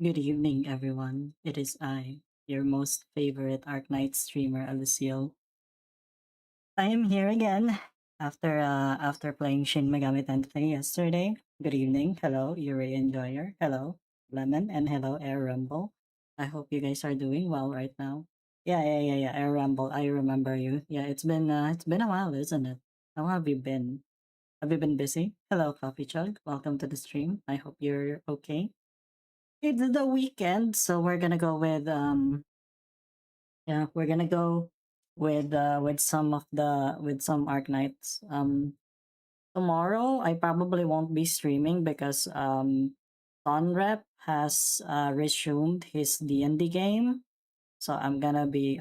Good evening, everyone. It is I, your most favorite Arknights streamer, Alyssciel. I am here again after playing Shin Megami Tensei yesterday. Good evening. Hello, Yuri Enjoyer. Hello, Lemon, and hello, Air Rumble. I hope you guys are doing well right now. Yeah. Air Rumble, I remember you. Yeah, it's been a while, isn't it? How have you been? Have you been busy? Hello, Coffee Chug. Welcome to the stream. I hope you're okay. It's the weekend, so we're gonna go with we're gonna go with some Arknights. Tomorrow I probably won't be streaming because Tonrep has resumed his D&D game. So I'm gonna be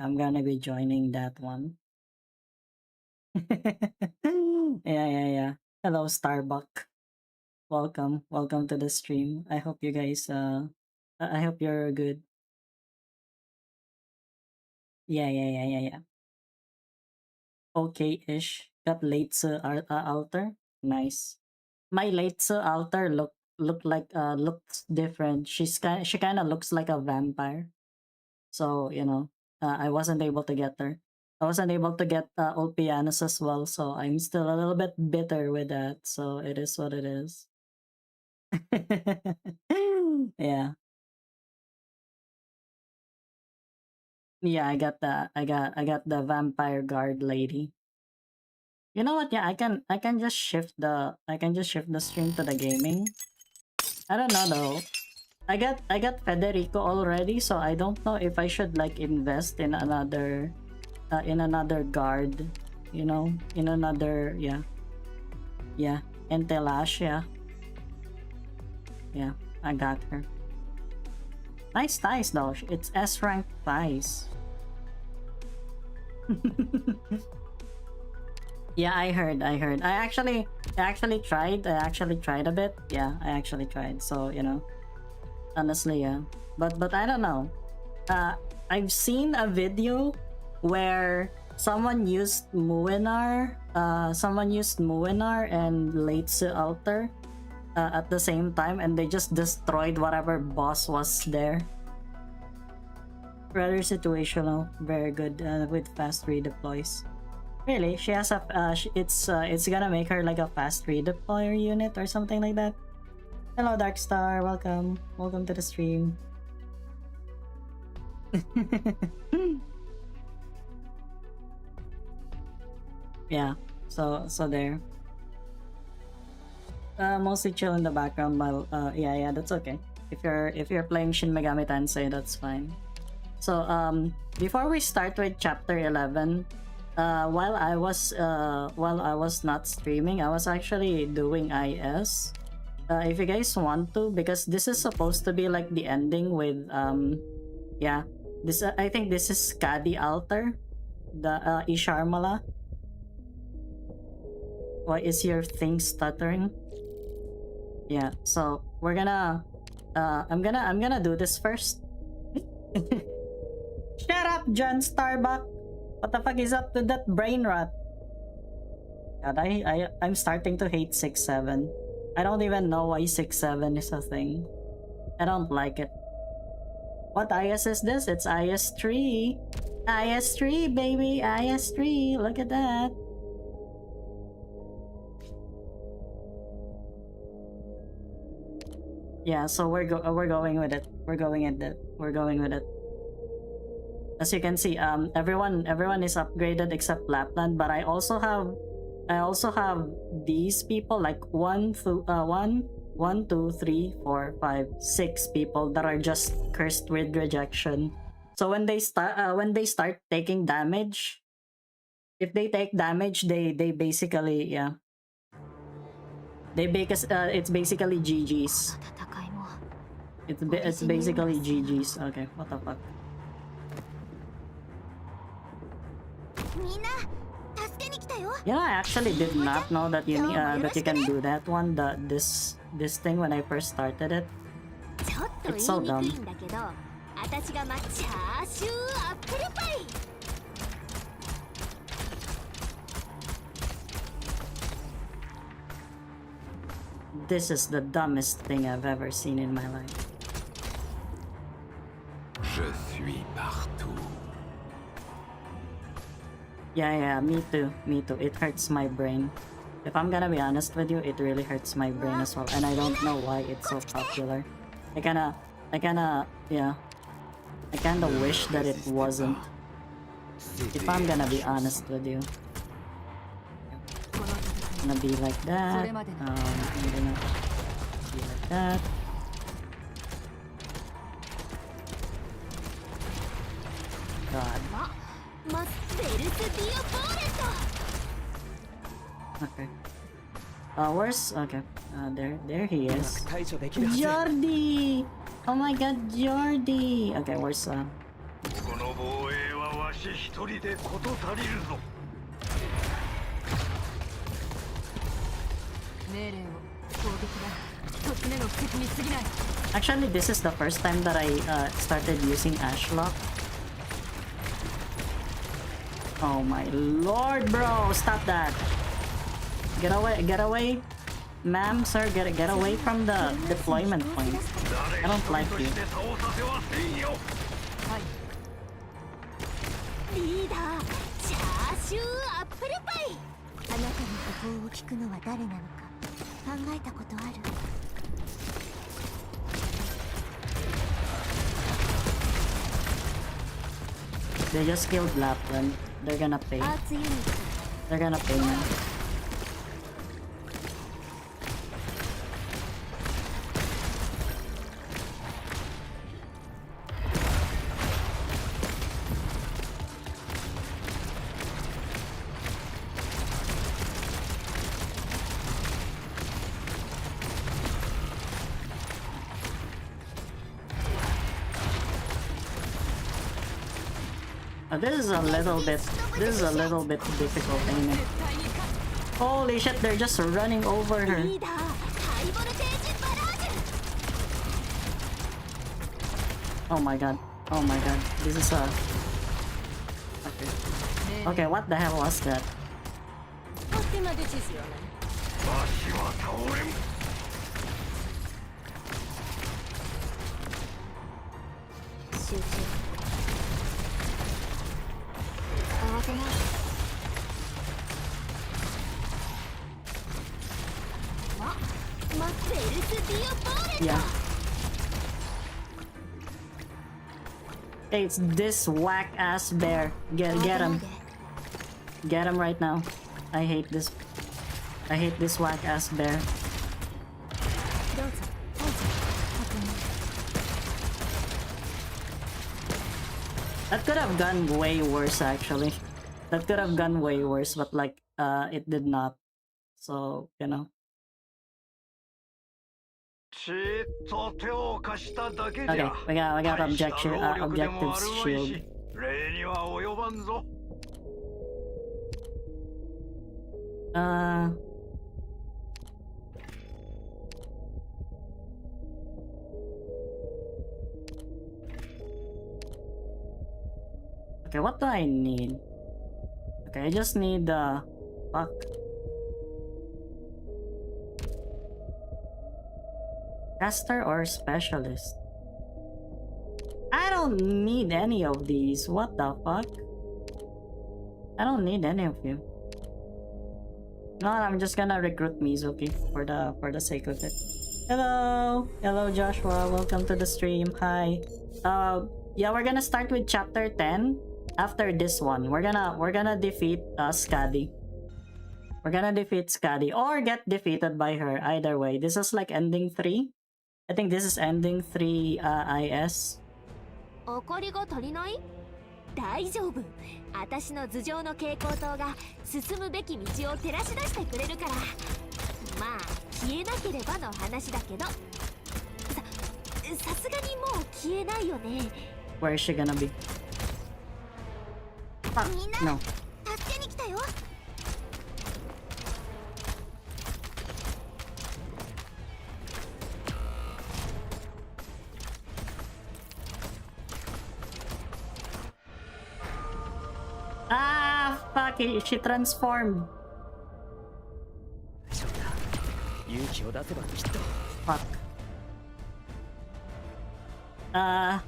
joining that one. Yeah. Hello Starbuck. Welcome to the stream. I hope you guys I hope you're good. Yeah. Okay-ish. Got late sa altar. Nice. My late sa altar looks different. She kind of looks like a vampire. So I wasn't able to get her. I wasn't able to get old pianos as well. So I'm still a little bit bitter with that. So it is what it is. Yeah. Yeah, I got the vampire guard lady. You know what? Yeah, I can just shift the stream to the gaming. I don't know though. I got Federico already, so I don't know if I should like invest in another guard, in another yeah, and Telasha. Yeah, I got her. Nice ties though. It's S rank ties. Yeah, I heard. I actually tried. I actually tried a bit. Yeah, I actually tried. So honestly, yeah. But I don't know. I've seen a video where someone used Muenar. Someone used Muenar and Leitze Altar at the same time, and they just destroyed whatever boss was there. Rather situational. Very good with fast redeploys. Really? She has it's gonna make her like a fast redeployer unit or something like that. Hello Darkstar, welcome to the stream. Yeah, so there. Mostly chill in the background, but yeah, that's okay. If you're playing Shin Megami Tensei, that's fine. So before we start with chapter 11, while I was not streaming, I was actually doing IS. If you guys want to, because this is supposed to be like the ending with yeah, this I think this is Skadi Altar, the Isharmala. Why is your thing stuttering? Yeah, so we're gonna I'm gonna do this first. Shut up, John Starbuck. What the fuck is up with that brain rot? God, I'm starting to hate 6-7. I don't even know why 6-7 is a thing. I don't like it. What IS is this? It's IS-3. IS-3, baby. IS-3. Look at that. Yeah, so we're going with it. We're going with it. As you can see, everyone is upgraded except Lapland, but I also have these people, like 1, 2, 3, 4, 5, 6 people that are just cursed with rejection. So when they start taking damage, if they take damage, they basically it's basically GG's. It's basically GG's. Okay, what the fuck? Yeah, I actually did not know that you can do that one. This thing when I first started it. It's so dumb. This is the dumbest thing I've ever seen in my life. Yeah, me too. Me too. It hurts my brain. If I'm gonna be honest with you, it really hurts my brain as well. And I don't know why it's so popular. I yeah. I kinda wish that it wasn't. If I'm gonna be honest with you. I'm gonna be like that. I'm gonna be like that. God. Okay. Where's okay? There he is. Jordi! Oh my God, Jordi! Okay, where's Actually, this is the first time that I started using Ashlock. Oh my lord, bro! Stop that! Get away, ma'am, sir. Get away from the deployment point. I don't like you. They just killed Lapland. They're gonna pay. They're gonna pay now. This is a little bit difficult, ain't it? Holy shit, they're just running over her. Oh my god. Oh my god. This is a... Okay. Okay, what the hell was that? Yeah. Hey, it's this whack-ass bear. Get him. Get him right now. I hate this whack-ass bear. That could have gone way worse, actually. That could have gone way worse, but like, it did not. So, you know. Okay, we got objectives shield. Okay, what do I need? Okay, I just need fuck. Caster or specialist? I don't need any of these. What the fuck? I don't need any of you. No, I'm just gonna recruit Mizuki for the sake of it. Hello, Joshua. Welcome to the stream. Hi. Yeah, we're gonna start with chapter 10. After this one, we're gonna defeat Skadi. We're gonna defeat Skadi or get defeated by her. Either way, this is like ending 3. I think this is ending 3 IS. 大丈夫。私の頭上の蛍光灯が進むべき道を照らし出してくれるから。まあ消えなければの話だけど。さすがにもう消えないよね。Where is she gonna be? No. 助けに来たよ。Ah, fuck it, she transformed. Fuck.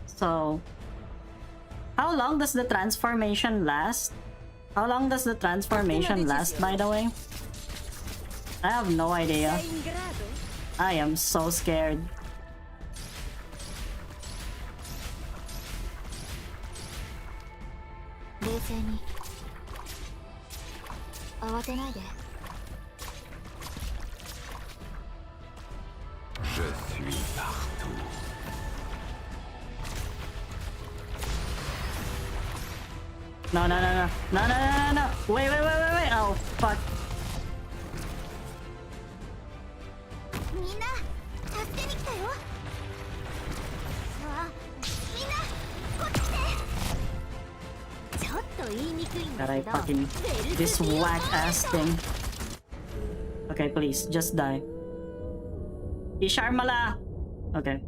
So how long does the transformation last? How long does the transformation last, by the way? I have no idea. I am so scared. Je suis partout. No, no, no, no. No, no, no, no, no. Wait, wait, wait, wait, wait. Oh, fuck. God, I fucking... This whack-ass thing. Okay, please, just die. Isharmala! Okay.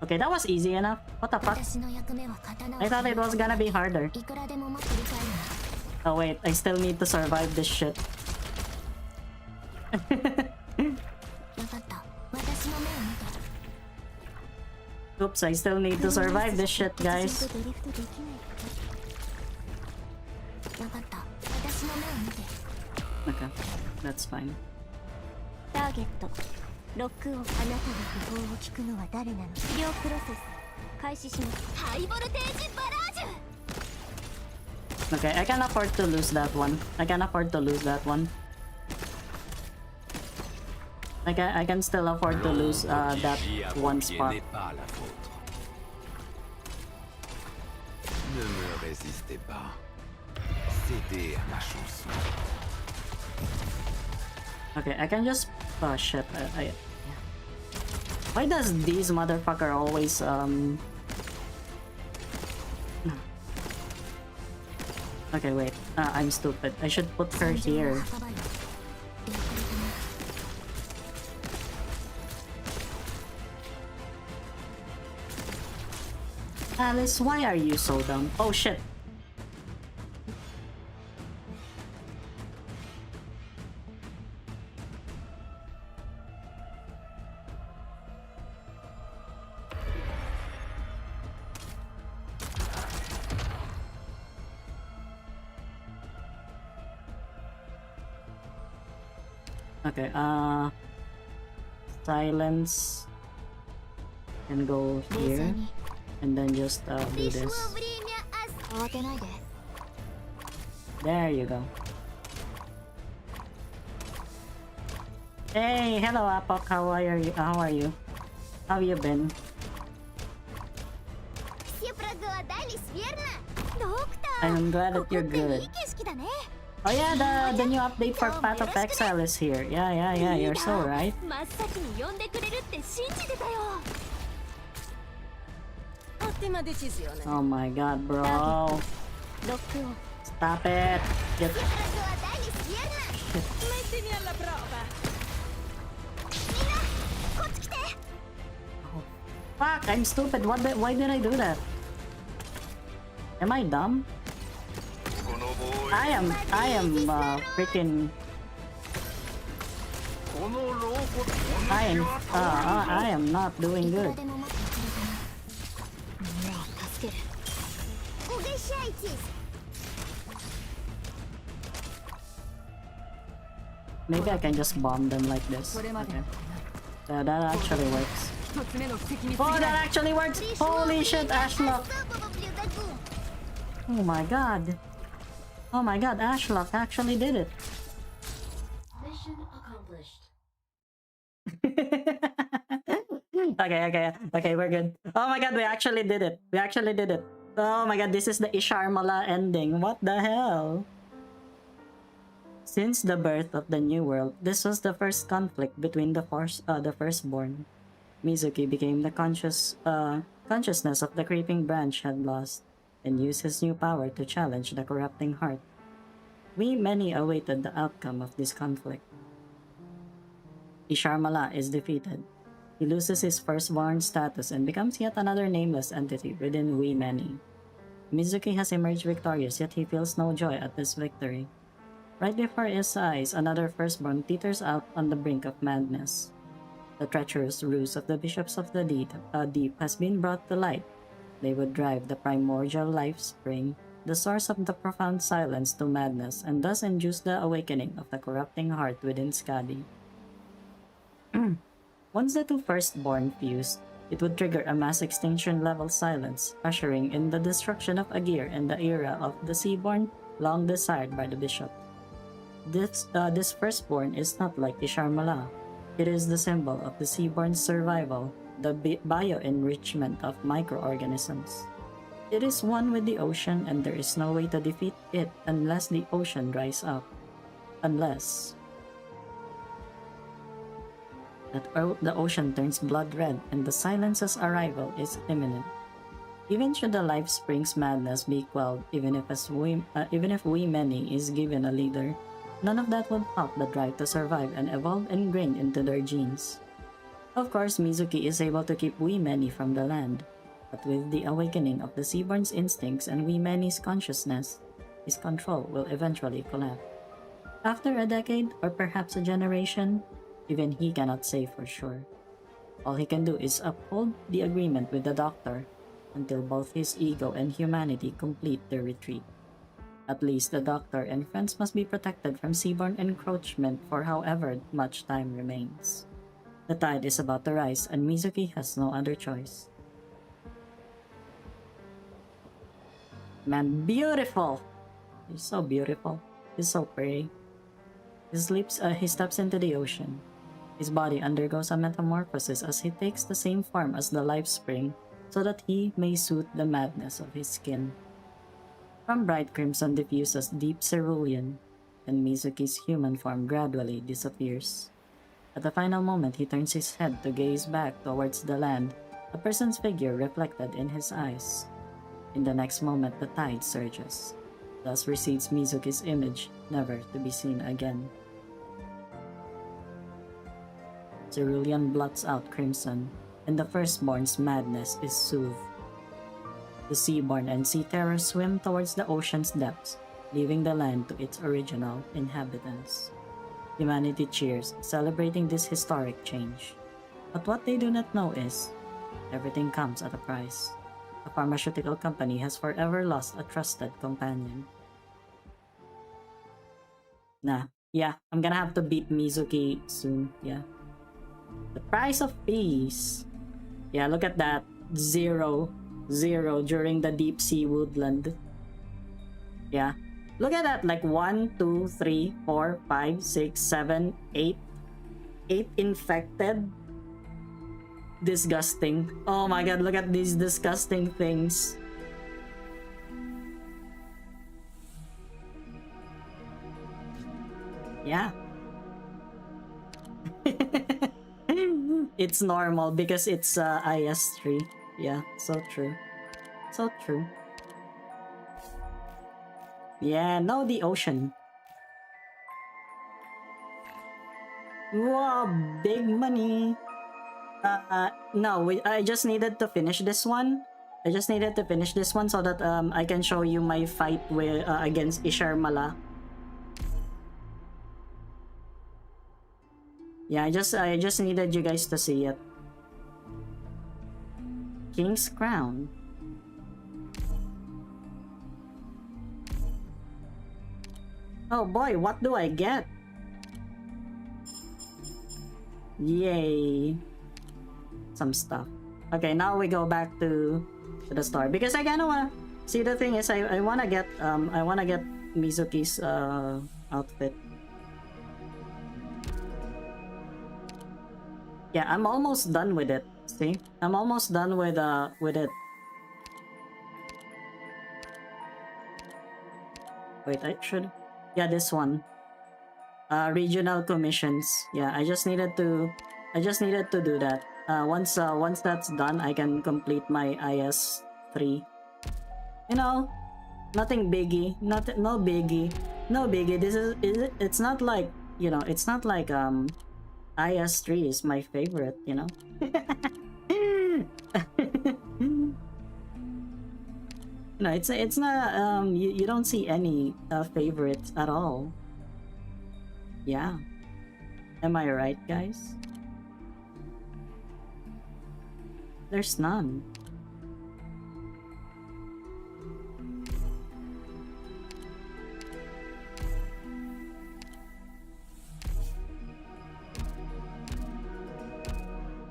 Okay, that was easy enough. What the fuck? I thought it was gonna be harder. Oh wait, I still need to survive this shit. Oops, I still need to survive this shit, guys. Okay, that's fine. Okay, I can afford to lose that one. I can afford to lose that one. I can still afford to lose that one spot. Ne me résistez pas. Cédez à ma chanson. Okay, I can just... Oh shit, Why does these motherfucker always, Okay, wait. I'm stupid. I should put her here. Alyss, why are you so dumb? Oh shit. Okay, silence and go here and then just do this. There you go. Hey, hello Apok, how are you? How are you? How have you been? I'm glad that you're good. Oh yeah, the new update for Path of Exile is here. Yeah, you're so right. Oh my god, bro. Stop it. Get... Oh, fuck, I'm stupid. Why did I do that? Am I dumb? I am freaking... I am not doing good. Maybe I can just bomb them like this. Okay. That actually works. Oh, that actually works! Holy shit, Ashlock! Oh my god. Oh my god, Ashlock actually did it. Mission accomplished. Okay, we're good. Oh my god, we actually did it. We actually did it. Oh my god, this is the Isharmala ending. What the hell? Since the birth of the new world, this was the first conflict between the firstborn. Mizuki became the consciousness of the creeping branch had lost, and used his new power to challenge the corrupting heart. We many awaited the outcome of this conflict. Isharmala is defeated. He loses his firstborn status and becomes yet another nameless entity within we many. Mizuki has emerged victorious, yet he feels no joy at this victory. Right before his eyes, another firstborn teeters out on the brink of madness. The treacherous ruse of the bishops of the deep has been brought to light. They would drive the primordial life spring the source of the profound silence to madness, and thus induce the awakening of the corrupting heart within Skadi. Once the two firstborn fused, it would trigger a mass extinction level silence, ushering in the destruction of Agir and the era of the Seaborn long desired by the bishop. This firstborn is not like Isharmala. It is the symbol of the Seaborn's survival, the bio-enrichment of microorganisms. It is one with the ocean, and there is no way to defeat it unless the ocean dries up. Unless the ocean turns blood red and the silence's arrival is imminent. Even should the life spring's madness be quelled, even if we many is given a leader, none of that would help the drive to survive and evolve ingrained into their genes. Of course, Mizuki is able to keep we many from the land, but with the awakening of the Seaborn's instincts and we many's consciousness, his control will eventually collapse. After a decade, or perhaps a generation, even he cannot say for sure. All he can do is uphold the agreement with the Doctor until both his ego and humanity complete their retreat. At least the Doctor and friends must be protected from Seaborn encroachment for however much time remains. The tide is about to rise and Mizuki has no other choice. Man, beautiful! He's so beautiful. He's so pretty. He steps into the ocean. His body undergoes a metamorphosis as he takes the same form as the life spring so that he may suit the madness of his skin. From bright crimson diffuses deep cerulean, and Mizuki's human form gradually disappears. At the final moment, he turns his head to gaze back towards the land, a person's figure reflected in his eyes. In the next moment, the tide surges. Thus recedes Mizuki's image, never to be seen again. Cerulean blots out crimson, and the firstborn's madness is soothed. The Seaborn and Sea Terror swim towards the ocean's depths, leaving the land to its original inhabitants. Humanity cheers, celebrating this historic change. But what they do not know is, everything comes at a price. A pharmaceutical company has forever lost a trusted companion. Yeah, I'm gonna have to beat Mizuki soon, yeah. The price of peace. Yeah, look at that. 0, 0 during the deep sea woodland. Yeah. Look at that. Like 1, 2, 3, 4, 5, 6, 7, 8. 8 infected. Disgusting. Oh my god, look at these disgusting things. Yeah. It's normal because it's IS3. Yeah, so true. So true. Yeah, no, the ocean. Wow, big money. No, I just needed to finish this one. I just needed to finish this one so that I can show you my fight with against Isharmala. Yeah, I just needed you guys to see it. King's Crown. Oh boy, what do I get? Yay. Some stuff. Okay, now we go back to the store because I kinda wanna see. The thing is, I wanna get Mizuki's outfit. Yeah, I'm almost done with it. See, I'm almost done with it. Wait, I should. Yeah, this one. Regional commissions. Yeah, I just needed to do that. Once that's done, I can complete my IS3. You know, nothing biggie. No biggie. No biggie. It's not like, you know, it's not like IS3 is my favorite, you know. No, it's not. You don't see any favorites at all. Yeah, am I right, guys? There's none.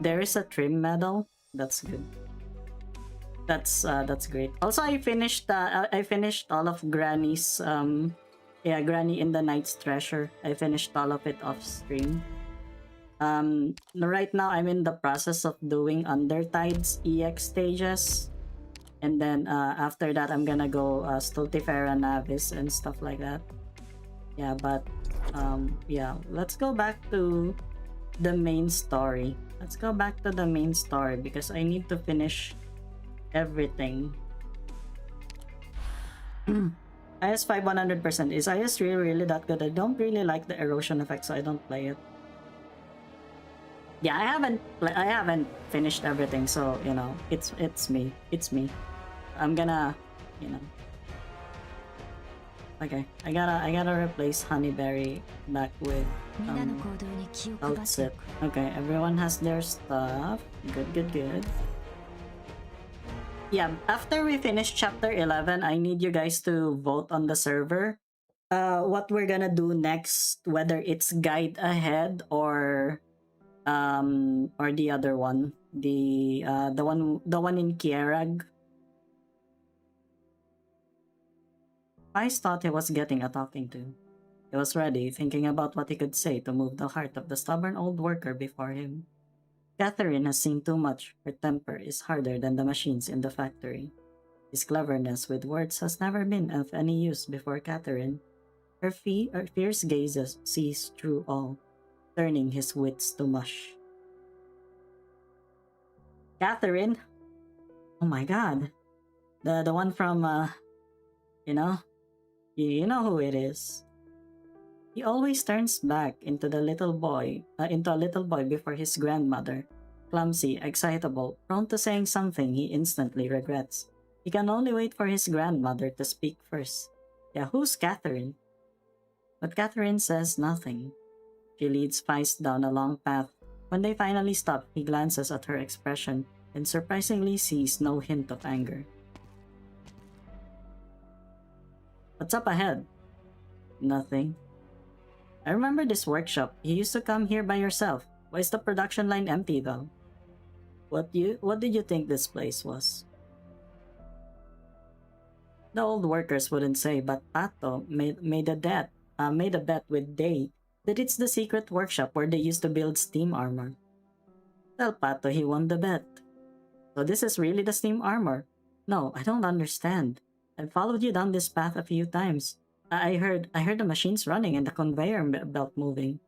there is a trim medal. That's good. That's great. Also, I finished all of Granny's yeah, Granny in the Night's Treasure. I finished all of it off stream. Right now I'm in the process of doing Undertide's EX stages. And then after that I'm gonna go Stultifera Navis and stuff like that. Yeah, but yeah, let's go back to the main story. Let's go back to the main story because I need to finish everything. IS 5 100%. Is IS really that good? I don't really like the erosion effect, so I don't play it. Yeah, I haven't finished everything, so you know, it's me. I'm gonna, you know. Okay, I gotta replace Honeyberry back with Outset. Okay, everyone has their stuff. Good. Yeah, after we finish chapter 11, I need you guys to vote on the server. What we're gonna do next, whether it's guide ahead or the other one, the one in Kierag. Vice thought he was getting a talking to. He was ready, thinking about what he could say to move the heart of the stubborn old worker before him. Catherine has seen too much. Her temper is harder than the machines in the factory. His cleverness with words has never been of any use before Catherine. Her fierce gazes sees through all, turning his wits to mush. Catherine? Oh my god. The one from, you know? You know who it is. He always turns back into a little boy before his grandmother. Clumsy, excitable, prone to saying something he instantly regrets. He can only wait for his grandmother to speak first. Yeah, who's Catherine? But Catherine says nothing. She leads Feist down a long path. When they finally stop, he glances at her expression and surprisingly sees no hint of anger. What's up ahead? Nothing. I remember this workshop. You used to come here by yourself. Why is the production line empty though? What did you think this place was? The old workers wouldn't say, but Pato made a bet with Day that it's the secret workshop where they used to build steam armor. Tell Pato he won the bet. So this is really the steam armor? No, I don't understand. I've followed you down this path a few times. I heard the machines running and the conveyor belt moving.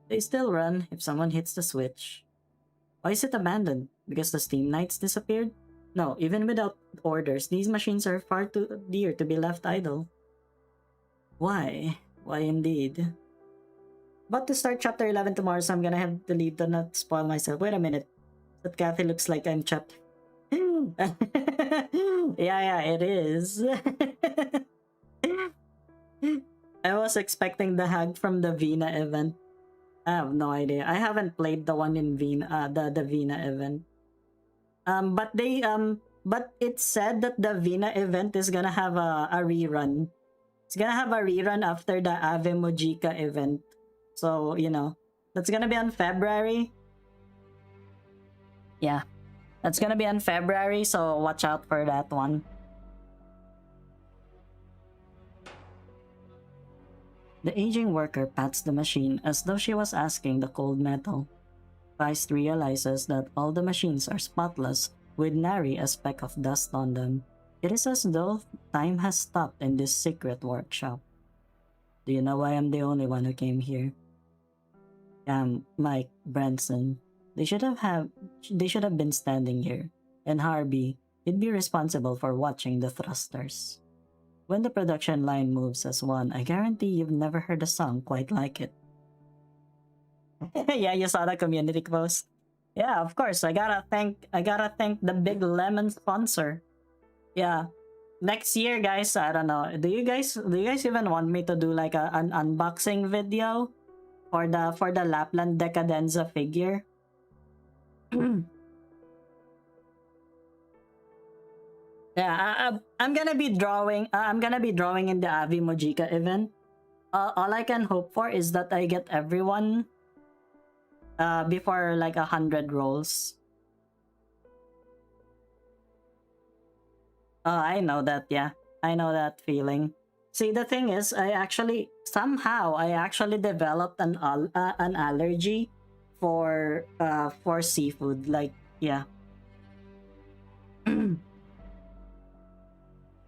They still run if someone hits the switch. Why is it abandoned? Because the steam knights disappeared? No, even without orders, these machines are far too dear to be left idle. Why? Why indeed? About to start chapter 11 tomorrow, so I'm gonna have to leave to not spoil myself. Wait a minute. That Kathy looks like I'm chapter... yeah, it is. I was expecting the hag from the Vina event. I have no idea. I haven't played the one in Vina, the Vina event. But it said that the Vina event is gonna have a rerun. It's gonna have a rerun after the Ave Mujica event. So, you know, that's gonna be on February. Yeah, that's gonna be on February, so watch out for that one. The aging worker pats the machine as though she was asking the cold metal. Feist realizes that all the machines are spotless, with nary a speck of dust on them. It is as though time has stopped in this secret workshop. Do you know why I'm the only one who came here? Mike, Branson. They should have been standing here. And Harvey, he'd be responsible for watching the thrusters. When the production line moves as one, I guarantee you've never heard a song quite like it. Yeah, you saw the community post. Yeah, of course. I gotta thank the Big Lemon sponsor. Yeah. Next year, guys, I don't know. Do you guys even want me to do like an unboxing video for the Lapland Decadenza figure? Yeah, I'm gonna be drawing. I'm gonna be drawing in the Avi Mojica event. All I can hope for is that I get everyone. before like 100 rolls. Oh, I know that. Yeah, I know that feeling. See, the thing is, I actually developed an allergy for seafood. Like, yeah,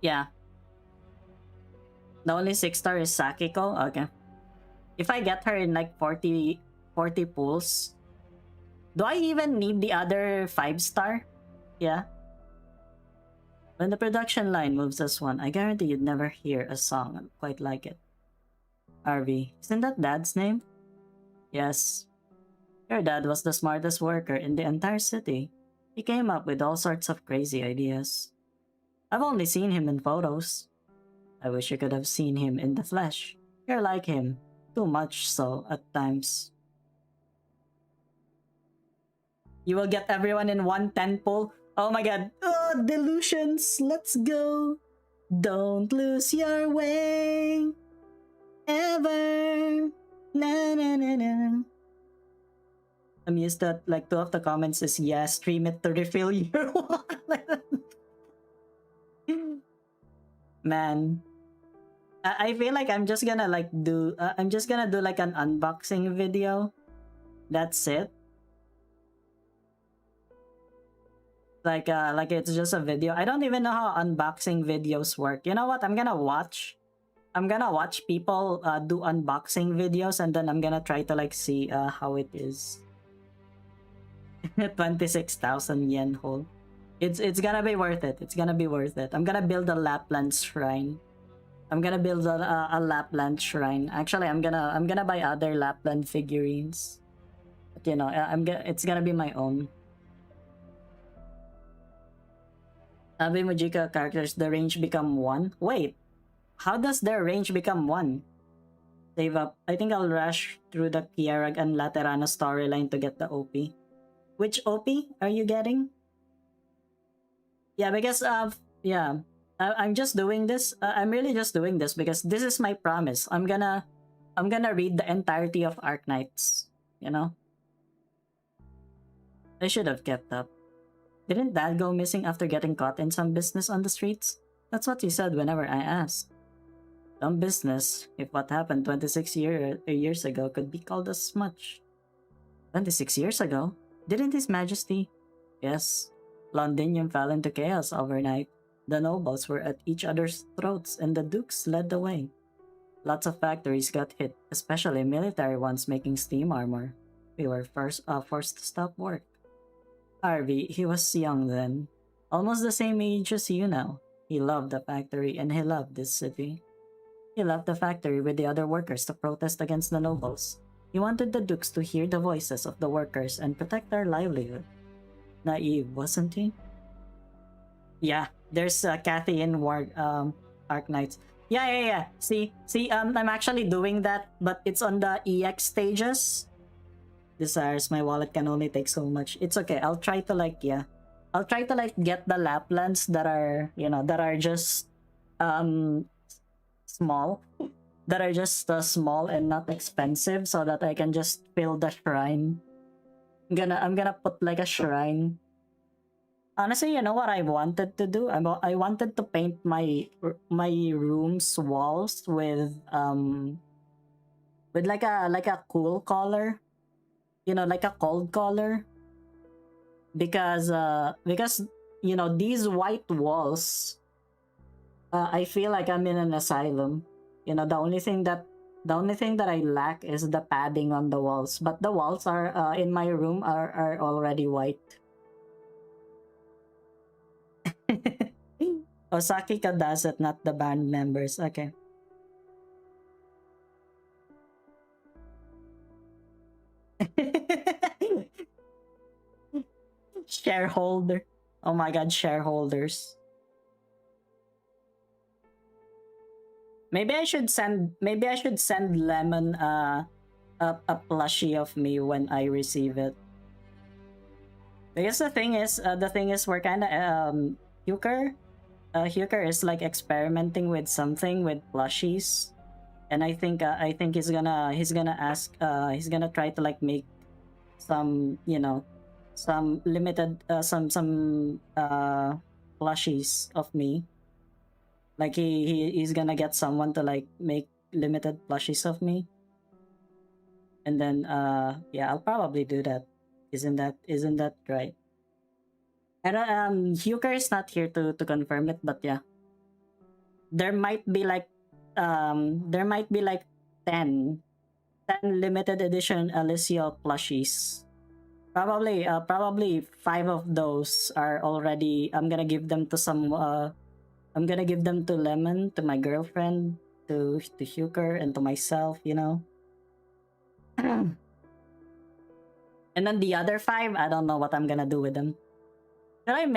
yeah. The only 6-star is Sakiko. Okay, if I get her in like 40 pulls, do I even need the other 5-star? Yeah. When the production line moves as one, I guarantee you'd never hear a song quite like it. RV, isn't that Dad's name? Yes. Your dad was the smartest worker in the entire city. He came up with all sorts of crazy ideas. I've only seen him in photos. I wish you could have seen him in the flesh. You're like him. Too much so at times. You will get everyone in one 10 pull. Oh my god. Oh, delusions. Let's go. Don't lose your way. Ever. Na na na na. I'm used that like 2 of the comments is yeah, stream it to refill your wallet. Man. I feel like I'm just gonna like do I'm just gonna do like an unboxing video. That's it. Like it's just a video. I don't even know how unboxing videos work. You know what? I'm gonna watch people do unboxing videos, and then I'm gonna try to like see how it is. 26,000 yen hole. It's gonna be worth it. It's gonna be worth it. I'm gonna build a Lapland shrine. I'm gonna build a Lapland shrine. Actually, I'm gonna buy other Lapland figurines. But you know, it's gonna be my own. Abe Mujika characters, the range become 1? Wait, how does their range become 1? Save up. I think I'll rush through the Kiarag and Laterano storyline to get the OP. Which OP are you getting? Yeah, because yeah, I'm just doing this. I'm really just doing this because this is my promise. I'm gonna read the entirety of Arknights. You know, I should have kept up. Didn't Dad go missing after getting caught in some business on the streets? That's what he said whenever I asked. Some business, if what happened 26 years ago could be called as much. 26 years ago? Didn't His Majesty? Yes. Londinium fell into chaos overnight. The nobles were at each other's throats and the dukes led the way. Lots of factories got hit, especially military ones making steam armor. We were forced to stop work. Harvey, he was young then. Almost the same age as you now. He loved the factory and he loved this city. He left the factory with the other workers to protest against the nobles. He wanted the dukes to hear the voices of the workers and protect their livelihood. Naive, wasn't he? Yeah, there's Kathy in Arknights. Yeah. See, I'm actually doing that, but it's on the EX stages. Desires, my wallet can only take so much. It's okay. I'll try to like get the Laplands that are, you know, that are just small, that are just small and not expensive, so that I can just fill the shrine. I'm gonna put like a shrine. Honestly, you know what I wanted to do? I wanted to paint my room's walls with like a cool color. You know, like a cold color. Because you know, these white walls, I feel like I'm in an asylum. You know, the only thing that I lack is the padding on the walls, but the walls are in my room are already white. Osakika does it, not the band members. Okay. Shareholder. Oh my god, shareholders. Maybe I should send Lemon a plushie of me when I receive it. Because the thing is we're kind of Huker is like experimenting with something with plushies, and I think he's gonna try to like make some, you know, some limited some plushies of me. Like he's gonna get someone to like make limited plushies of me. And then yeah, I'll probably do that. Isn't that right? And Huker is not here to confirm it, but yeah. There might be like 10 limited edition Alyssciel plushies. Probably 5 of those are already. I'm gonna give them to some. I'm gonna give them to Lemon, to my girlfriend, to Huker, and to myself. You know. And then the other 5, I don't know what I'm gonna do with them. Should I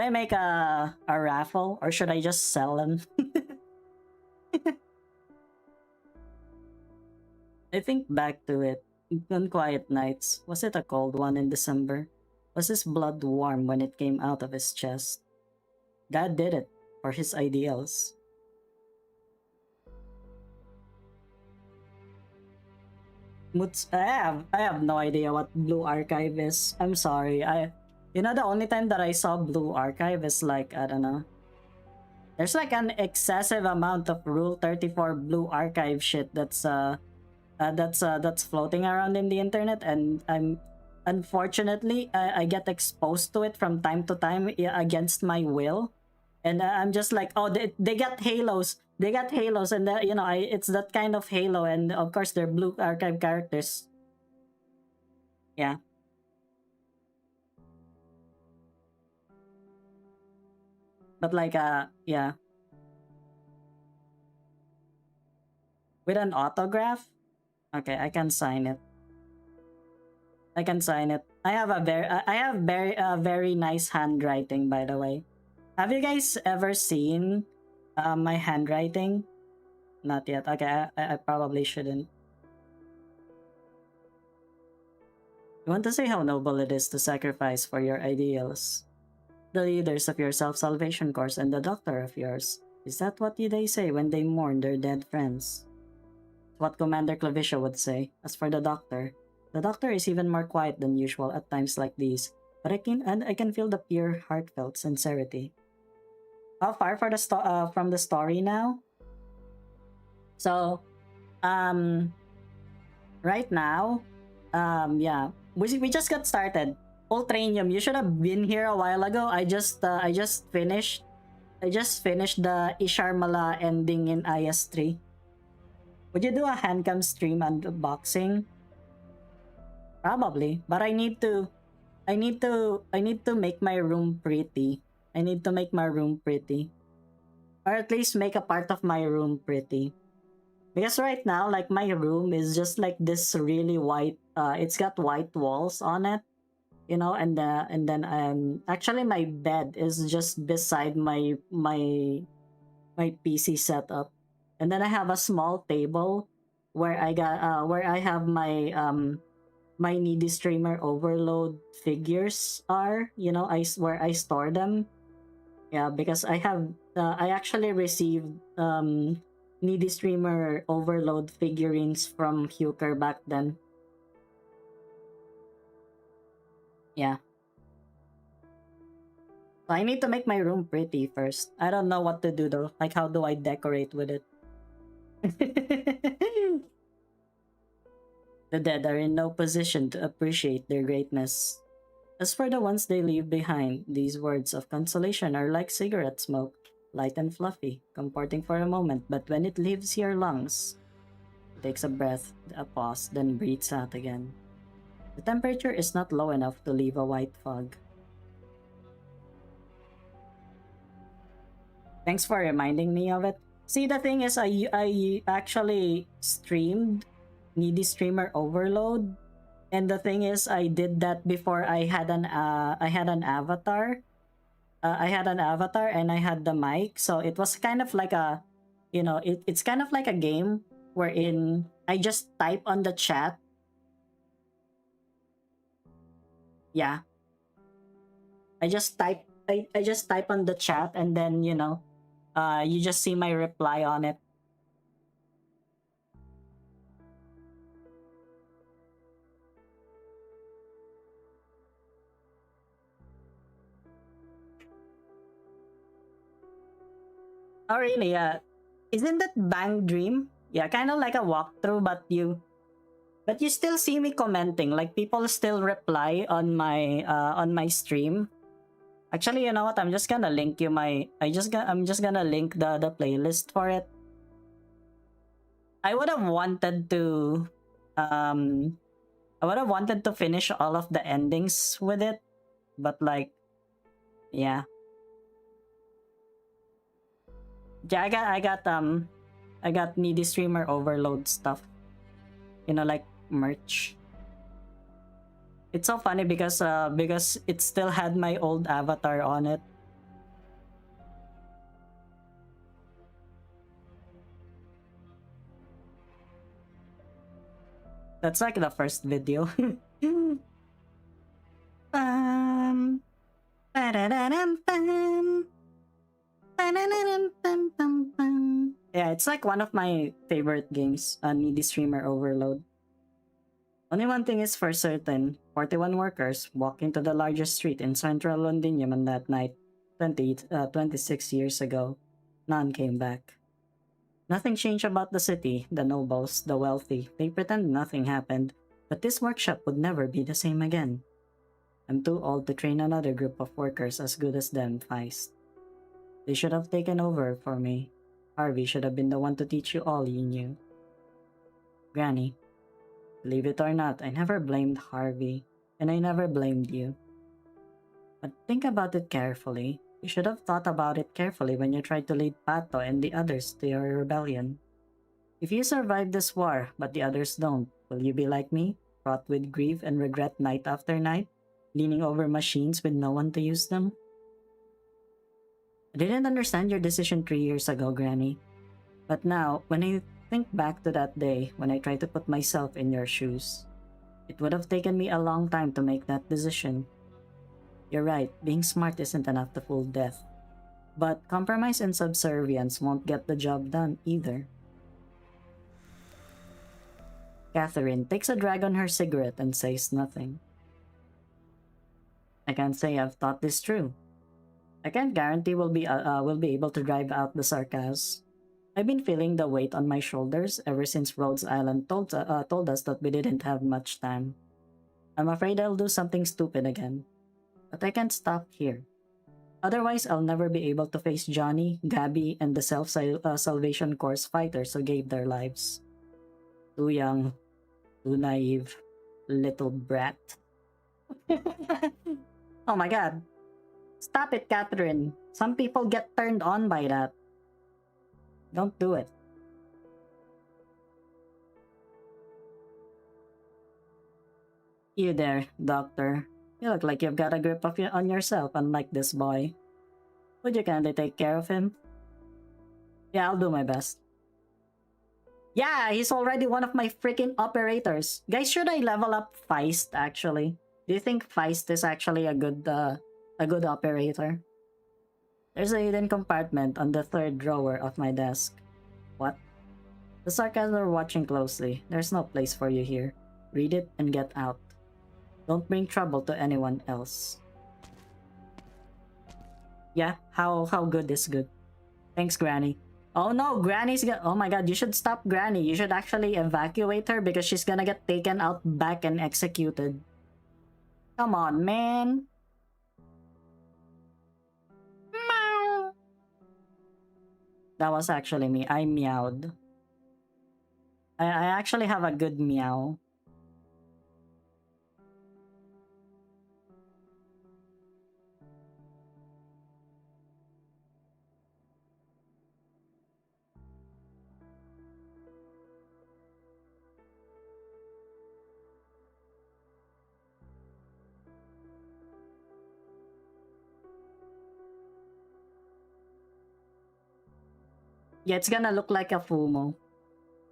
make a raffle, or should I just sell them? I think back to it. On quiet nights, was it a cold one in December? Was his blood warm when it came out of his chest? God did it for his ideals. I have no idea what Blue Archive is. I'm sorry. The only time that I saw Blue Archive is like, I don't know. There's like an excessive amount of Rule 34 Blue Archive shit that's floating around in the internet, and unfortunately I get exposed to it from time to time against my will, and I'm just like, oh, they got halos, and it's that kind of halo, and of course they're Blue Archive characters. Yeah. But like yeah, with an autograph. Okay, I can sign it. I have very nice handwriting, by the way. Have you guys ever seen my handwriting? Not yet. Okay, I probably shouldn't. You want to say how noble it is to sacrifice for your ideals? The leaders of your self-salvation course and the doctor of yours. Is that what they say when they mourn their dead friends? What Commander Clavitia would say. As for the doctor is even more quiet than usual at times like these, but I can feel the pure, heartfelt sincerity. How far for from the story now? So, right now, yeah, we just got started. Ultranium, you should have been here a while ago. I just finished the Isharmala ending in IS3. Would you do a handcam stream unboxing? Probably, but I need to make my room pretty. Or at least make a part of my room pretty. Because right now, like, my room is just like this really white, it's got white walls on it, and then actually my bed is just beside my PC setup. And then I have a small table where I have my my needy streamer overload figures are, where I store them. Yeah, because I actually received needy streamer overload figurines from Huker back then. Yeah. So I need to make my room pretty first. I don't know what to do though. Like, how do I decorate with it? The dead are in no position to appreciate their greatness. As for the ones they leave behind, these words of consolation are like cigarette smoke, light and fluffy, comforting for a moment, but when it leaves your lungs, takes a breath, a pause, then breathes out again. The temperature is not low enough to leave a white fog. Thanks for reminding me of it. See, the thing is, I actually streamed Needy Streamer Overload, and the thing is, I did that before I had an avatar. I had an avatar and I had the mic, so it was kind of like a, it's kind of like a game wherein I just type on the chat. Yeah. I just type on the chat, and then you just see my reply on it. Oh really? Yeah. Isn't that Bang Dream? Yeah, kind of like a walkthrough, but you still see me commenting. Like people still reply on my stream. Actually, you know what? I'm just gonna link you my. I'm just gonna link the playlist for it. I would have wanted to, um, I would have wanted to finish all of the endings with it, but like, yeah, yeah. I got needy streamer overload stuff. You know, like merch. It's so funny because it still had my old avatar on it. That's like the first video. um, ba-da-da-dum-bum. Ba-da-da-dum-bum-bum-bum. Yeah, it's like one of my favorite games, Needy Streamer Overload. Only one thing is for certain, 41 workers walked into the largest street in central Londinium on that night, 26 years ago. None came back. Nothing changed about the city, the nobles, the wealthy. They pretend nothing happened, but this workshop would never be the same again. I'm too old to train another group of workers as good as them, Feist. They should have taken over for me. Harvey should have been the one to teach you all you knew. Granny, believe it or not, I never blamed Harvey, and I never blamed you. But think about it carefully. You should have thought about it carefully when you tried to lead Pato and the others to your rebellion. If you survive this war, but the others don't, will you be like me, fraught with grief and regret night after night, leaning over machines with no one to use them? I didn't understand your decision 3 years ago, Granny. But now, when I think back to that day when I tried to put myself in your shoes, it would have taken me a long time to make that decision. You're right, being smart isn't enough to fool death. But compromise and subservience won't get the job done either. Catherine takes a drag on her cigarette and says nothing. I can't say I've thought this through. I can't guarantee we'll be able to drive out the sarcasm. I've been feeling the weight on my shoulders ever since Rhodes Island told us that we didn't have much time. I'm afraid I'll do something stupid again. But I can't stop here. Otherwise, I'll never be able to face Johnny, Gabby, and the Salvation Corps fighters who gave their lives. Too young, too naive, little brat. Oh my god. Stop it, Catherine. Some people get turned on by that. Don't do it. You there, Doctor. You look like you've got a grip on yourself, unlike this boy. Would you kindly take care of him? Yeah, I'll do my best. Yeah, he's already one of my freaking operators. Guys, should I level up Feist, actually? Do you think Feist is actually a good operator? There's a hidden compartment on the third drawer of my desk. What? The sarcasm are watching closely. There's no place for you here. Read it and get out. Don't bring trouble to anyone else. Yeah, how good is good? Thanks, Granny. Oh no, oh my god, you should stop Granny. You should actually evacuate her because she's gonna get taken out back and executed. Come on, man. Meow. That was actually me. I meowed. I actually have a good meow. Yeah, it's gonna look like a Fumo.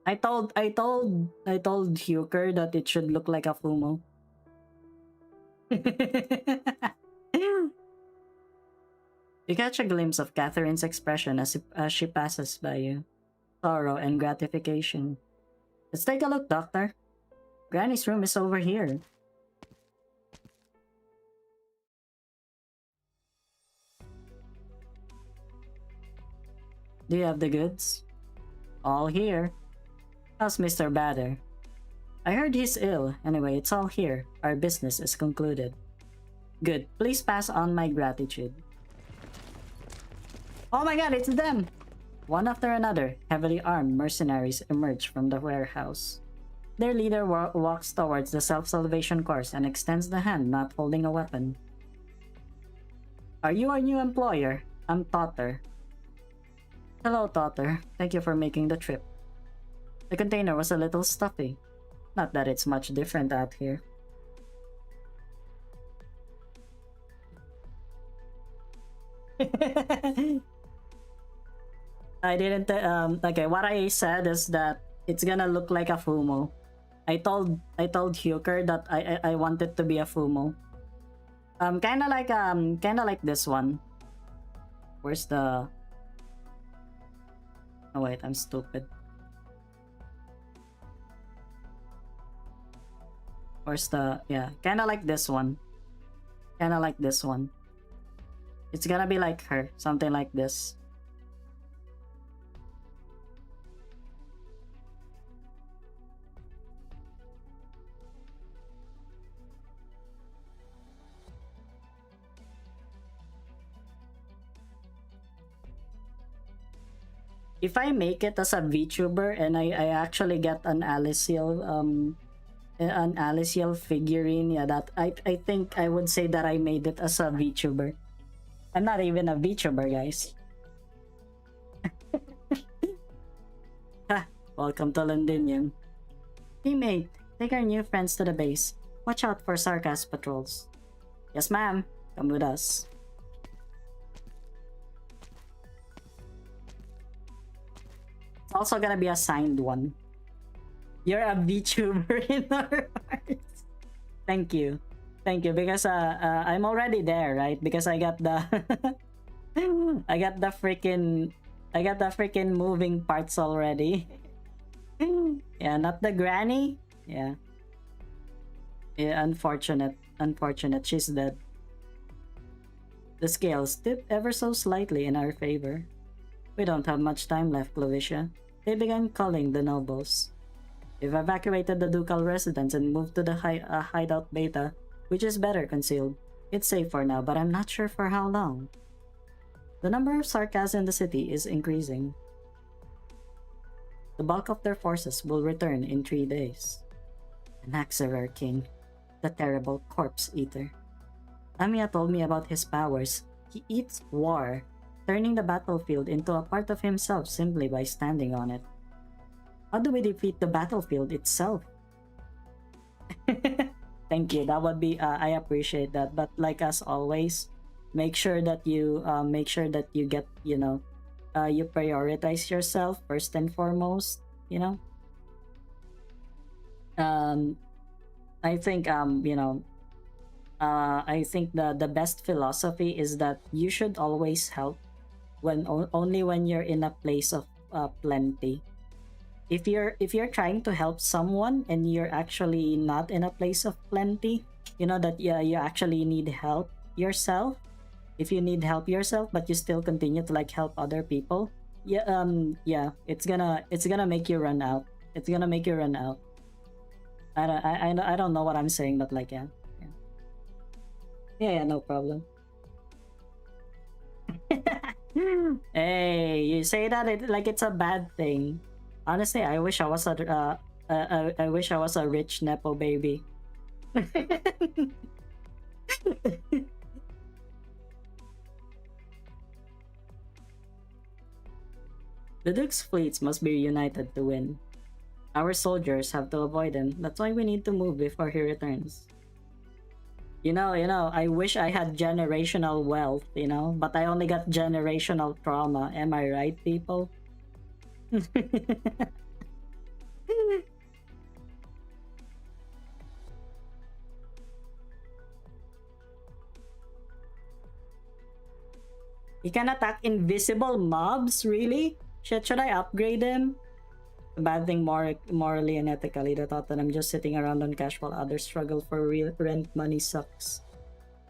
I told Huker that it should look like a Fumo. You catch a glimpse of Catherine's expression as she passes by you. Sorrow and gratification. Let's take a look, Doctor. Granny's room is over here. Do you have the goods? All here. How's Mr. Batter? I heard he's ill. Anyway, it's all here. Our business is concluded. Good. Please pass on my gratitude. Oh my god, it's them! One after another, heavily armed mercenaries emerge from the warehouse. Their leader walks towards the self-salvation course and extends the hand, not holding a weapon. Are you our new employer? I'm Totter. Hello, Totter. Thank you for making the trip. The container was a little stuffy. Not that it's much different out here. I didn't, okay, what I said is that it's gonna look like a Fumo. I told Huker that I want it to be a Fumo. Kinda like this one. Where's the... Oh wait, I'm stupid. Where's the... Yeah, kinda like this one. Kinda like this one. It's gonna be like her, something like this. If I make it as a VTuber and I actually get an Alyssciel figurine, yeah, that I think I would say that I made it as a VTuber. I'm not even a VTuber, guys. Ha! Welcome to Londinium. Teammate, take our new friends to the base. Watch out for Sarkas patrols. Yes, ma'am. Come with us. It's also gonna be a signed one. You're a VTuber in our hearts. Thank you. Thank you, because I'm already there, right? Because I got the I got the freaking moving parts already. Yeah, not the granny. Yeah. Yeah, unfortunate. Unfortunate, she's dead. The scales tip ever so slightly in our favor. We don't have much time left, Clovicia. They began calling the nobles. We've evacuated the ducal residence and moved to the hideout beta, which is better concealed. It's safe for now, but I'm not sure for how long. The number of Sarkas in the city is increasing. The bulk of their forces will return in 3 days. An Axerer King, the terrible corpse eater. Amiya told me about his powers. He eats war, turning the battlefield into a part of himself simply by standing on it. How do we defeat the battlefield itself? Thank you. That would be. I appreciate that. But like as always, make sure that you get, you know, you prioritize yourself first and foremost. You know. I think you know. I think the best philosophy is that you should always help only when you're in a place of plenty. If you're trying to help someone and you're actually not in a place of plenty, you know that you actually need help yourself. If you need help yourself but you still continue to like help other people, yeah, it's gonna make you run out. It's gonna make you run out. I don't know what I'm saying, but like yeah, no problem. Hey, you say that like it's a bad thing. Honestly, I wish I was I wish I was a rich nepo baby. The Duke's fleets must be united to win. Our soldiers have to avoid him. That's why we need to move before he returns. You know, I wish I had generational wealth, you know, but I only got generational trauma. Am I right, people? He can attack invisible mobs? Really? Should I upgrade him? A bad thing morally and ethically. The thought that I'm just sitting around on cash while others struggle for real rent money sucks.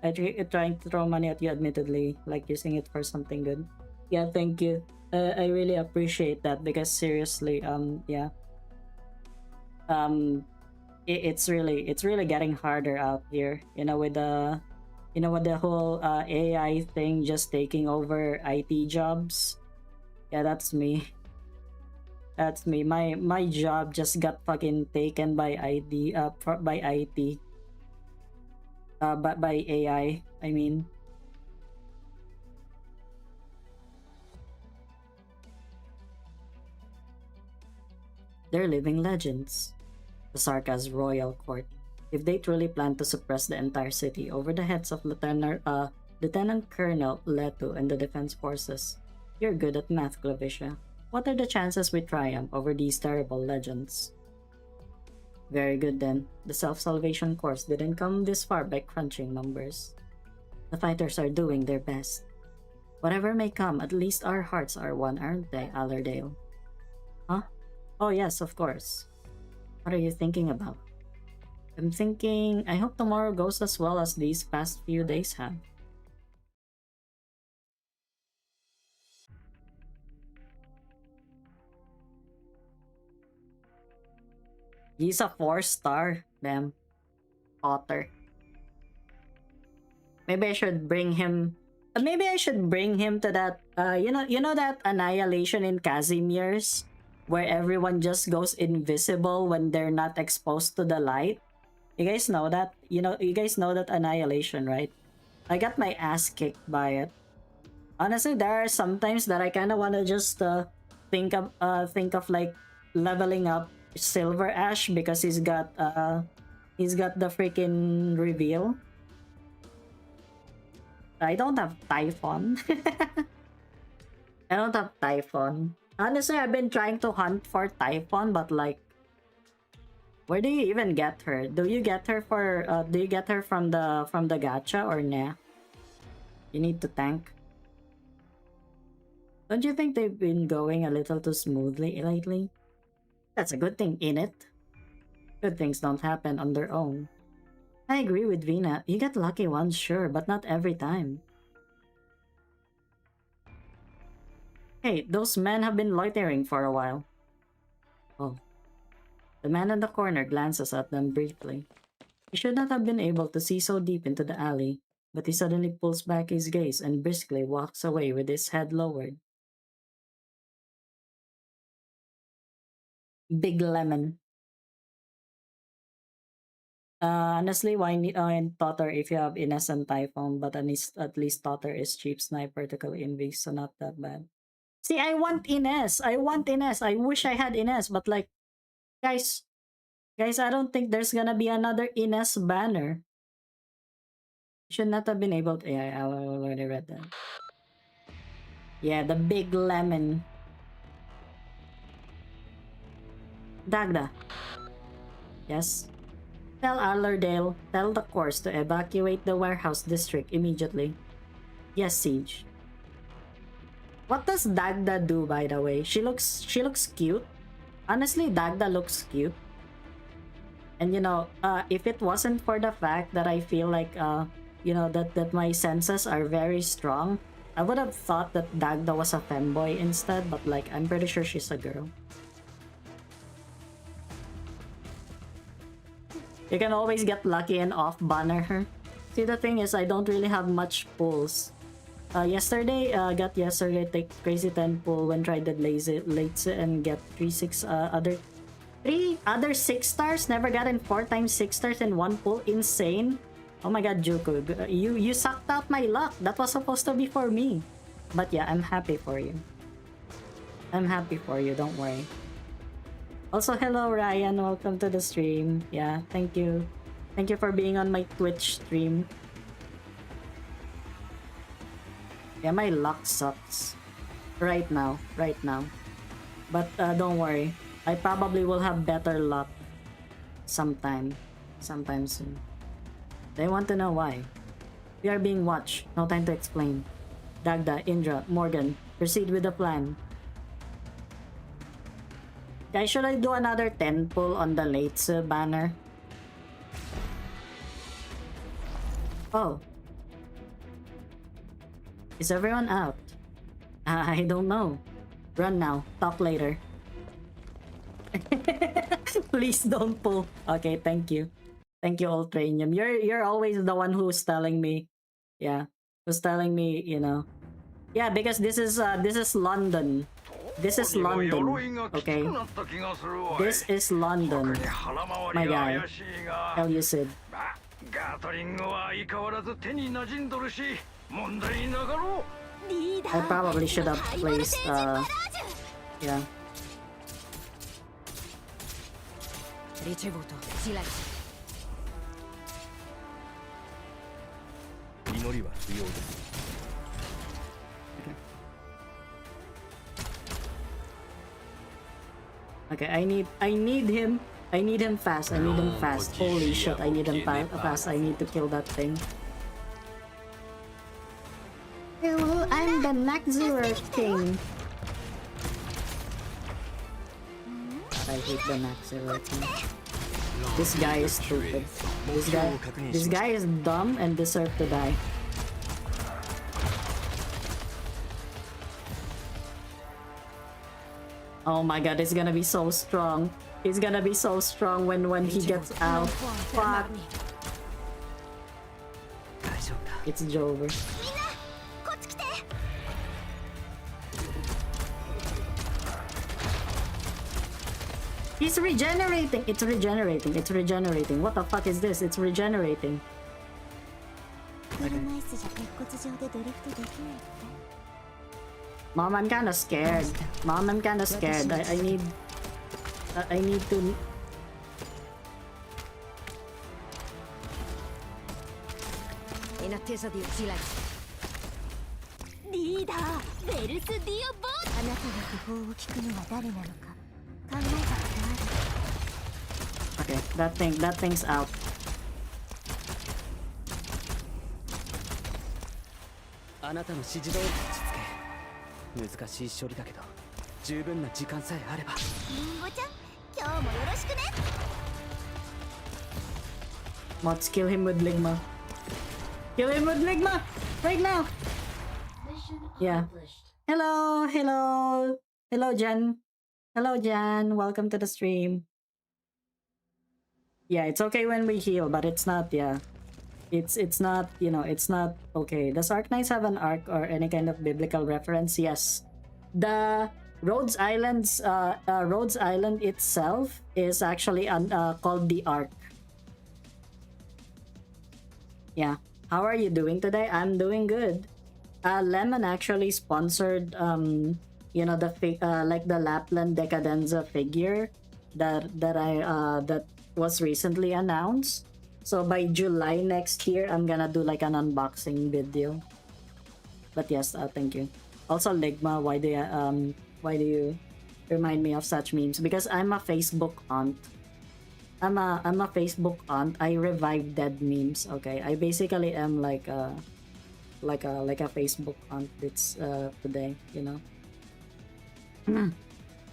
Trying to throw money at you admittedly, like using it for something good. Yeah, thank you. I really appreciate that because seriously, yeah, um, it's really getting harder out here. You know, with the whole AI thing just taking over IT jobs. Yeah, that's me. That's me. My job just got fucking taken by by IT. By AI. I mean, they're living legends. The Sarka's royal court. If they truly plan to suppress the entire city over the heads of Lieutenant Colonel Leto and the defense forces, you're good at math, Clavicia. What are the chances we triumph over these terrible legends? Very good then. The self-salvation course didn't come this far by crunching numbers. The fighters are doing their best. Whatever may come, at least our hearts are one, aren't they, Allerdale? Huh? Oh yes, of course. What are you thinking about? I'm thinking, I hope tomorrow goes as well as these past few days have. He's a 4-star, damn. Otter. Maybe I should bring him. Maybe I should bring him to that. You know that annihilation in Casimir's, where everyone just goes invisible when they're not exposed to the light. You guys know that? You guys know that annihilation, right? I got my ass kicked by it. Honestly, there are some times that I kind of want to just think of like leveling up Silver Ash because he's got the freaking reveal. I don't have Typhon. I don't have Typhon. Honestly, I've been trying to hunt for Typhon, but like, where do you even get her? Do you get her from the gacha or nah? You need to tank. Don't you think they've been going a little too smoothly lately? That's a good thing, innit? Good things don't happen on their own. I agree with Vina. You get lucky once, sure, but not every time. Hey, those men have been loitering for a while. Oh. The man in the corner glances at them briefly. He should not have been able to see so deep into the alley, but he suddenly pulls back his gaze and briskly walks away with his head lowered. Big Lemon. Honestly, why Totter if you have Ines and Typhon, but at least Totter is cheap snipe, particularly in V, so not that bad. See, I want Ines. I want Ines. I wish I had Ines, but like, guys, I don't think there's gonna be another Ines banner. Should not have been able to. Yeah, I already read that. Yeah, the Big Lemon. Dagda. Yes. Tell the course to evacuate the warehouse district immediately. Yes, Siege. What does Dagda do, by the way? She looks cute. Honestly, Dagda looks cute. And if it wasn't for the fact that I feel like that my senses are very strong, I would have thought that Dagda was a femboy instead, but like I'm pretty sure she's a girl. You can always get lucky and off-banner her. See, the thing is, I don't really have much pulls. Yesterday, take Crazy 10 pull when tried the late and get 3 other 6 stars. Never gotten 4 times 6 stars in one pull. Insane. Oh my god, Juku, you sucked out my luck. That was supposed to be for me. But yeah, I'm happy for you. I'm happy for you, don't worry. Also, hello Ryan, welcome to the stream. Yeah, thank you. Thank you for being on my Twitch stream. Yeah, my luck sucks. Right now. But don't worry. I probably will have better luck sometime soon. They want to know why. We are being watched. No time to explain. Dagda, Indra, Morgan, proceed with the plan. Guys, should I do another 10 pull on the late banner? Oh. Is everyone out? I don't know. Run now. Talk later. Please don't pull. Okay, thank you. Thank you, Ultranium. You're always the one who's telling me. Yeah. Who's telling me, you know. Yeah, because this is London. This is London. Okay. This is London. My guy. Alyssciel. I probably should have placed yeah. リチェボとシライ祈りは不要です。 Okay, I need him. I need him fast. I need him fast. Holy shit, I need him fast. I need to kill that thing. Hello, I'm the Naxxramer King. I hate the Naxxramer King. This guy is stupid. This guy is dumb and deserves to die. Oh my god, it's gonna be so strong. It's gonna be so strong when he gets out. Fuck. It's Jover. He's regenerating! It's regenerating. It's regenerating. What the fuck is this? It's regenerating. Mom, I'm kinda scared. Mom, I'm kinda scared. I need to... Okay, that thing's out. Let's kill him with Ligma. Kill him with Ligma! Right now! Yeah. Hello, hello! Hello, Jen. Hello, Jan. Welcome to the stream. Yeah, it's okay when we heal, but it's not, yeah. It's not, you know, it's not okay. Does Arknights have an arc or any kind of biblical reference? Yes. The Rhodes Island itself is actually called the Ark. Yeah. How are you doing today? I'm doing good. Lemon actually sponsored you know, the like the Lapland Decadenza figure that was recently announced. So by July next year, I'm gonna do like an unboxing video. But yes, thank you. Also, Ligma, why do you remind me of such memes? Because I'm a Facebook aunt. I'm a Facebook aunt. I revive dead memes. Okay, I basically am like a Facebook aunt. It's today, you know.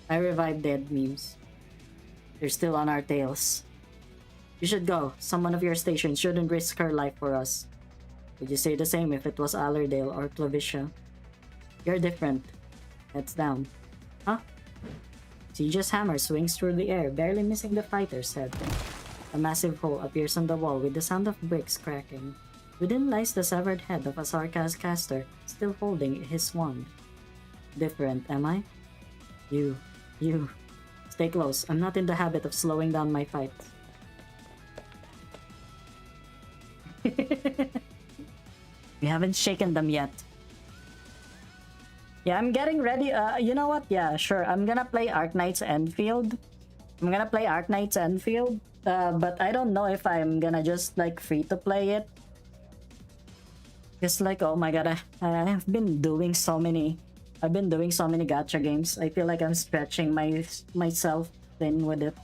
I revive dead memes. They're still on our tails. You should go. Someone of your station shouldn't risk her life for us. Would you say the same if it was Allerdale or Clavicia? You're different. Heads down. Huh? Siege's hammer swings through the air, barely missing the fighter's head. A massive hole appears on the wall with the sound of bricks cracking. Within lies the severed head of a Sarkaz caster, still holding his wand. Different, am I? You. Stay close. I'm not in the habit of slowing down my fight. We haven't shaken them yet. Yeah, I'm getting ready. You know what? Yeah, sure. I'm gonna play Arknights Enfield. But I don't know if I'm gonna just like free to play it. It's like, oh my god, I've been doing so many gacha games. I feel like I'm stretching myself thin with it.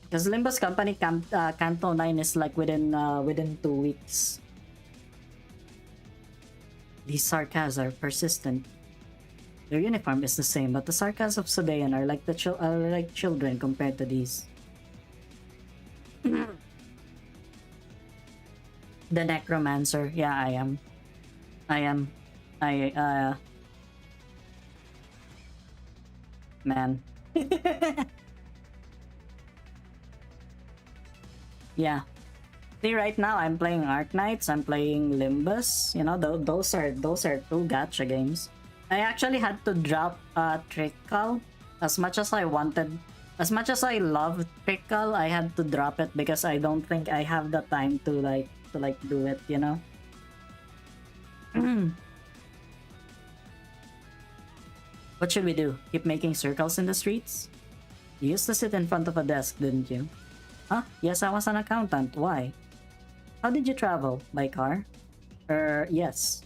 Because Limbus Company Canto 9 is like within 2 weeks. These Sarkaz are persistent. Their uniform is the same, but the Sarkaz of Sudayan are like children compared to these. The Necromancer, yeah, I am. man. Yeah. See, right now I'm playing Arknights, I'm playing Limbus. You know, those are two gacha games. I actually had to drop Trickle. As much as I wanted, as much as I love Trickle, I had to drop it because I don't think I have the time to do it, you know? What should we do? Keep making circles in the streets? You used to sit in front of a desk, didn't you? Huh? Yes, I was an accountant. Why? How did you travel? By car? Yes.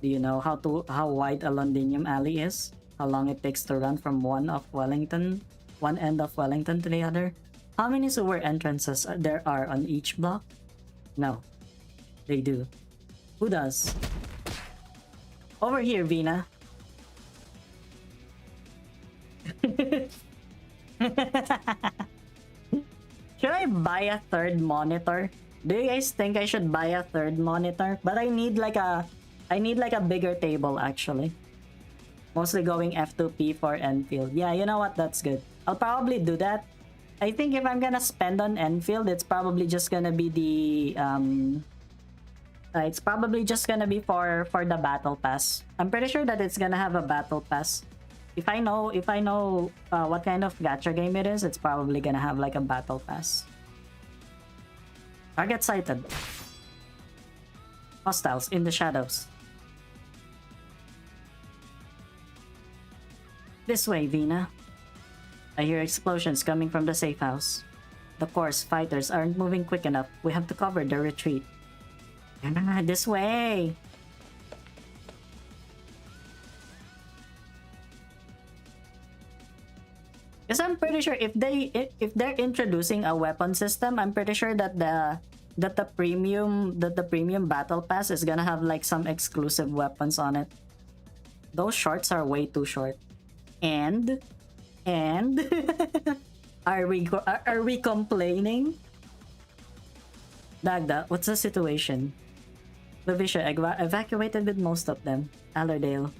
Do you know how wide a Londinium alley is? How long it takes to run from one end of Wellington to the other? How many sewer entrances there are on each block? No. They do. Who does? Over here, Vina. Should I buy a third monitor? Do you guys think I should buy a third monitor? But I need like a bigger table actually. Mostly going F2P for Enfield. Yeah, you know what? That's good. I'll probably do that. I think if I'm gonna spend on Enfield, it's probably just gonna be the it's probably just gonna be for the battle pass. I'm pretty sure that it's gonna have a battle pass. If I know what kind of gacha game it is, it's probably gonna have like a battle pass. Target sighted. Hostiles in the shadows. This way, Vina. I hear explosions coming from the safe house. Of course, fighters aren't moving quick enough. We have to cover the retreat. This way! Because I'm pretty sure if they're introducing a weapon system, I'm pretty sure that the premium battle pass is gonna have like some exclusive weapons on it. Those shorts are way too short. And are we complaining? Dagda, what's the situation? Lavisha evacuated with most of them. Allerdale.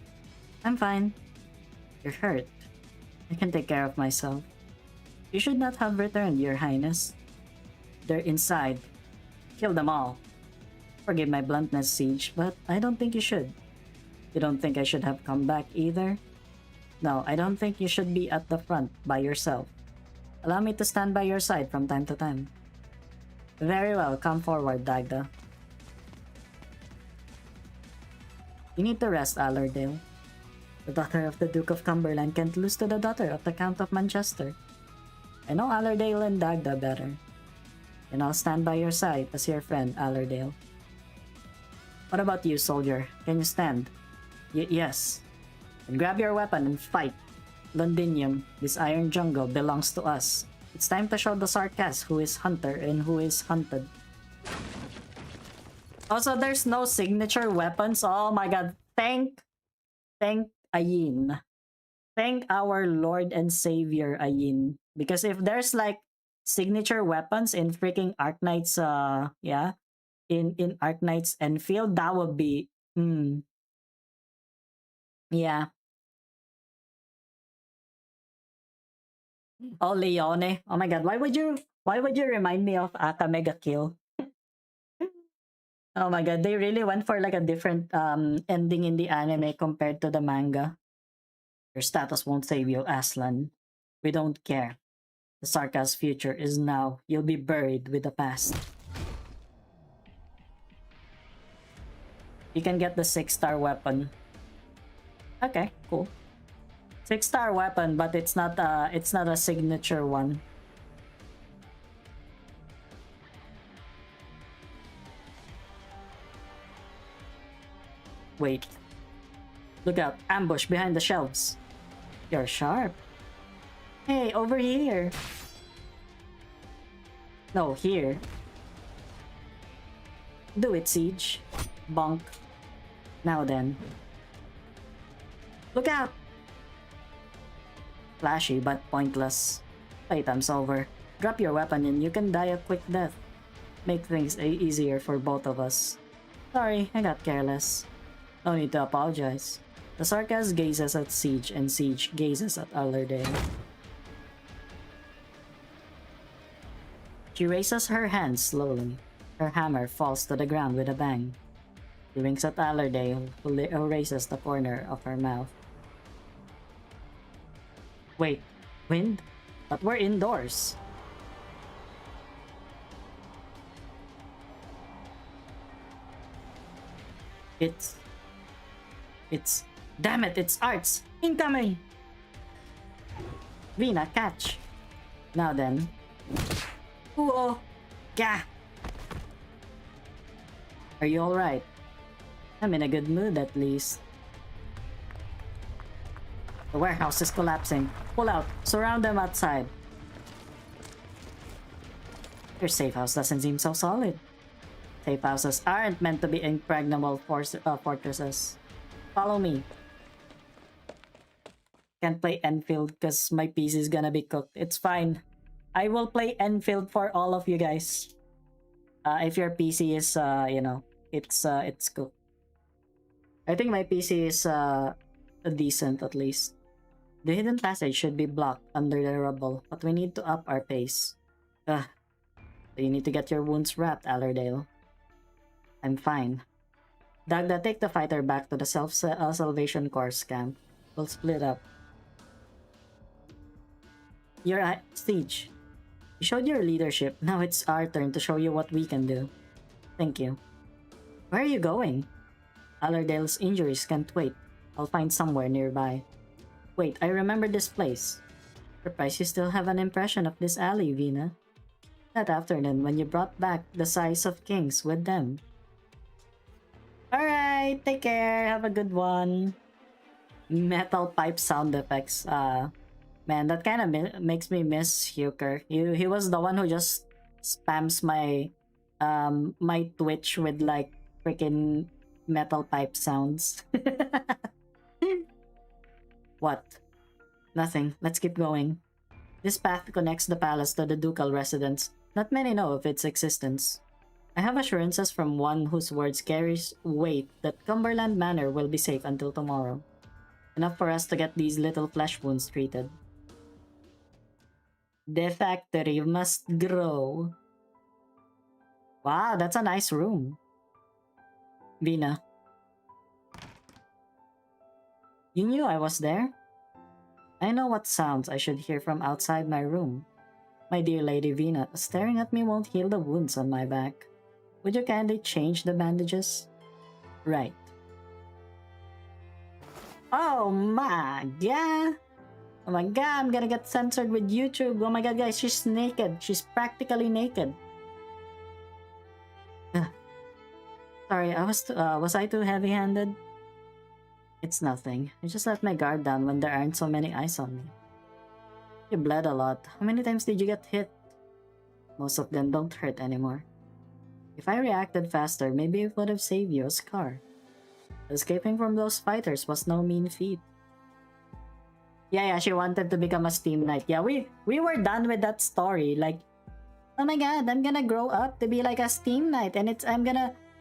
I'm fine. You're hurt. I can take care of myself. You should not have returned, Your Highness. They're inside. Kill them all. Forgive my bluntness, Siege, but I don't think you should. You don't think I should have come back either? No, I don't think you should be at the front by yourself. Allow me to stand by your side from time to time. Very well, come forward, Dagda. You need to rest, Allerdale. The daughter of the Duke of Cumberland can't lose to the daughter of the Count of Manchester. I know Allerdale and Dagda better. And I'll stand by your side as your friend, Allerdale. What about you, soldier? Can you stand? Yes. And grab your weapon and fight. Londinium, this iron jungle belongs to us. It's time to show the Sarkas who is hunter and who is hunted. Also, there's no signature weapons. Oh my god. Thank Ayin. Thank our Lord and Savior Ayin. Because if there's like signature weapons in freaking Arknights, in Arknights Enfield, that would be, yeah. Oh, Leone. Oh my god, why would you remind me of Aka Mega Kill? Oh my god, they really went for like a different ending in the anime compared to the manga. Your status won't save you, Aslan. We don't care. The Sarka's future is now. You'll be buried with the past. You can get the 6-star weapon. Okay, cool. 6-star weapon, but it's not a signature one. Wait. Look out, ambush behind the shelves. You're sharp. Hey, over here. No, here. Do it, Siege. Bonk. Now then. Look out! Flashy but pointless. Playtime's over. Drop your weapon and you can die a quick death. Make things easier for both of us. Sorry, I got careless. No need to apologize. The Sarkaz gazes at Siege, and Siege gazes at Allerdale. She raises her hands slowly. Her hammer falls to the ground with a bang. She winks at Allerdale, who raises the corner of her mouth. Wait, wind? But we're indoors. It's... Damn it, it's Arts! Incoming! Vina, catch! Now then. Whoa! Gah! Are you alright? I'm in a good mood at least. The warehouse is collapsing. Pull out. Surround them outside. Your safe house doesn't seem so solid. Safe houses aren't meant to be impregnable fortresses. Follow me. Can't play Enfield because my PC is gonna be cooked. It's fine. I will play Enfield for all of you guys. If your PC is, you know, it's cooked. I think my PC is decent at least. The hidden passage should be blocked under the rubble, but we need to up our pace. So you need to get your wounds wrapped, Allerdale. I'm fine. Dagda, take the fighter back to the Salvation Corps camp. We'll split up. You're Siege. You showed your leadership. Now it's our turn to show you what we can do. Thank you. Where are you going? Allerdale's injuries can't wait. I'll find somewhere nearby. Wait, I remember this place. Surprised you still have an impression of this alley, Vina. That afternoon when you brought back the Size of Kings with them. Alright, take care. Have a good one. Metal pipe sound effects. Man, that kind of makes me miss Huker. He was the one who just spams my my Twitch with like freaking metal pipe sounds. What? Nothing. Let's keep going. This path connects the palace to the ducal residence. Not many know of its existence. I have assurances from one whose words carries weight that Cumberland Manor will be safe until tomorrow. Enough for us to get these little flesh wounds treated. The factory must grow. Wow, that's a nice room. Vina. You knew I was there? I know what sounds I should hear from outside my room. My dear Lady Vina, staring at me won't heal the wounds on my back. Would you kindly change the bandages? Right. Oh my god! Oh my god, I'm gonna get censored with YouTube. Oh my god, guys, she's naked. She's practically naked. Sorry, was I too heavy-handed? It's nothing. I just let my guard down when there aren't so many eyes on me. You bled a lot. How many times did you get hit? Most of them don't hurt anymore. If I reacted faster, maybe it would have saved you a scar. Escaping from those fighters was no mean feat. Yeah, she wanted to become a Steam Knight. Yeah, we were done with that story. Like, oh my god, I'm gonna grow up to be like a Steam Knight, and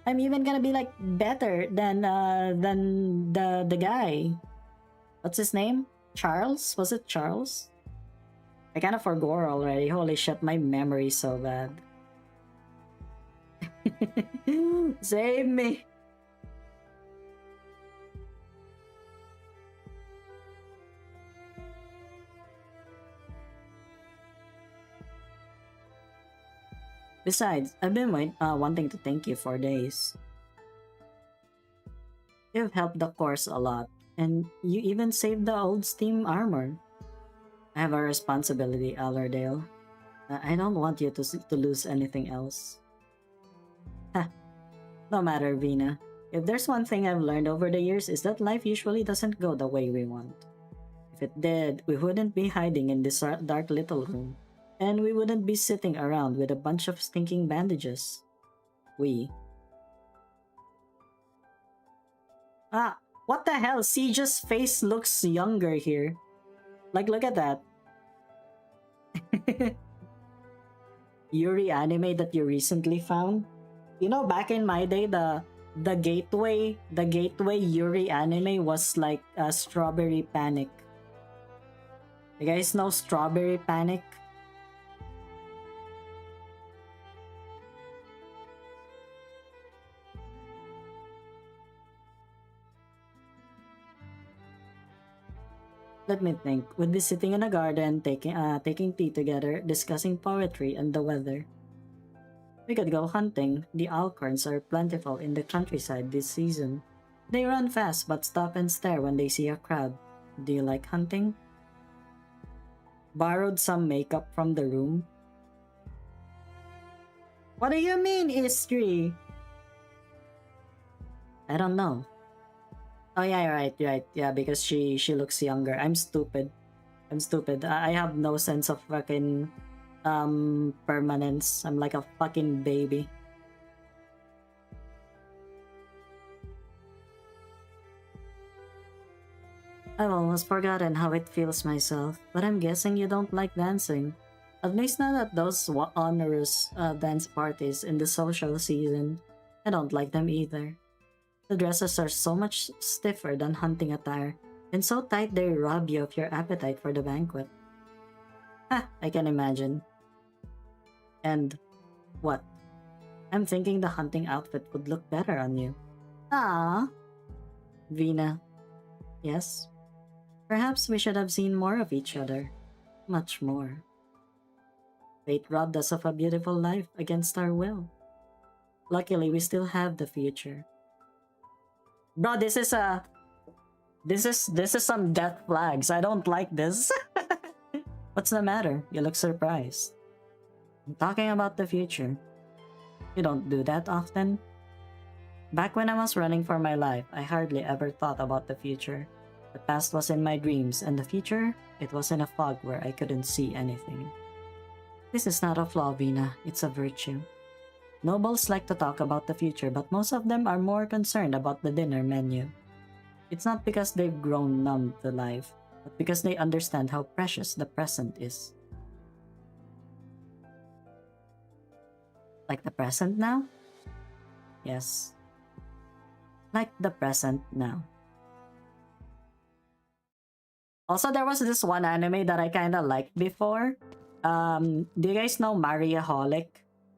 I'm even gonna be like better than the guy. What's his name? Charles? Was it Charles? I kind of forgot already. Holy shit, my memory's so bad. Save me. Besides, I've been wanting to thank you for days. You've helped the course a lot, and you even saved the old steam armor. I have a responsibility, Allerdale. I don't want you to lose anything else. Ha. No matter, Vina. If there's one thing I've learned over the years is that life usually doesn't go the way we want. If it did, we wouldn't be hiding in this dark little room. And we wouldn't be sitting around with a bunch of stinking bandages. What the hell? Siege's face looks younger here. Like, look at that. Yuri anime that you recently found? You know, back in my day, the the gateway Yuri anime was like a Strawberry Panic. You guys know Strawberry Panic? Let me think. We'd be sitting in a garden, taking tea together, discussing poetry and the weather. We could go hunting. The alcorns are plentiful in the countryside this season. They run fast but stop and stare when they see a crowd. Do you like hunting? Borrowed some makeup from the room. What do you mean, history? I don't know. Oh yeah, right. Yeah, because she looks younger. I'm stupid. I have no sense of fucking permanence. I'm like a fucking baby. I've almost forgotten how it feels myself, but I'm guessing you don't like dancing. At least not at those onerous dance parties in the social season. I don't like them either. The dresses are so much stiffer than hunting attire, and so tight they rob you of your appetite for the banquet. Ha, I can imagine. And what? I'm thinking the hunting outfit would look better on you. Ah, Vina. Yes? Perhaps we should have seen more of each other. Much more. Fate robbed us of a beautiful life against our will. Luckily, we still have the future. Bro, this is some death flags. I don't like this. What's the matter? You look surprised. I'm talking about the future. You don't do that often. Back when I was running for my life, I hardly ever thought about the future. The past was in my dreams, and the future, it was in a fog where I couldn't see anything. This is not a flaw, Vina. It's a virtue. Nobles like to talk about the future, but most of them are more concerned about the dinner menu. It's not because they've grown numb to life, but because they understand how precious the present is. Like the present now? Yes. Like the present now. Also, there was this one anime that I kinda liked before. Do you guys know Mariaholic?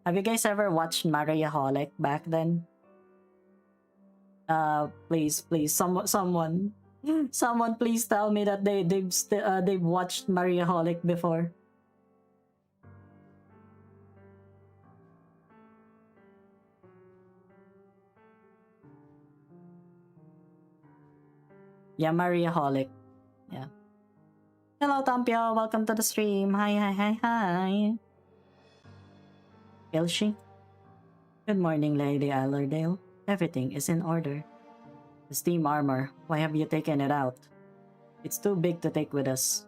Have you guys ever watched Mariaholic back then? Please, someone, please tell me that they've watched Mariaholic before. Yeah, Mariaholic. Yeah. Hello, Tampio. Welcome to the stream. Hi. Elshi? Good morning, Lady Allerdale. Everything is in order. The steam armor, why have you taken it out? It's too big to take with us.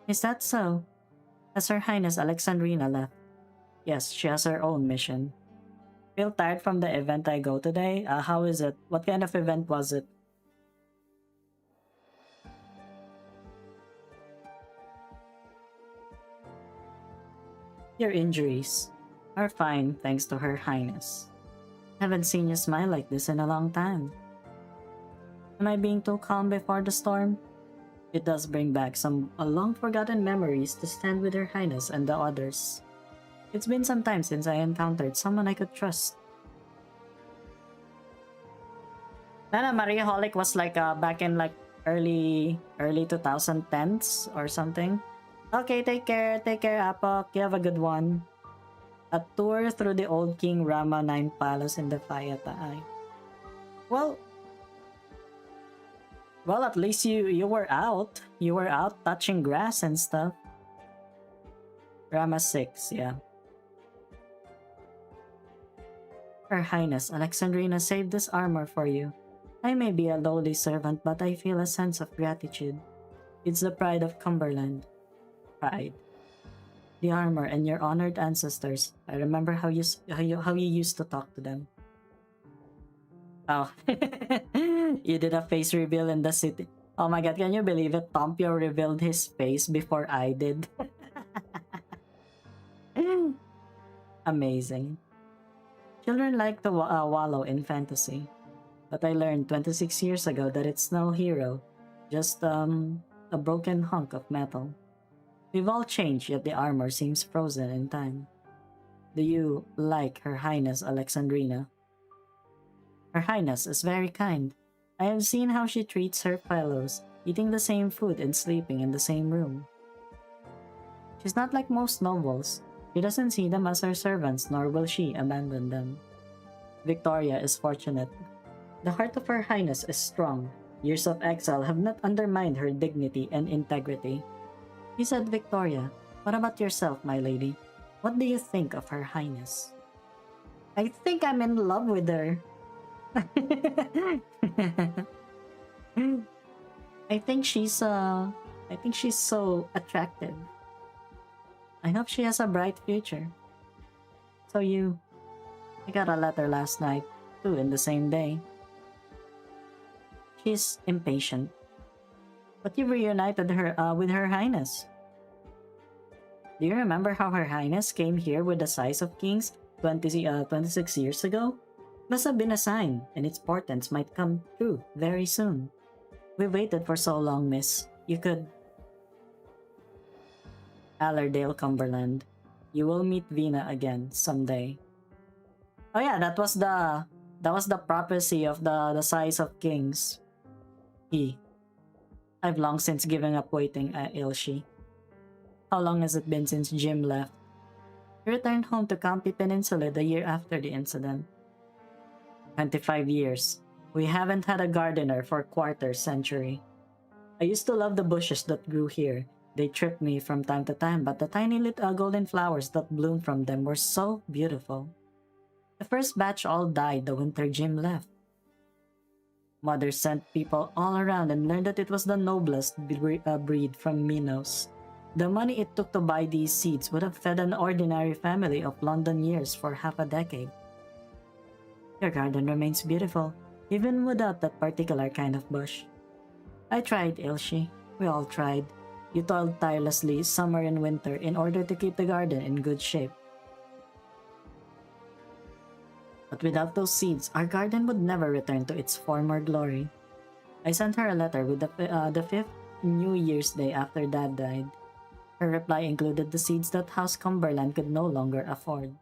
Is that so? Has Her Highness Alexandrina left? Yes, she has her own mission. Feel tired from the event I go today? How is it? What kind of event was it? Your injuries are fine thanks to Her Highness. Haven't seen you smile like this in a long time. Am I being too calm before the storm? It does bring back some long-forgotten memories to stand with Her Highness and the others. It's been some time since I encountered someone I could trust. Mariaholic was like back in like early 2010s or something. Okay, take care, Apok. You have a good one. A tour through the old King Rama IX Palace in the Fayataay. Well, at least you were out. You were out touching grass and stuff. Rama 6, yeah. Her Highness Alexandrina saved this armor for you. I may be a lowly servant, but I feel a sense of gratitude. It's the pride of Cumberland. Pride. The armor and your honored ancestors. I remember how you used to talk to them. Oh, you did a face reveal in the city. Oh my god, can you believe it? Tompio revealed his face before I did. Amazing. Children like to wallow in fantasy, but I learned 26 years ago that it's no hero, just a broken hunk of metal. We've all changed, yet the armor seems frozen in time. Do you like Her Highness Alexandrina? Her Highness is very kind. I have seen how she treats her fellows, eating the same food and sleeping in the same room. She's not like most nobles. She doesn't see them as her servants, nor will she abandon them. Victoria is fortunate. The heart of Her Highness is strong. Years of exile have not undermined her dignity and integrity. He said, Victoria, what about yourself, my lady? What do you think of Her Highness? I think I'm in love with her. I think she's so attractive. I hope she has a bright future. So I got a letter last night, too, in the same day. She's impatient. But you've reunited her with Her Highness. Do you remember how Her Highness came here with the size of kings 26 years ago? Must have been a sign, and its portents might come true very soon. We waited for so long, miss. You could... Allerdale, Cumberland. You will meet Vina again someday. Oh yeah, that was the prophecy of the size of kings. I've long since given up waiting, Alyssciel. How long has it been since Jim left? He returned home to Campi Peninsula the year after the incident. 25 years. We haven't had a gardener for a quarter century. I used to love the bushes that grew here. They tripped me from time to time, but the tiny little golden flowers that bloomed from them were so beautiful. The first batch all died the winter Jim left. Mother sent people all around and learned that it was the noblest breed from Minos. The money it took to buy these seeds would have fed an ordinary family of London years for half a decade. Your garden remains beautiful, even without that particular kind of bush. I tried, Alyssciel. We all tried. You toiled tirelessly summer and winter in order to keep the garden in good shape. But without those seeds, our garden would never return to its former glory. I sent her a letter with the 5th New Year's Day after Dad died. Her reply included the seeds that House Cumberland could no longer afford.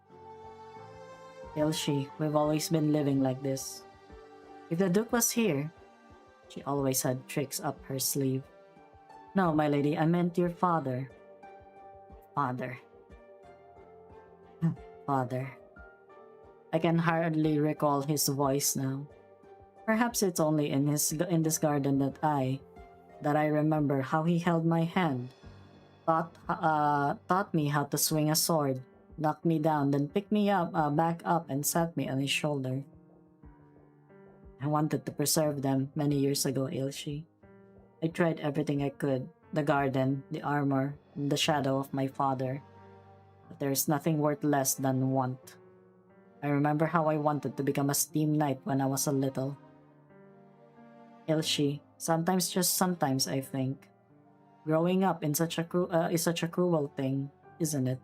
Alyssciel, we've always been living like this. If the Duke was here, she always had tricks up her sleeve. No, my lady, I meant your father. Father. Father. I can hardly recall his voice now. Perhaps it's only in this garden that I remember how he held my hand, taught me how to swing a sword, knocked me down, then picked me up, back up, and sat me on his shoulder. I wanted to preserve them many years ago, Alyssciel. I tried everything I could, the garden, the armor, and the shadow of my father. But there is nothing worth less than want. I remember how I wanted to become a steam knight when I was a little. Alyssciel, sometimes, just sometimes, I think, growing up is such a cruel thing, isn't it?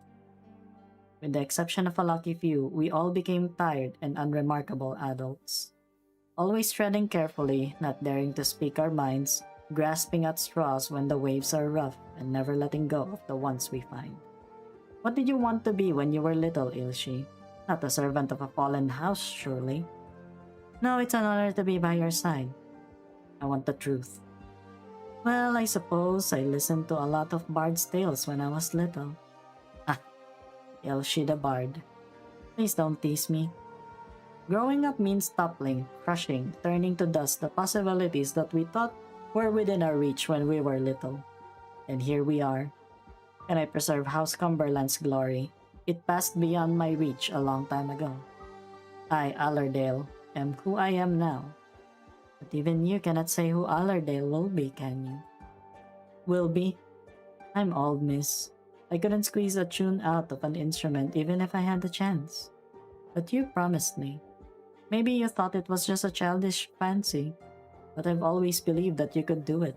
With the exception of a lucky few, we all became tired and unremarkable adults. Always treading carefully, not daring to speak our minds, grasping at straws when the waves are rough, and never letting go of the ones we find. What did you want to be when you were little, Alyssciel? Not a servant of a fallen house, surely. No, it's an honor to be by your side. I want the truth. Well, I suppose I listened to a lot of bard's tales when I was little. Ah, Alyssciel the bard. Please don't tease me. Growing up means toppling, crushing, turning to dust the possibilities that we thought were within our reach when we were little. And here we are. Can I preserve House Cumberland's glory? It passed beyond my reach a long time ago. I, Allerdale, am who I am now. But even you cannot say who Allerdale will be, can you? Will be? I'm old, miss. I couldn't squeeze a tune out of an instrument even if I had the chance. But you promised me. Maybe you thought it was just a childish fancy, but I've always believed that you could do it.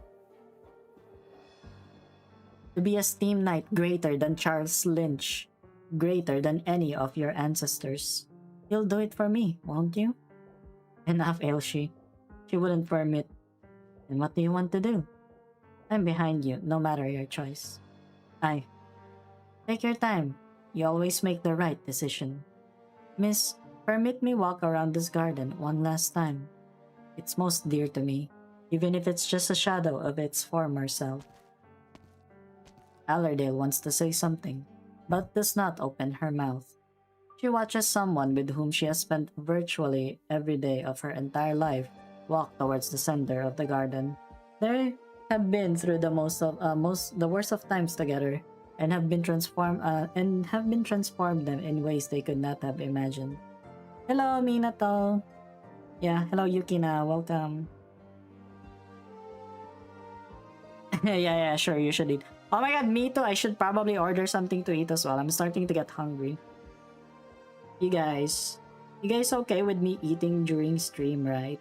To be a steam knight greater than Charles Lynch, greater than any of your ancestors. You'll do it for me, won't you? Enough, Ailshi. She wouldn't permit. And what do you want to do? I'm behind you, no matter your choice. Take your time. You always make the right decision. Miss, permit me walk around this garden one last time. It's most dear to me, even if it's just a shadow of its former self. Allerdale wants to say something, but does not open her mouth. She watches someone with whom she has spent virtually every day of her entire life walk towards the center of the garden. They have been through the worst of times together, and have been transformed them in ways they could not have imagined. Hello, Minato. Yeah, hello, Yukina. Welcome. yeah, sure, you should eat. Oh my god, me too. I should probably order something to eat as well. I'm starting to get hungry. You guys okay with me eating during stream, right?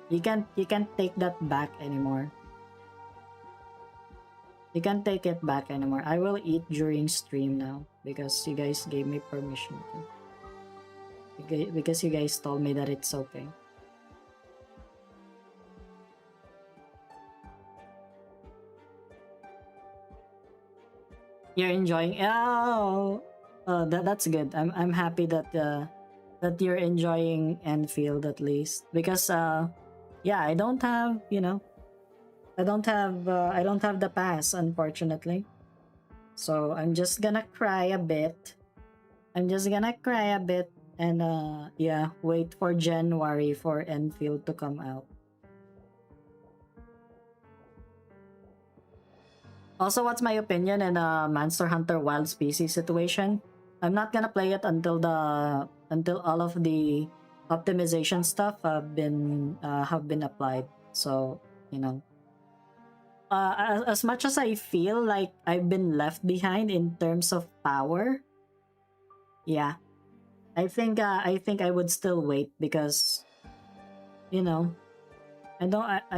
You can't take that back anymore. You can't take it back anymore. I will eat during stream now because you guys gave me permission to. Because you guys told me that it's okay. You're enjoying. That's good. I'm happy that that you're enjoying Enfield at least because yeah, I don't have I don't have the pass, unfortunately. So I'm just gonna cry a bit. And yeah, wait for January for Enfield to come out. Also, what's my opinion in Monster Hunter Wild Species situation? I'm not gonna play it until all of the optimization stuff have been applied. So, as much as I feel like I've been left behind in terms of power, yeah, I think I would still wait because, I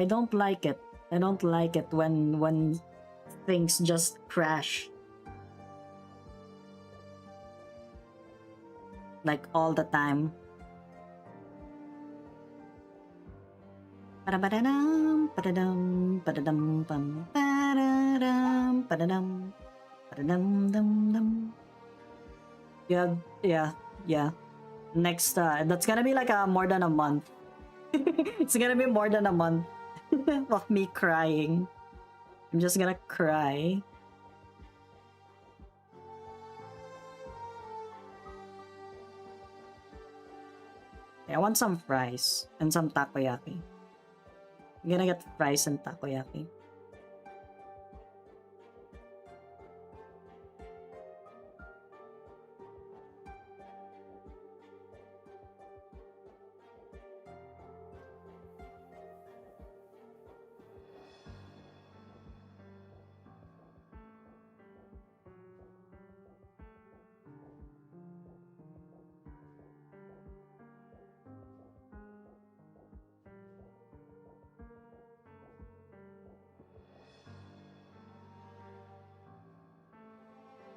don't like it. I don't like it when things just crash like all the time. Yeah. Next, that's gonna be like more than a month. It's gonna be more than a month of me crying. I'm just gonna cry. I want some fries and some takoyaki. I'm gonna get fries and takoyaki.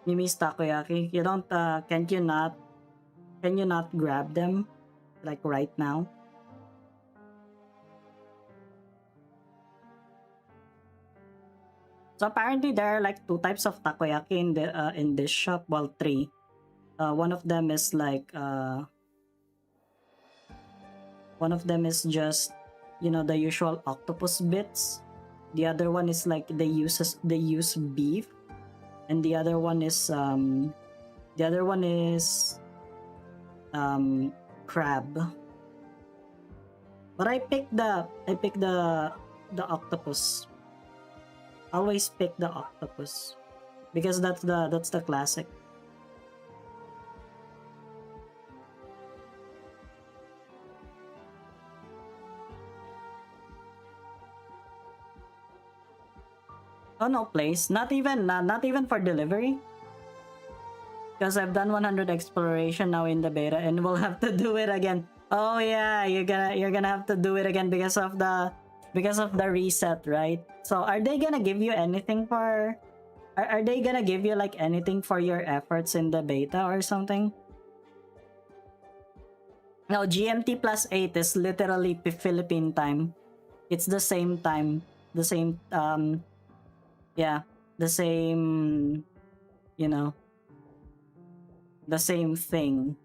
You miss takoyaki? You don't can you not grab them like right now? So apparently there are like 2 types of takoyaki in this shop, well 3. One of them is like one of them is just the usual octopus bits. The other one is like they use beef, and the other one is crab. But I picked the octopus. Always pick the octopus because that's the classic. Oh no, place. Not even for delivery. Because I've done 100 exploration now in the beta, and we'll have to do it again. Oh yeah, you're gonna have to do it again because of the reset, right? So are they gonna give you anything for? Are they gonna give you like anything for your efforts in the beta or something? No, GMT plus 8 is literally Philippine time. It's the same time. The same, yeah, the same, you know, the same thing.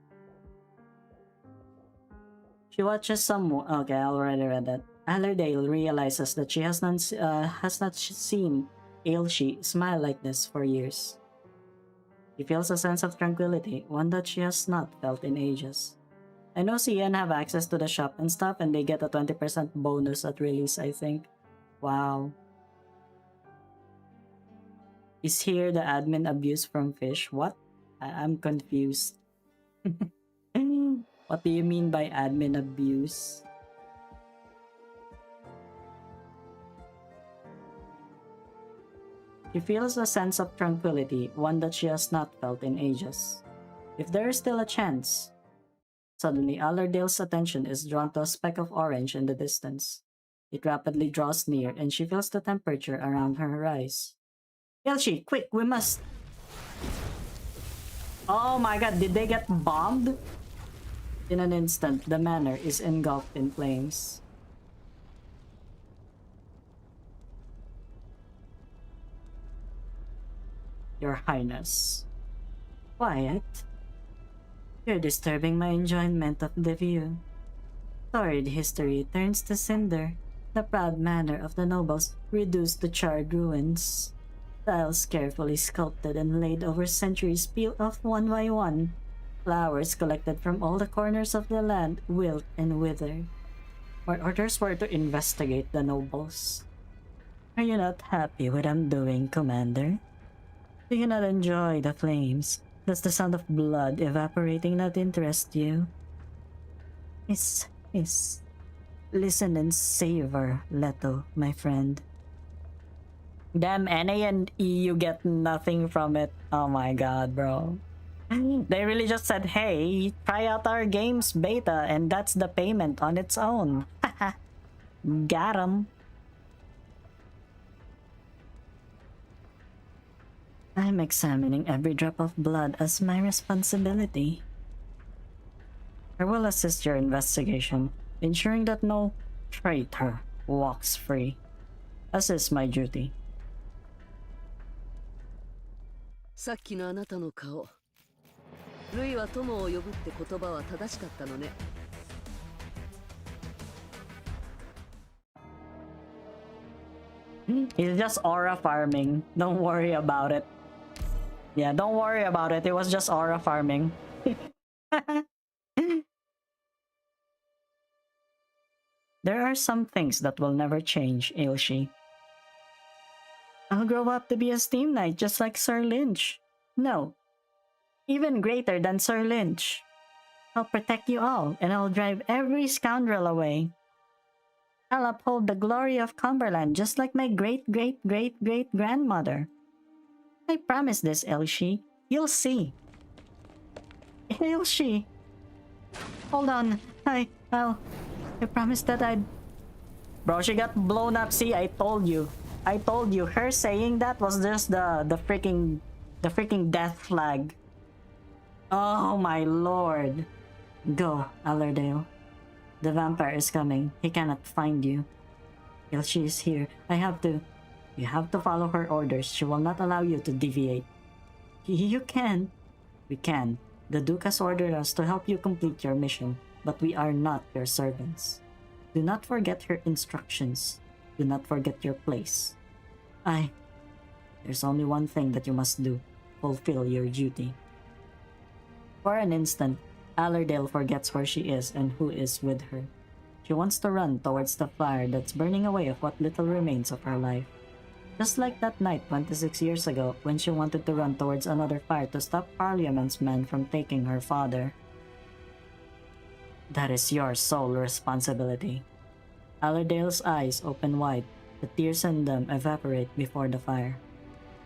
She watches some. Okay, I already read that. Allerdale realizes that she has not seen Ailshi smile like this for years. She feels a sense of tranquility, one that she has not felt in ages. I know CN have access to the shop and stuff, and they get a 20% bonus at release, I think. Wow. Is here the admin abuse from Fish? What? I'm confused. What do you mean by admin abuse? She feels a sense of tranquility, one that she has not felt in ages. If there is still a chance. Suddenly, Allerdale's attention is drawn to a speck of orange in the distance. It rapidly draws near, and she feels the temperature around her rise. Elshi, quick, we must... Oh my god, did they get bombed? In an instant, the manor is engulfed in flames. Your Highness. Quiet. You're disturbing my enjoyment of the view. Torrid history turns to cinder. The proud manor of the nobles reduced to charred ruins. Tiles carefully sculpted and laid over centuries peel off one by one. Flowers collected from all the corners of the land wilt and wither. My orders were to investigate the nobles. Are you not happy with what I'm doing, Commander? Do you not enjoy the flames? Does the sound of blood evaporating not interest you? Yes. Listen and savor, Leto, my friend. Damn, NA and EU get nothing from it. Oh my god, bro. They really just said, hey, try out our game's beta, and that's the payment on its own. Got 'em. I'm examining every drop of blood as my responsibility. I will assist your investigation, ensuring that no traitor walks free, as is my duty. さっきのあなたの顔、ルイは友を呼ぶって言葉は正しかったのね。He's just aura farming. Don't worry about it. Yeah, don't worry about it. It was just aura farming. There are some things that will never change, Ailshi. I'll grow up to be a Steam Knight just like Sir Lynch. No. Even greater than Sir Lynch. I'll protect you all, and I'll drive every scoundrel away. I'll uphold the glory of Cumberland just like my great-great-great-great-grandmother. I promise this, Ailshi. You'll see. Ailshi! Hold on. I promised that I'd... Bro, she got blown up. See, I told you. Her saying that was just the freaking death flag. Oh my lord. Go, Allerdale. The vampire is coming. He cannot find you. Ailshi is here. You have to follow her orders. She will not allow you to deviate. You can. We can. The Duke has ordered us to help you complete your mission, but we are not your servants. Do not forget her instructions. Do not forget your place. There's only one thing that you must do. Fulfill your duty. For an instant, Allerdale forgets where she is and who is with her. She wants to run towards the fire that's burning away of what little remains of her life. Just like that night 26 years ago when she wanted to run towards another fire to stop Parliament's men from taking her father. That is your sole responsibility. Allerdale's eyes open wide, the tears in them evaporate before the fire.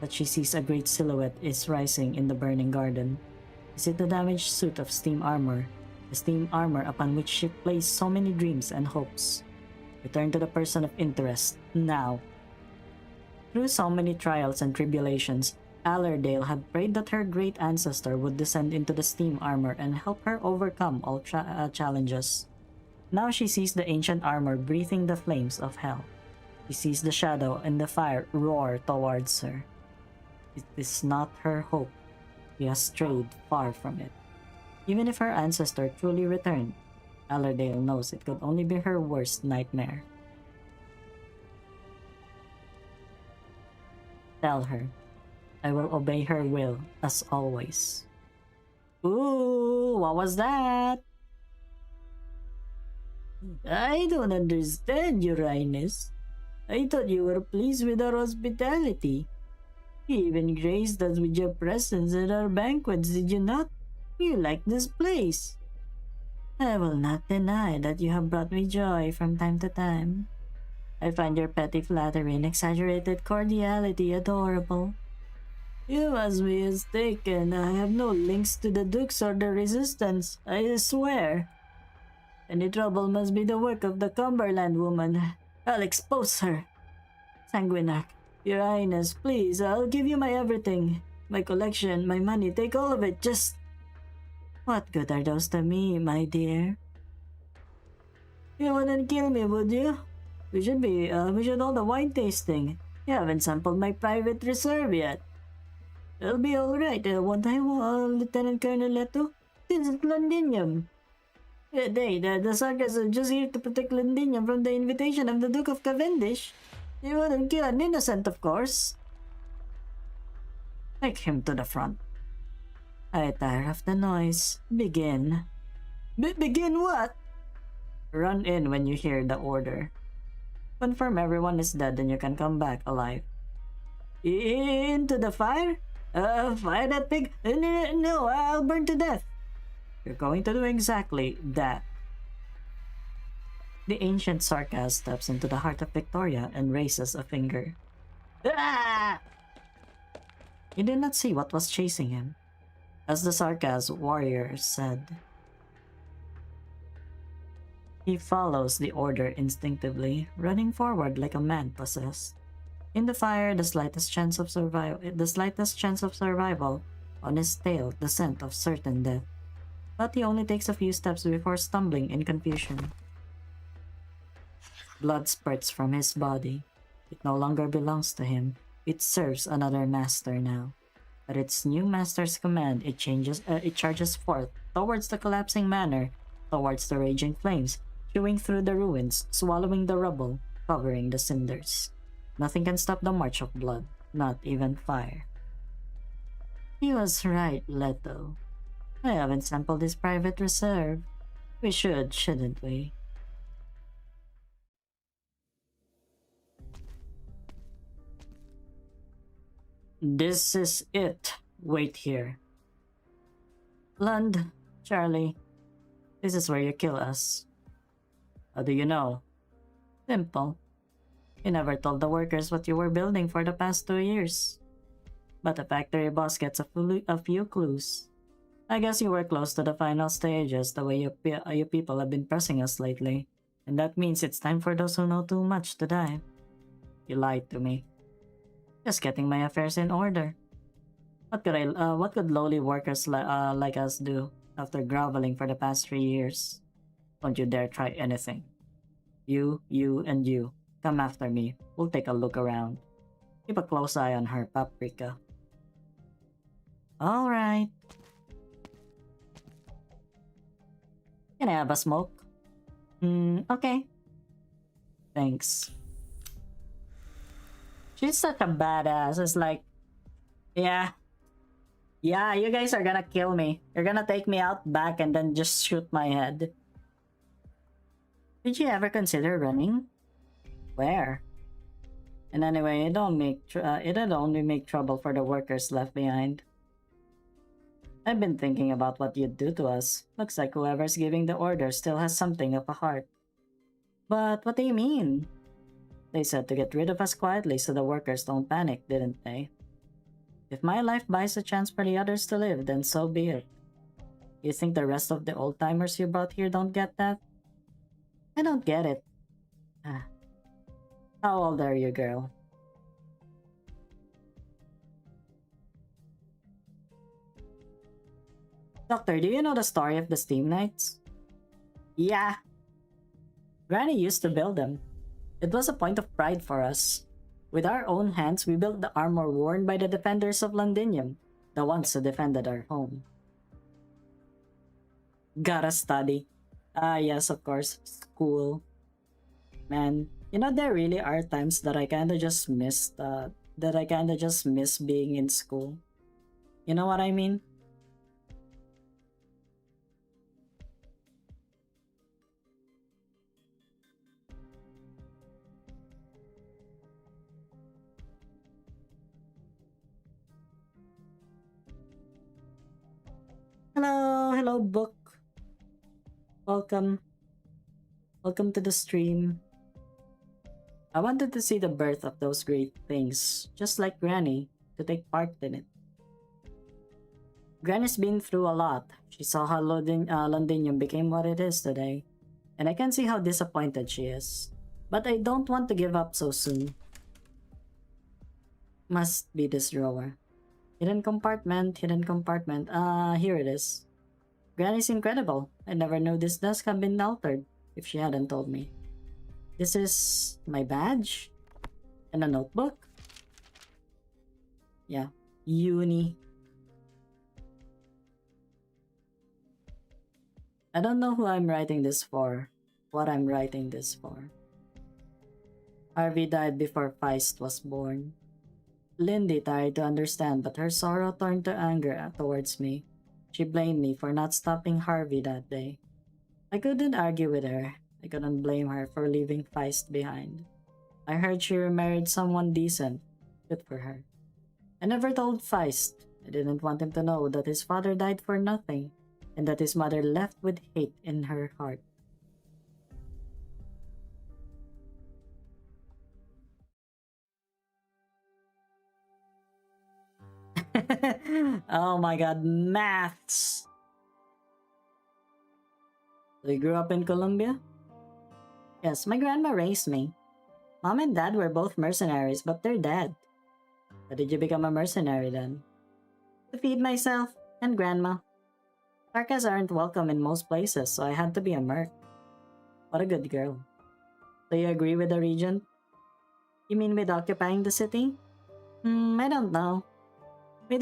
But she sees a great silhouette is rising in the burning garden. Is it the damaged suit of steam armor? The steam armor upon which she placed so many dreams and hopes. Return to the person of interest, now. Through so many trials and tribulations, Allerdale had prayed that her great ancestor would descend into the steam armor and help her overcome all challenges. Now she sees the ancient armor breathing the flames of hell. She sees the shadow and the fire roar towards her. It is not her hope. She has strayed far from it. Even if her ancestor truly returned, Allerdale knows it could only be her worst nightmare. Tell her, I will obey her will as always. Ooh, what was that? I don't understand, Your Highness. I thought you were pleased with our hospitality. You even graced us with your presence at our banquets, did you not? You like this place. I will not deny that you have brought me joy from time to time. I find your petty flattery and exaggerated cordiality adorable. You must be mistaken. I have no links to the Dukes or the Resistance, I swear. Any trouble must be the work of the Cumberland woman. I'll expose her. Sanguinac, Your Highness, please, I'll give you my everything. My collection, my money, take all of it, just... What good are those to me, my dear? You wouldn't kill me, would you? We should hold a wine tasting. You haven't sampled my private reserve yet. It'll be alright, won't I, Lieutenant Colonel Leto? This is Londinium. The Sarkas are just here to protect Londinium from the invitation of the Duke of Cavendish. You wouldn't kill an innocent, of course. Take him to the front. I tire of the noise. Begin. Begin what? Run in when you hear the order. Confirm everyone is dead and you can come back alive. Into the fire? Fire that pig? No, I'll burn to death. You're going to do exactly that. The ancient Sarkaz steps into the heart of Victoria and raises a finger. Ah! He did not see what was chasing him. As the Sarkaz warrior said, he follows the order instinctively, running forward like a man possessed. In the fire, the slightest chance of survival, on his tail, the scent of certain death. But he only takes a few steps before stumbling in confusion. Blood spurts from his body. It no longer belongs to him. It serves another master now. At its new master's command, it charges forth towards the collapsing manor, towards the raging flames, chewing through the ruins, swallowing the rubble, covering the cinders. Nothing can stop the march of blood, not even fire. He was right, Leto. I haven't sampled his private reserve. We should, shouldn't we? This is it. Wait here. Lund, Charlie, this is where you kill us. How do you know? Simple. You never told the workers what you were building for the past 2 years. But the factory boss gets a few clues. I guess you were close to the final stages the way you people have been pressing us lately. And that means it's time for those who know too much to die. You lied to me. Just getting my affairs in order. What could lowly workers like us do after groveling for the past 3 years? Don't you dare try anything. You, and you. Come after me. We'll take a look around. Keep a close eye on her, Paprika. Alright. Can I have a smoke? Okay. Thanks. She's such a badass. It's like, yeah, you guys are gonna kill me. You're gonna take me out back and then just shoot my head. Did you ever consider running? Where? And anyway, it'd only make trouble for the workers left behind. I've been thinking about what you'd do to us. Looks like whoever's giving the order still has something of a heart. But what do you mean? They said to get rid of us quietly so the workers don't panic, didn't they? If my life buys a chance for the others to live, then so be it. You think the rest of the old-timers you brought here don't get that? I don't get it. How old are you, girl? Doctor, do you know the story of the Steam Knights? Yeah. Granny used to build them. It was a point of pride for us. With our own hands, we built the armor worn by the defenders of Londinium, the ones who defended our home. Gotta study. Ah, yes, of course. School. Man, you know, there really are times that I kinda just miss being in school. You know what I mean? Hello, book. Welcome. Welcome to the stream. I wanted to see the birth of those great things, just like Granny, to take part in it. Granny's been through a lot. She saw how Londinium became what it is today, and I can see how disappointed she is. But I don't want to give up so soon. Must be this drawer. Hidden compartment, hidden compartment. Here it is. Granny's incredible. I never knew this desk had been altered, if she hadn't told me. This is my badge? And a notebook? Yeah. Uni. I don't know who I'm writing this for. What I'm writing this for. Harvey died before Feist was born. Lindy tried to understand, but her sorrow turned to anger towards me. She blamed me for not stopping Harvey that day. I couldn't argue with her. I couldn't blame her for leaving Feist behind. I heard she remarried someone decent. Good for her. I never told Feist. I didn't want him to know that his father died for nothing, and that his mother left with hate in her heart. Oh my god, maths! So you grew up in Colombia? Yes, my grandma raised me. Mom and dad were both mercenaries, but they're dead. How did you become a mercenary then? To feed myself and grandma. Sarkas aren't welcome in most places, so I had to be a merc. What a good girl. Do you agree with the regent? You mean with occupying the city? I don't know. We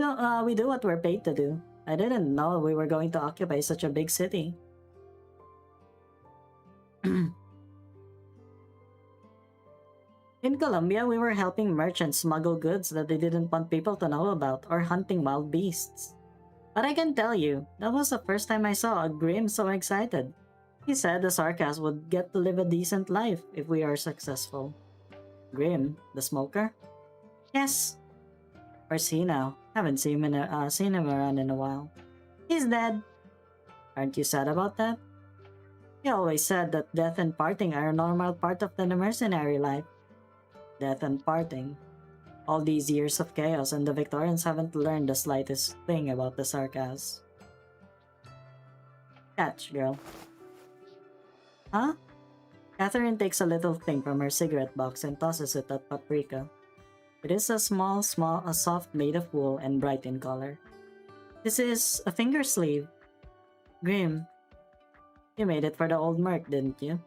do what we're paid to do. I didn't know we were going to occupy such a big city. In Colombia, we were helping merchants smuggle goods that they didn't want people to know about, or hunting wild beasts. But I can tell you, that was the first time I saw a Grim so excited. He said the Sarkas would get to live a decent life if we are successful. Grim, the smoker? Yes. Where's he now? Haven't seen him around in a while. He's dead. Aren't you sad about that? He always said that death and parting are a normal part of the mercenary life. Death and parting. All these years of chaos and the Victorians haven't learned the slightest thing about the Sarkas. Catch, girl. Huh? Catherine takes a little thing from her cigarette box and tosses it at Paprika. It is a soft made of wool and bright in color. This is a finger sleeve. Grim, you made it for the old merc, didn't you?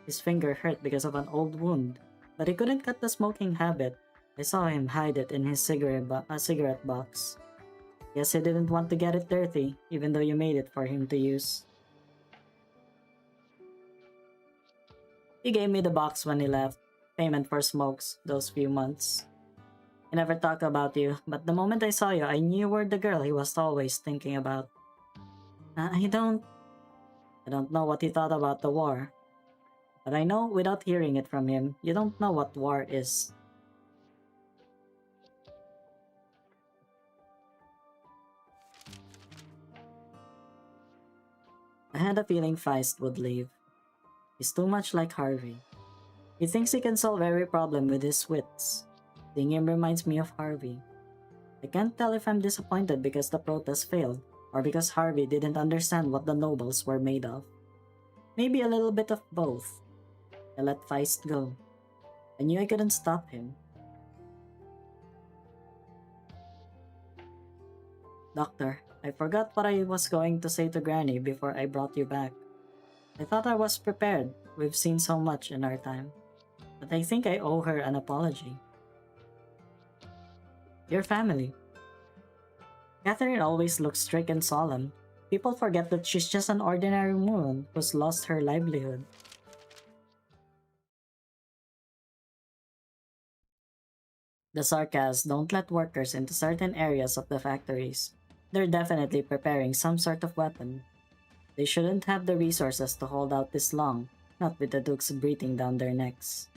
His finger hurt because of an old wound, but he couldn't cut the smoking habit. I saw him hide it in his cigarette box. Guess he didn't want to get it dirty, even though you made it for him to use. He gave me the box when he left, payment for smokes those few months. I never talked about you, but the moment I saw you, I knew you were the girl he was always thinking about. I don't know what he thought about the war. But I know, without hearing it from him, you don't know what war is. I had a feeling Feist would leave. He's too much like Harvey. He thinks he can solve every problem with his wits. Seeing him reminds me of Harvey. I can't tell if I'm disappointed because the protest failed, or because Harvey didn't understand what the nobles were made of. Maybe a little bit of both. I let Feist go. I knew I couldn't stop him. Doctor, I forgot what I was going to say to Granny before I brought you back. I thought I was prepared. We've seen so much in our time. But I think I owe her an apology. Your family. Catherine always looks strict and solemn. People forget that she's just an ordinary woman who's lost her livelihood. The Sarkas don't let workers into certain areas of the factories. They're definitely preparing some sort of weapon. They shouldn't have the resources to hold out this long, not with the Dukes breathing down their necks.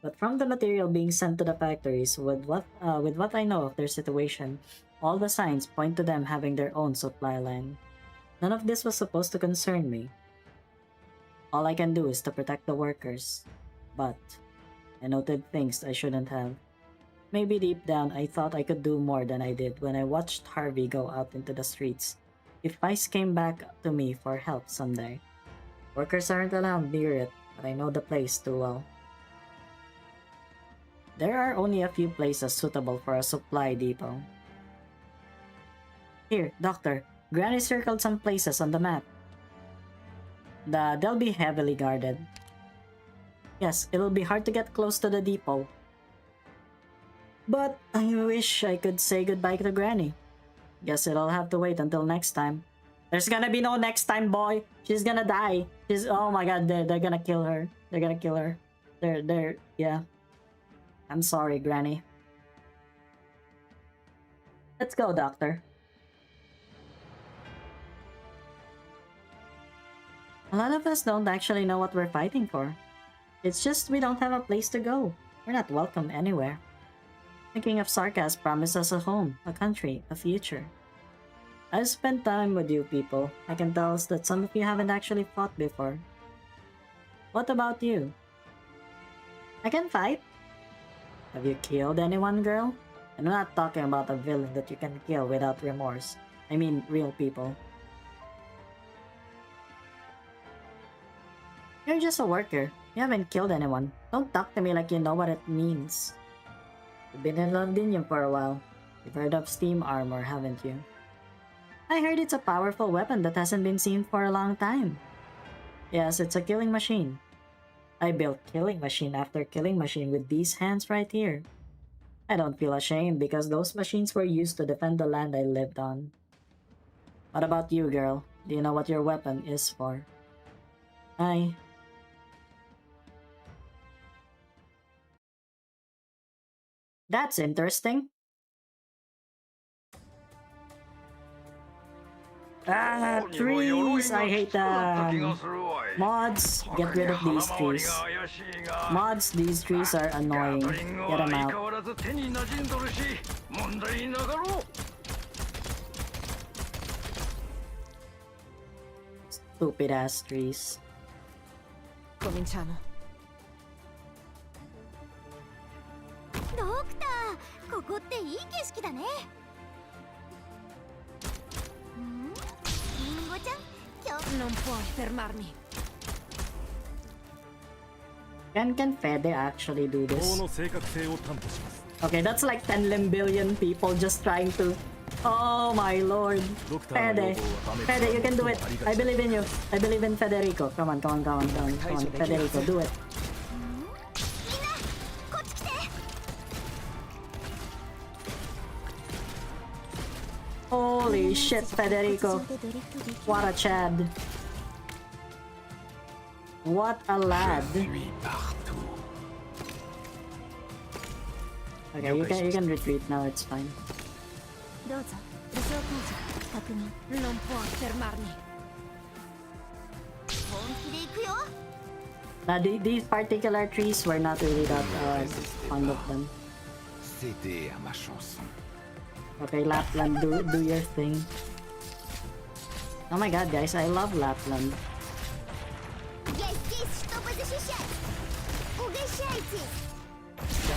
But from the material being sent to the factories, with what I know of their situation, all the signs point to them having their own supply line. None of this was supposed to concern me. All I can do is to protect the workers. But I noted things I shouldn't have. Maybe deep down I thought I could do more than I did when I watched Harvey go out into the streets. If Vice came back to me for help someday. Workers aren't allowed near it, but I know the place too well. There are only a few places suitable for a supply depot. Here, Doctor, Granny circled some places on the map. They'll be heavily guarded. Yes, it'll be hard to get close to the depot. But I wish I could say goodbye to Granny. Guess it'll have to wait until next time. There's gonna be no next time, boy. She's gonna die. Oh my god, they're gonna kill her. They're gonna kill her. Yeah. I'm sorry, Granny. Let's go, Doctor. A lot of us don't actually know what we're fighting for. It's just we don't have a place to go. We're not welcome anywhere. Thinking of Sarkas promised us a home, a country, a future. I've spent time with you people. I can tell us that some of you haven't actually fought before. What about you? I can fight. Have you killed anyone, girl? And I'm not talking about a villain that you can kill without remorse. I mean real people. You're just a worker. You haven't killed anyone. Don't talk to me like you know what it means. You've been in Londinium for a while. You've heard of steam armor, haven't you? I heard it's a powerful weapon that hasn't been seen for a long time. Yes, it's a killing machine. I built killing machine after killing machine with these hands right here. I don't feel ashamed because those machines were used to defend the land I lived on. What about you, girl? Do you know what your weapon is for? That's interesting. Trees! I hate them! Mods, get rid of these trees. Mods, these trees are annoying. Get them out. Stupid ass trees. Cominciamo. Doctor, ここっていい景色だね。リンゴちゃん、今日 Non puoi fermarmi. Can Fede actually do this? Okay, that's like 10 billion people just trying to... Oh my lord. Fede, you can do it. I believe in you. I believe in Federico. Come on. Federico, do it. Holy shit, Federico. What a Chad. What a lad. Okay, you can retreat now, it's fine. Non puoi fermarmi. Now, these particular trees were not really that fond of them. Cédez à ma chanson. Okay, Lapland, do your thing. Oh my god, guys, I love Lapland.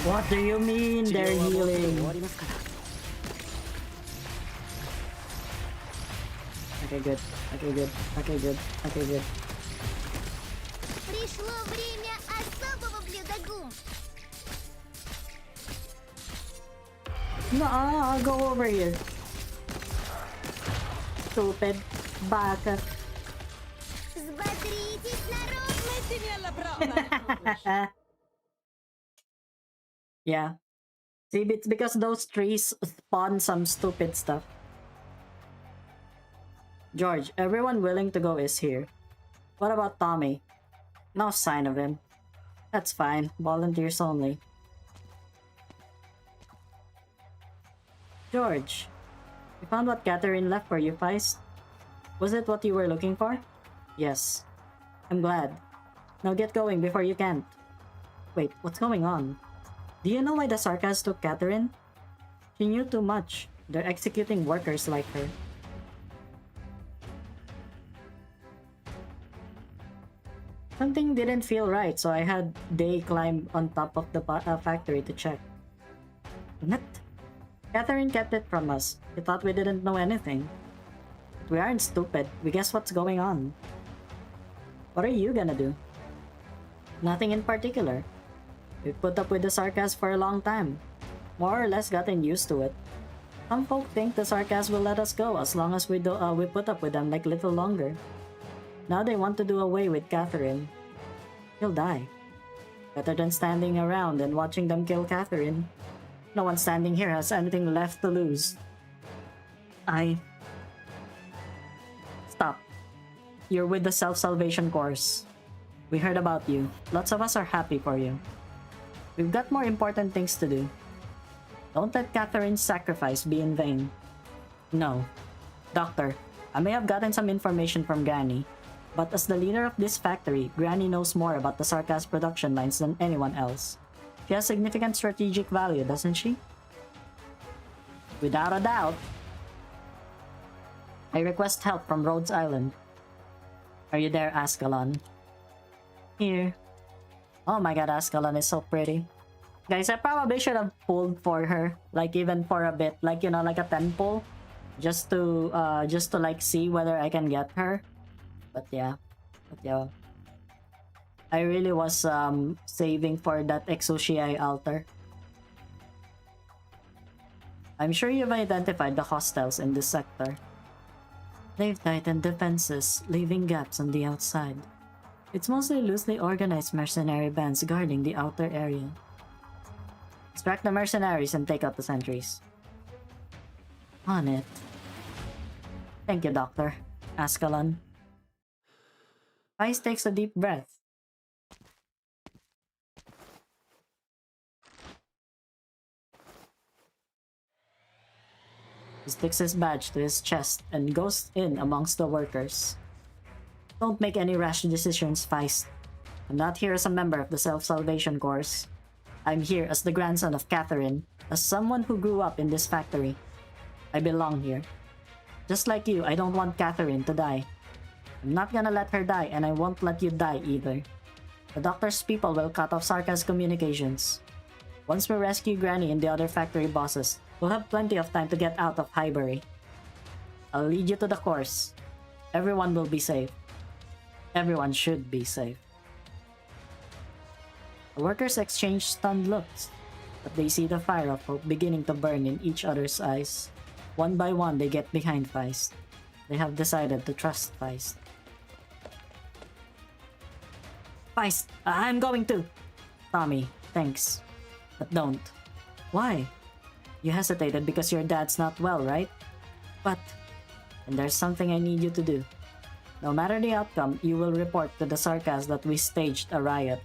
What do you mean they're healing? Okay, good. No, I'll go over here. stupid. Baka. Yeah. See, it's because those trees spawn some stupid stuff. George, everyone willing to go is here. What about Tommy? No sign of him. That's fine. Volunteers only. George, you found what Catherine left for you, Feist? Was it what you were looking for? Yes. I'm glad. Now get going before you can't. Wait, what's going on? Do you know why the Sarkas took Catherine? She knew too much. They're executing workers like her. Something didn't feel right, so I had Day climb on top of the factory to check. What? Catherine kept it from us. She thought we didn't know anything. But we aren't stupid. We guess what's going on. What are you gonna do? Nothing in particular. We've put up with the sarcasm for a long time. More or less gotten used to it. Some folk think the sarcasm will let us go as long as we put up with them like little longer. Now they want to do away with Catherine. He'll die. Better than standing around and watching them kill Catherine. No one standing here has anything left to lose. Stop. You're with the self-salvation course. We heard about you. Lots of us are happy for you. We've got more important things to do. Don't let Catherine's sacrifice be in vain. No. Doctor, I may have gotten some information from Granny, but as the leader of this factory, Granny knows more about the Sarkas production lines than anyone else. She has significant strategic value, doesn't she? Without a doubt. I request help from Rhodes Island. Are you there, Ascalon? Here. Oh my god, Ascalon is so pretty. Guys, I probably should have pulled for her, like even for a bit, like, you know, like a 10 pull, just to like see whether I can get her. But yeah. I really was saving for that Exotiai altar. I'm sure you've identified the hostiles in this sector. They've tightened defenses, leaving gaps on the outside. It's mostly loosely organized mercenary bands guarding the outer area. Extract the mercenaries and take out the sentries. On it. Thank you, Doctor. Ascalon. Ice takes a deep breath. He sticks his badge to his chest and goes in amongst the workers. Don't make any rash decisions, Feist. I'm not here as a member of the Self-Salvation Course. I'm here as the grandson of Catherine, as someone who grew up in this factory. I belong here. Just like you, I don't want Catherine to die. I'm not gonna let her die, and I won't let you die either. The doctor's people will cut off Sarka's communications. Once we rescue Granny and the other factory bosses, we'll have plenty of time to get out of Highbury. I'll lead you to the course. Everyone will be safe. Everyone should be safe. The workers exchange stunned looks, but they see the fire of hope beginning to burn in each other's eyes. One by one, they get behind Feist. They have decided to trust Feist. Feist, I'm going to! Tommy, thanks. But don't. Why? You hesitated because your dad's not well, right? But... and there's something I need you to do. No matter the outcome, you will report to the Sarkas that we staged a riot.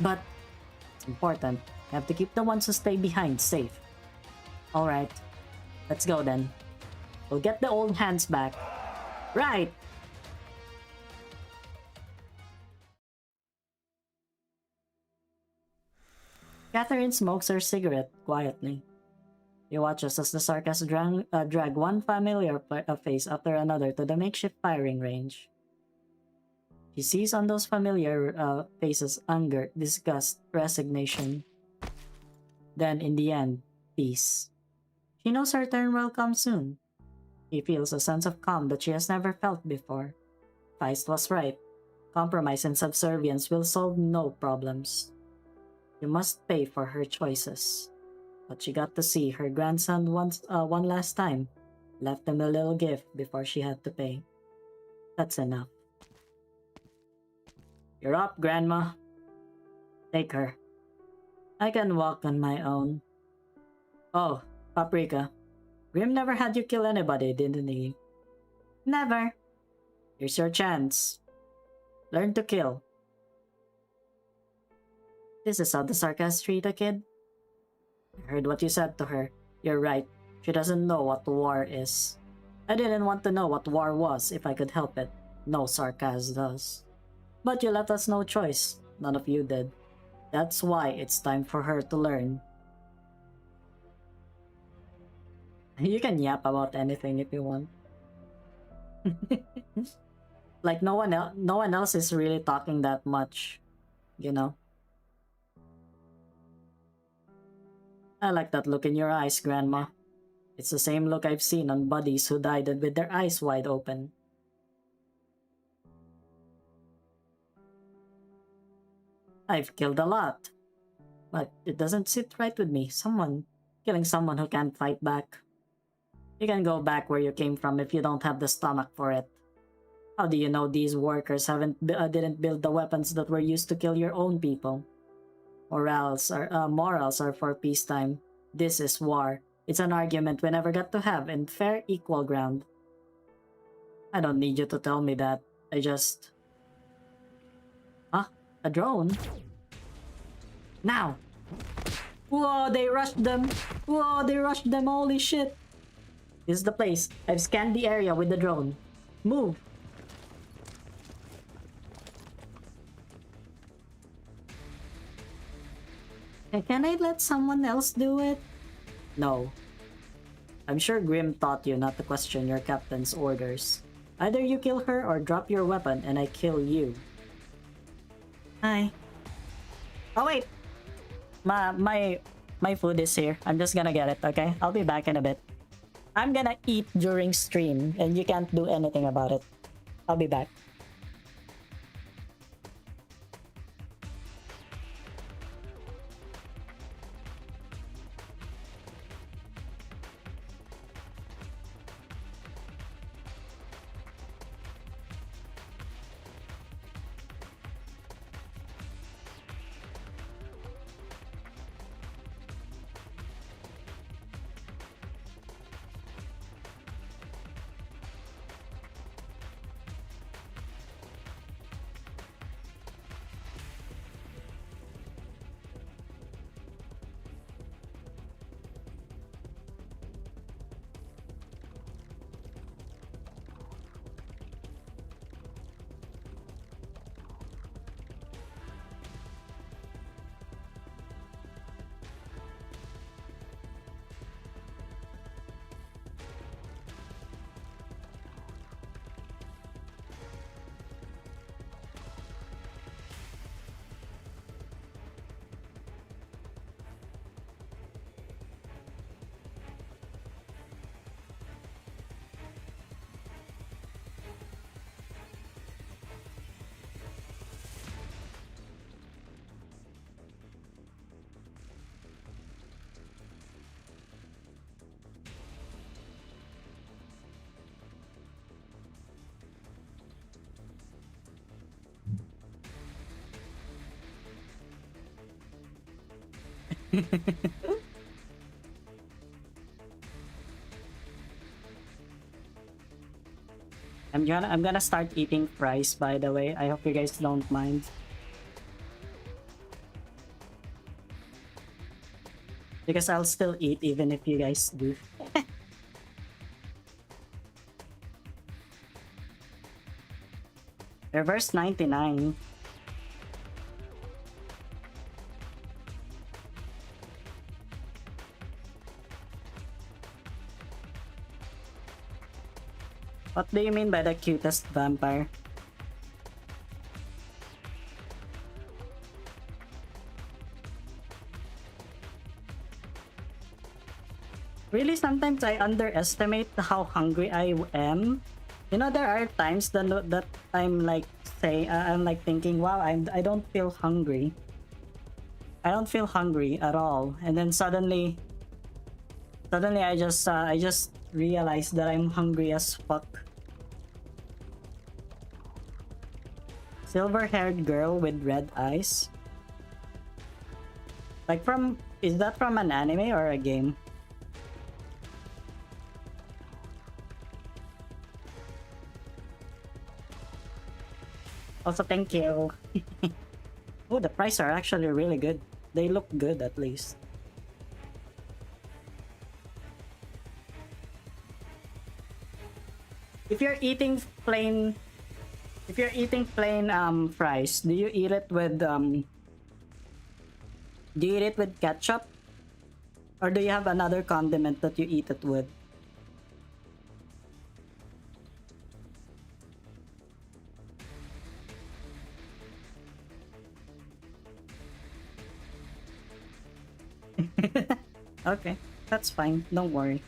But... it's important. You have to keep the ones who stay behind safe. Alright. Let's go then. We'll get the old hands back. Right! Catherine smokes her cigarette quietly. He watches as the Sarkas drag one familiar face after another to the makeshift firing range. She sees on those familiar faces anger, disgust, resignation. Then, in the end, peace. She knows her turn will come soon. He feels a sense of calm that she has never felt before. Feist was right. Compromise and subservience will solve no problems. You must pay for her choices. But she got to see her grandson one last time. Left him a little gift before she had to pay. That's enough. You're up, Grandma. Take her. I can walk on my own. Oh, Paprika. Grim never had you kill anybody, didn't he? Never. Here's your chance. Learn to kill. This is how the sarcasm treat a kid? I heard what you said to her. You're right. She doesn't know what war is. I didn't want to know what war was if I could help it. No sarcasm does. But you left us no choice. None of you did. That's why it's time for her to learn. You can yap about anything if you want. Like no one else is really talking that much, you know. I like that look in your eyes, Grandma. It's the same look I've seen on buddies who died with their eyes wide open. I've killed a lot. But it doesn't sit right with me. Killing someone who can't fight back. You can go back where you came from if you don't have the stomach for it. How do you know these workers didn't build the weapons that were used to kill your own people? Morals are for peacetime. This is war. It's an argument we never got to have in fair, equal ground. I don't need you to tell me that. I just... Huh? A drone? Now! Whoa, they rushed them! Whoa, they rushed them, holy shit! This is the place. I've scanned the area with the drone. Move! Can I let someone else do it? No. I'm sure Grim taught you not to question your captain's orders. Either you kill her or drop your weapon and I kill you. Hi. Oh wait! My food is here. I'm just gonna get it, okay? I'll be back in a bit. I'm gonna eat during stream and you can't do anything about it. I'll be back. I'm gonna start eating fries, by the way. I hope you guys don't mind. Because I'll still eat even if you guys do. Reverse 99. What do you mean by the cutest vampire? Really, sometimes I underestimate how hungry I am. You know, there are times that I'm like I'm like thinking, wow, I don't feel hungry. I don't feel hungry at all, and then suddenly I just realize that I'm hungry as fuck. Silver-haired girl with red eyes. Like from... Is that from an anime or a game? Also, thank you. Oh, the prices are actually really good. They look good at least. If you're eating plain fries, do you eat it with ketchup? Or do you have another condiment that you eat it with? Okay, that's fine. Don't worry.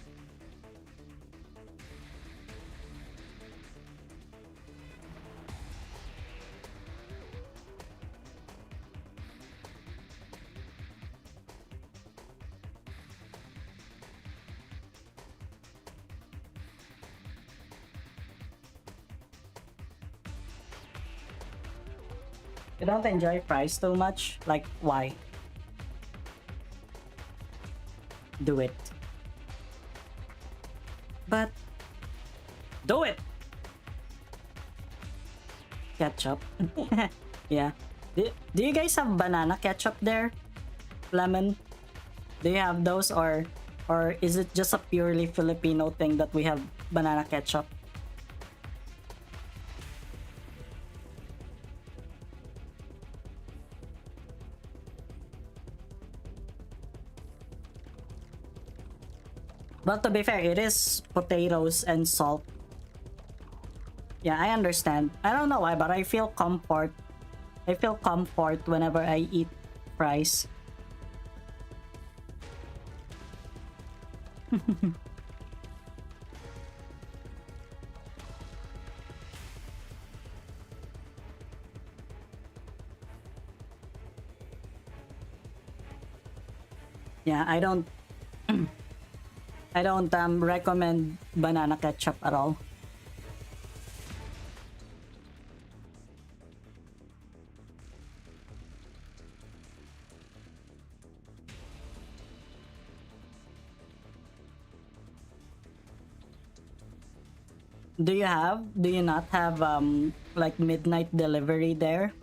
You don't enjoy fries too much? Like, why? Do it. But... Do it! Ketchup. Yeah. Do you guys have banana ketchup there? Lemon? Do you have those, or is it just a purely Filipino thing that we have banana ketchup? But to be fair, it is potatoes and salt. Yeah, I understand. I don't know why, but I feel comfort. I feel comfort whenever I eat fries. Yeah, I don't recommend banana ketchup at all. Do you not have like midnight delivery there?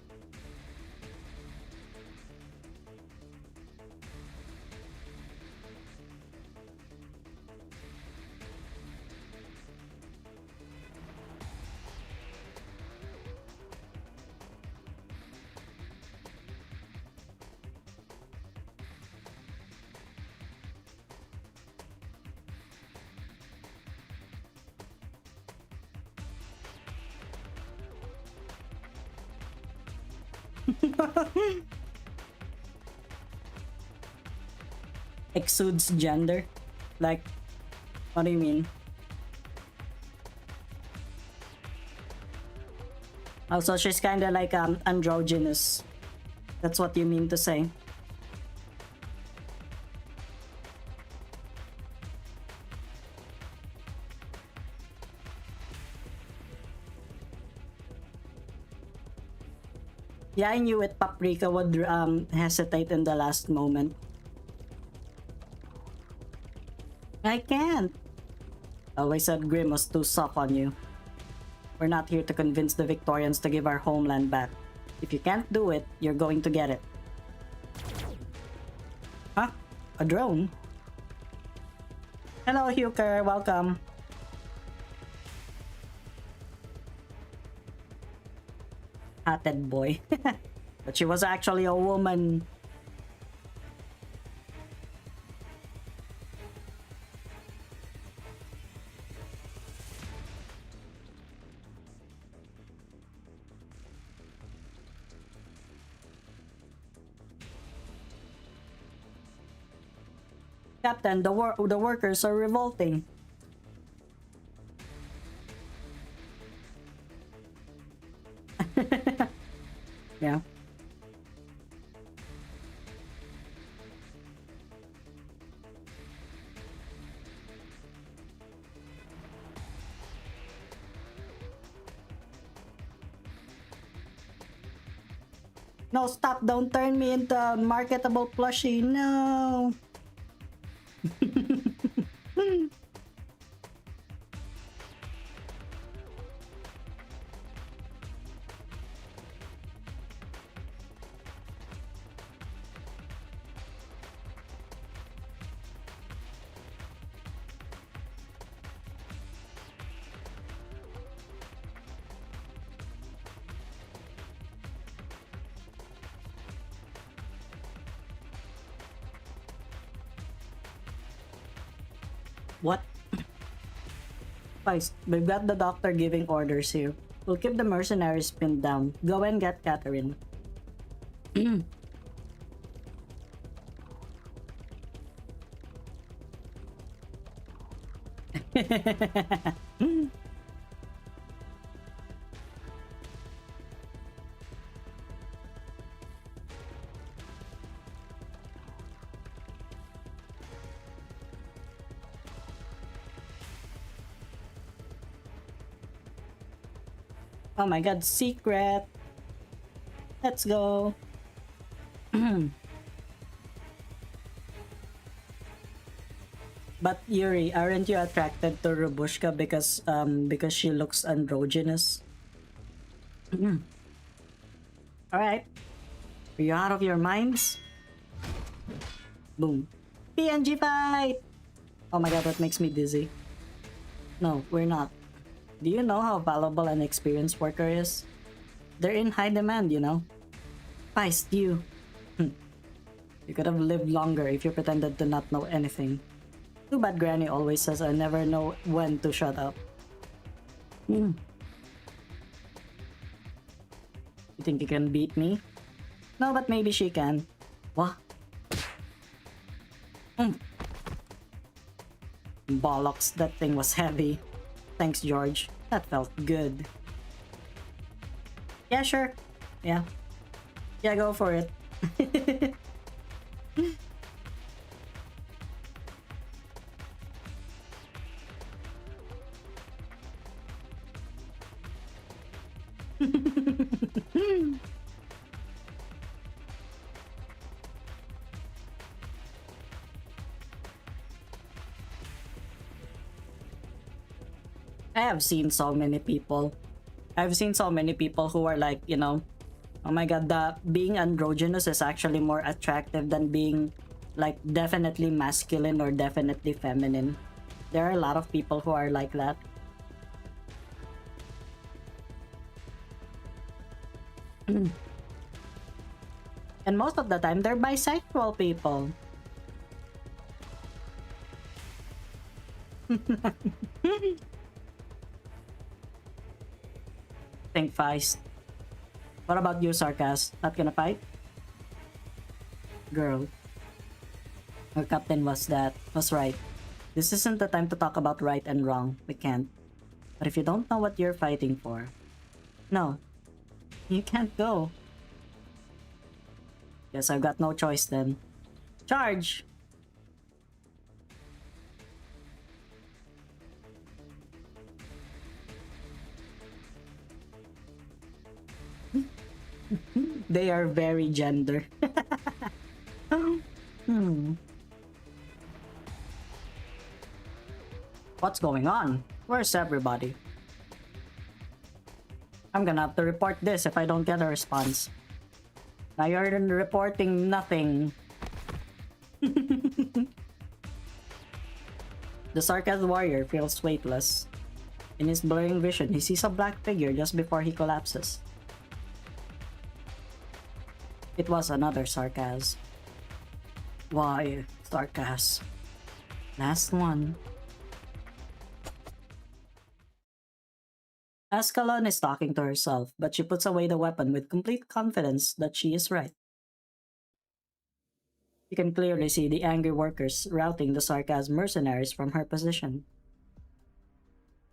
Exudes gender? Like, what do you mean? Also, she's kind of like androgynous. That's what you mean to say. Yeah, I knew it. Paprika would hesitate in the last moment. I can't. Always said Grim was too soft on you. We're not here to convince the Victorians to give our homeland back. If you can't do it, you're going to get it. Huh? A drone? Hello, Huker. Welcome. Hatted boy. But she was actually a woman. Captain, the workers are revolting. Yeah. No, stop. Don't turn me into a marketable plushie. No. What? Guys, we've got the doctor giving orders here. We'll keep the mercenaries pinned down. Go and get Catherine. Oh my god, secret. Let's go. But Yuri, aren't you attracted to Robushka because she looks androgynous? Alright. Are you out of your minds? Boom. PNG fight! Oh my god, that makes me dizzy. No, we're not. Do you know how valuable an experienced worker is? They're in high demand, you know? Feist, you. You could have lived longer if you pretended to not know anything. Too bad Granny always says I never know when to shut up. You think you can beat me? No, but maybe she can. What? Bollocks, that thing was heavy. Thanks, George. That felt good. Yeah, sure. Yeah. Yeah, go for it. I have seen so many people. I've seen so many people who are like, you know, oh my god, being androgynous is actually more attractive than being like definitely masculine or definitely feminine. There are a lot of people who are like that. And most of the time, they're bisexual people. Think Feist. What about you, Sarkas? Not gonna fight? Girl. Our captain was right. This isn't the time to talk about right and wrong. We can't. But if you don't know what you're fighting for, no, you can't go. Guess I've got no choice then. Charge! They are very gender. What's going on? Where's everybody? I'm gonna have to report this if I don't get a response. Now you're reporting nothing. The Sarkaz warrior feels weightless. In his blurring vision, he sees a black figure just before he collapses. It was another Sarkaz. Why, Sarkaz? Last one. Ascalon is talking to herself, but she puts away the weapon with complete confidence that she is right. You can clearly see the angry workers routing the Sarkaz mercenaries from her position.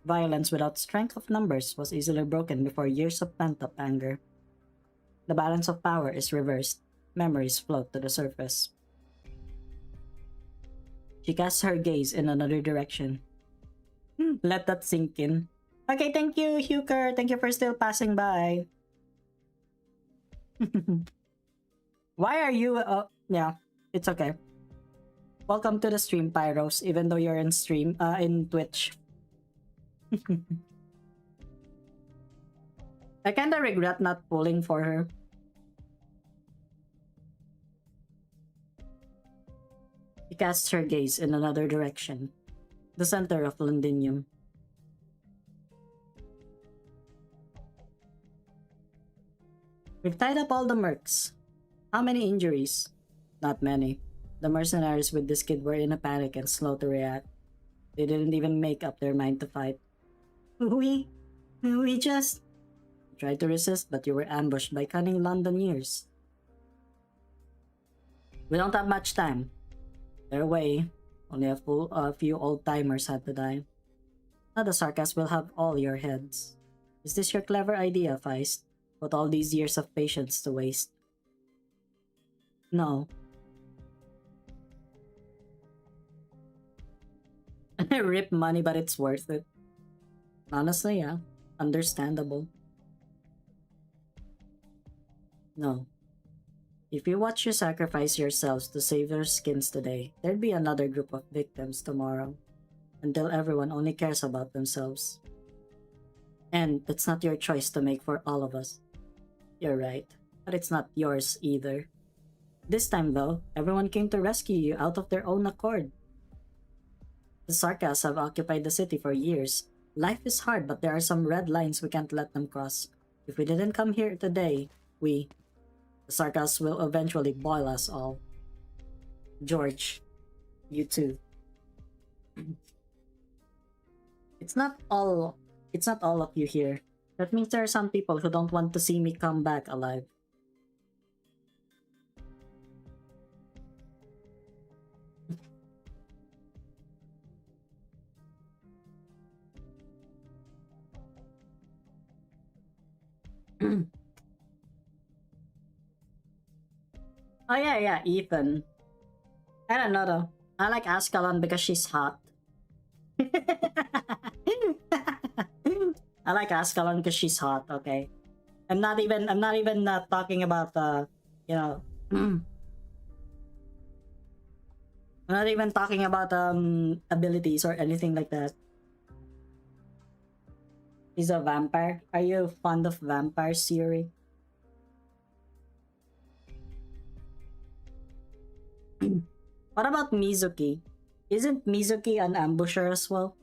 Violence without strength of numbers was easily broken before years of pent-up anger. The balance of power is reversed. Memories float to the surface. She casts her gaze in another direction. Let that sink in. Okay, thank you, Huker. Thank you for still passing by. Why are you? Yeah, it's okay. Welcome to the stream, Pyros. Even though you're in stream, in Twitch. I kinda regret not pulling for her. He casts her gaze in another direction, the center of Londinium. We've tied up all the mercs. How many injuries? Not many. The mercenaries with this kid were in a panic and slow to react. They didn't even make up their mind to fight. We just tried to resist, but you were ambushed by cunning Londoners. We don't have much time. Their way. Only a few old-timers had to die. Now the Sarkas will have all your heads. Is this your clever idea, Feist? Put all these years of patience to waste. No. I rip money, but it's worth it. Honestly, yeah. Understandable. No. If you watch you sacrifice yourselves to save your skins today, there'd be another group of victims tomorrow. Until everyone only cares about themselves. And it's not your choice to make for all of us. You're right, but it's not yours either. This time though, everyone came to rescue you out of their own accord. The Sarkas have occupied the city for years. Life is hard, but there are some red lines we can't let them cross. If we didn't come here today, the Sarkas will eventually boil us all. George, you too. It's not all of you here. That means there are some people who don't want to see me come back alive. Oh yeah, Ethan. I don't know though. I like Ascalon because she's hot. I like Ascalon because she's hot, okay? I'm not even talking about you know I'm not even talking about abilities or anything like that. He's a vampire. Are you fond of vampires, Siri? What about Mizuki? Isn't Mizuki an ambusher as well?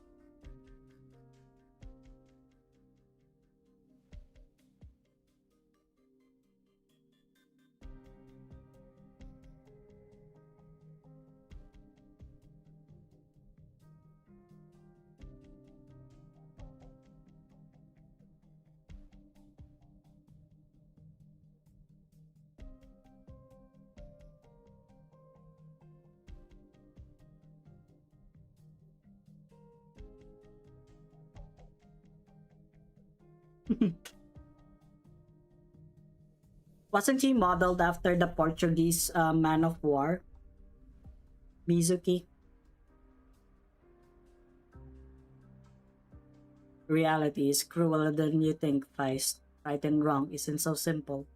Wasn't he modeled after the Portuguese man of war? Mizuki? Reality is crueler than you think, Feist. Right and wrong isn't so simple.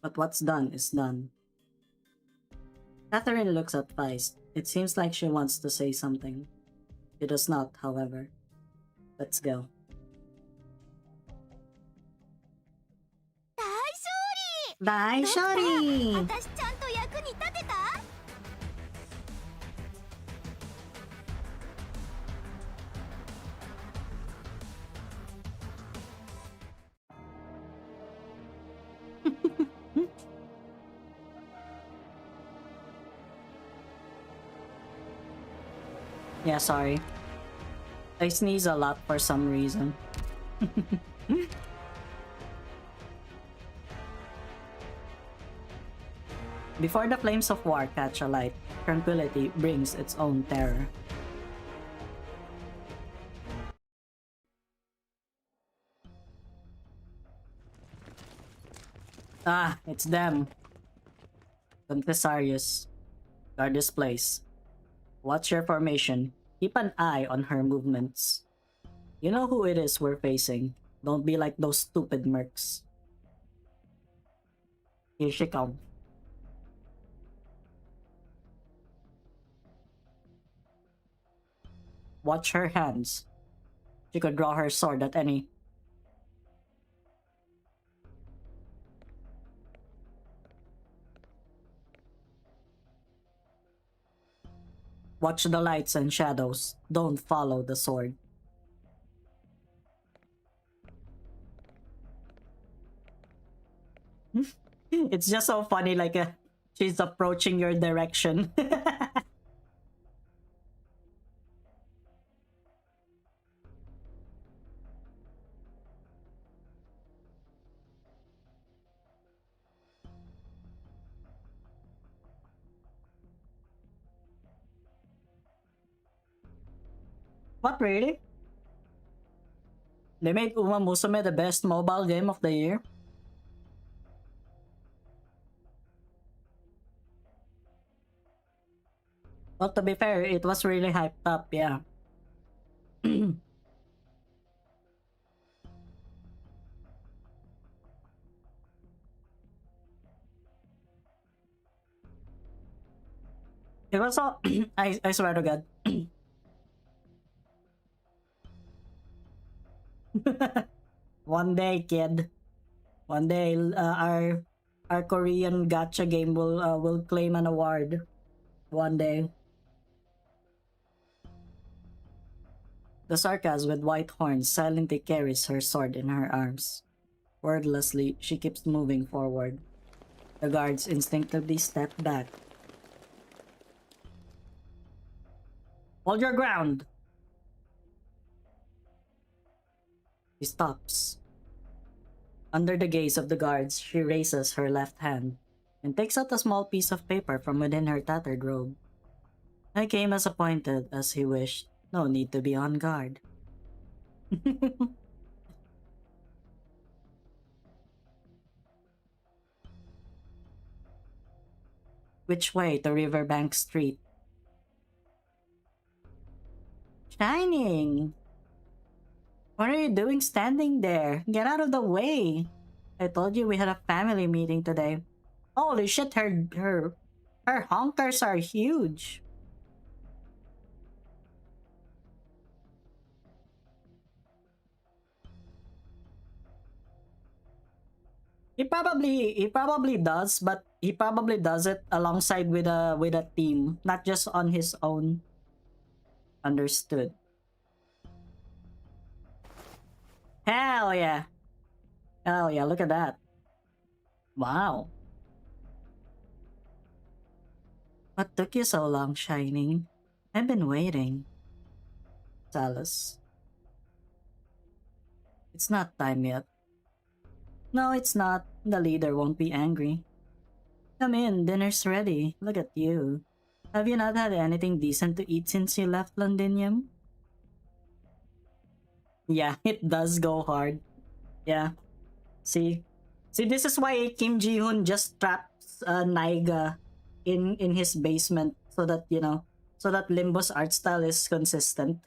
But what's done is done. Catherine looks at Feist. It seems like she wants to say something. She does not, however. Let's go. Bye, Shorty! 私ちゃんと役に立てた? Yeah, sorry. I sneeze a lot for some reason. Before the flames of war catch alight, tranquility brings its own terror. Ah, it's them. Confessarius. Guard this place. Watch your formation. Keep an eye on her movements. You know who it is we're facing. Don't be like those stupid mercs. Here she comes. Watch her hands. She could draw her sword at any. Watch the lights and shadows. Don't follow the sword. It's just so funny, like she's approaching your direction. What, really? They made Uma Musume the best mobile game of the year? Well, to be fair, it was really hyped up, yeah. It was all... I swear to God. One day, kid. One day, our Korean gacha game will claim an award. One day. The Sarkaz with white horns silently carries her sword in her arms. Wordlessly, she keeps moving forward. The guards instinctively step back. Hold your ground! She stops. Under the gaze of the guards, she raises her left hand and takes out a small piece of paper from within her tattered robe. I came as appointed, as he wished. No need to be on guard. Which way to Riverbank Street? Shining! What are you doing standing there? Get out of the way! I told you we had a family meeting today. Holy shit, her honkers are huge. He probably does, but he probably does it alongside with a team, not just on his own. Understood. Hell yeah. Hell yeah, look at that. Wow. What took you so long, Shining? I've been waiting. Alyss. It's not time yet. No, it's not. The leader won't be angry. Come in, dinner's ready. Look at you. Have you not had anything decent to eat since you left Londinium? Yeah, it does go hard. Yeah. See? See, this is why Kim Ji-hoon just traps Naiga in his basement so that, you know, so that Limbo's art style is consistent.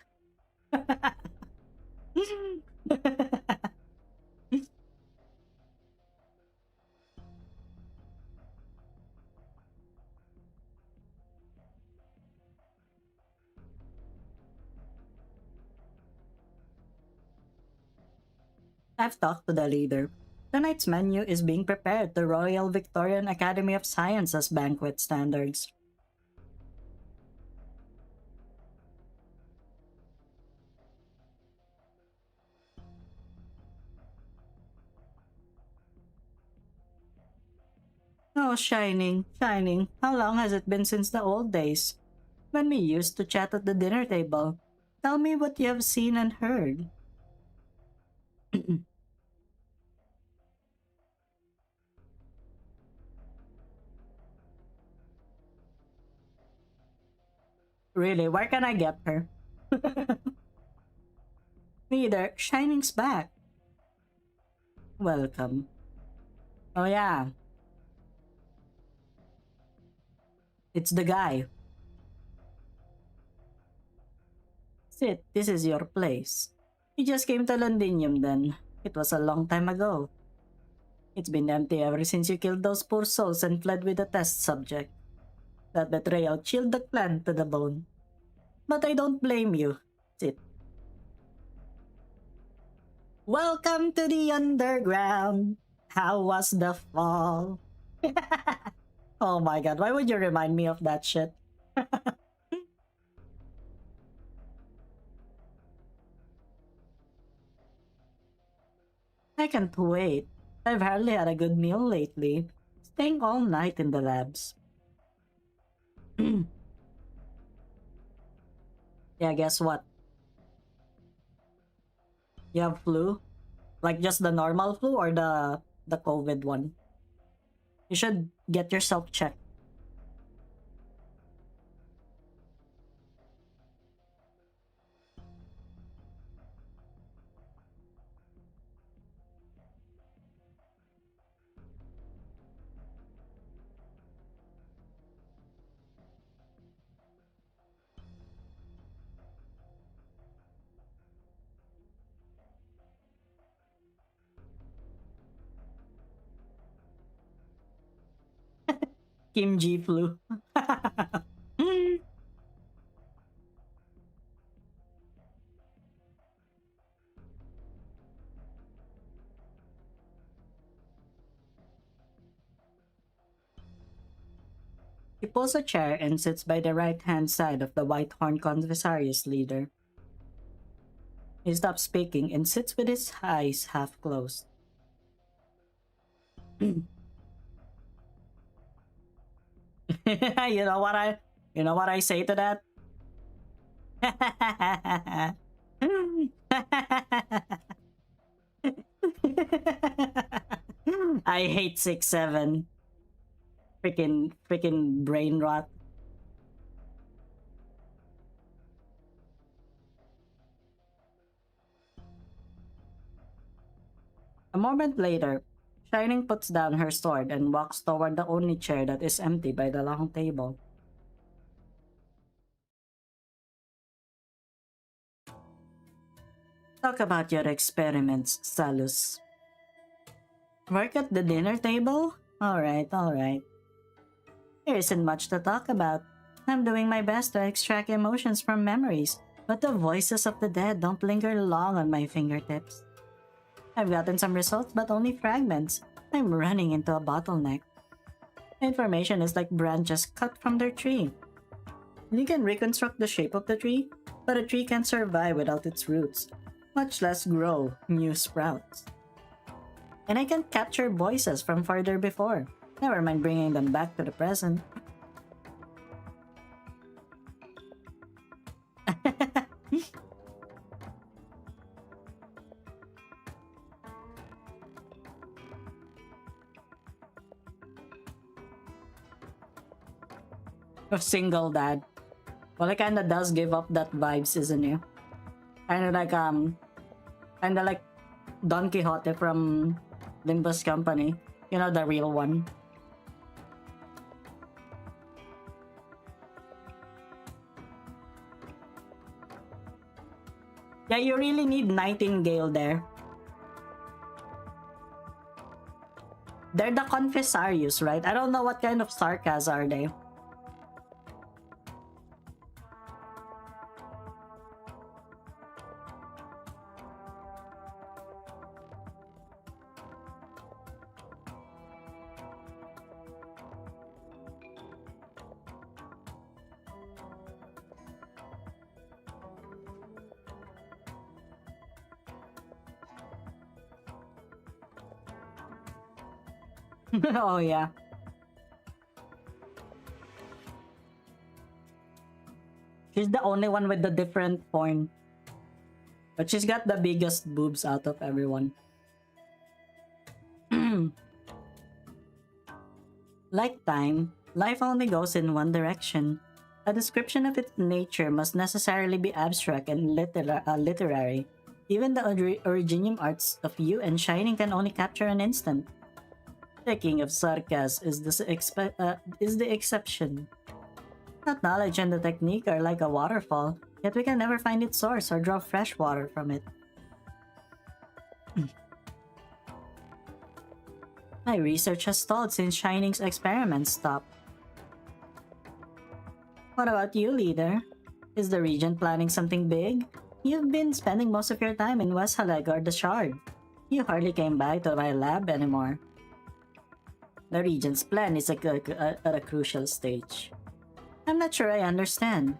I've talked to the leader. Tonight's menu is being prepared to Royal Victorian Academy of Sciences banquet standards. Oh, Shining, Shining, how long has it been since the old days? When we used to chat at the dinner table. Tell me what you have seen and heard. Really, where can I get her? Neither, Shining's back. Welcome. Oh yeah. It's the guy. Sit, this is your place. You just came to Londinium then. It was a long time ago. It's been empty ever since you killed those poor souls and fled with the test subject. That betrayal chilled the clan to the bone. But I don't blame you. Sit. Welcome to the underground. How was the fall? Oh my god, why would you remind me of that shit? I can't wait. I've hardly had a good meal lately. Staying all night in the labs. Yeah, guess what? You have flu? Like just the normal flu or the COVID one? You should get yourself checked. Kim G flu. He pulls a chair and sits by the right-hand side of the white-horned Convisarius leader. He stops speaking and sits with his eyes half closed. You know what I say to that? I hate 6-7. Freaking brain rot. A moment later, Shining puts down her sword and walks toward the only chair that is empty by the long table. Talk about your experiments, Salus. Work at the dinner table? Alright. There isn't much to talk about. I'm doing my best to extract emotions from memories, but the voices of the dead don't linger long on my fingertips. I've gotten some results, but only fragments. I'm running into a bottleneck. Information is like branches cut from their tree. You can reconstruct the shape of the tree, but a tree can't survive without its roots, much less grow new sprouts. And I can capture voices from farther before, never mind bringing them back to the present. A single dad. Well, it kinda does give up that vibes, isn't it? Kinda like Don Quixote from Limbus Company. You know, the real one. Yeah, you really need Nightingale there. They're the Confessarius, right? I don't know what kind of Sarkas are they. Oh yeah. She's the only one with the different form. But she's got the biggest boobs out of everyone. Like time, life only goes in one direction. A description of its nature must necessarily be abstract and literary. Even the originium arts of you and Shining can only capture an instant. The king of Sarkas is the exception. That knowledge and the technique are like a waterfall, yet we can never find its source or draw fresh water from it. My research has stalled since Shining's experiments stopped. What about you, leader? Is the Regent planning something big? You've been spending most of your time in West Haleg or the Shard. You hardly came back to my lab anymore. The Regent's plan is at a crucial stage. I'm not sure I understand.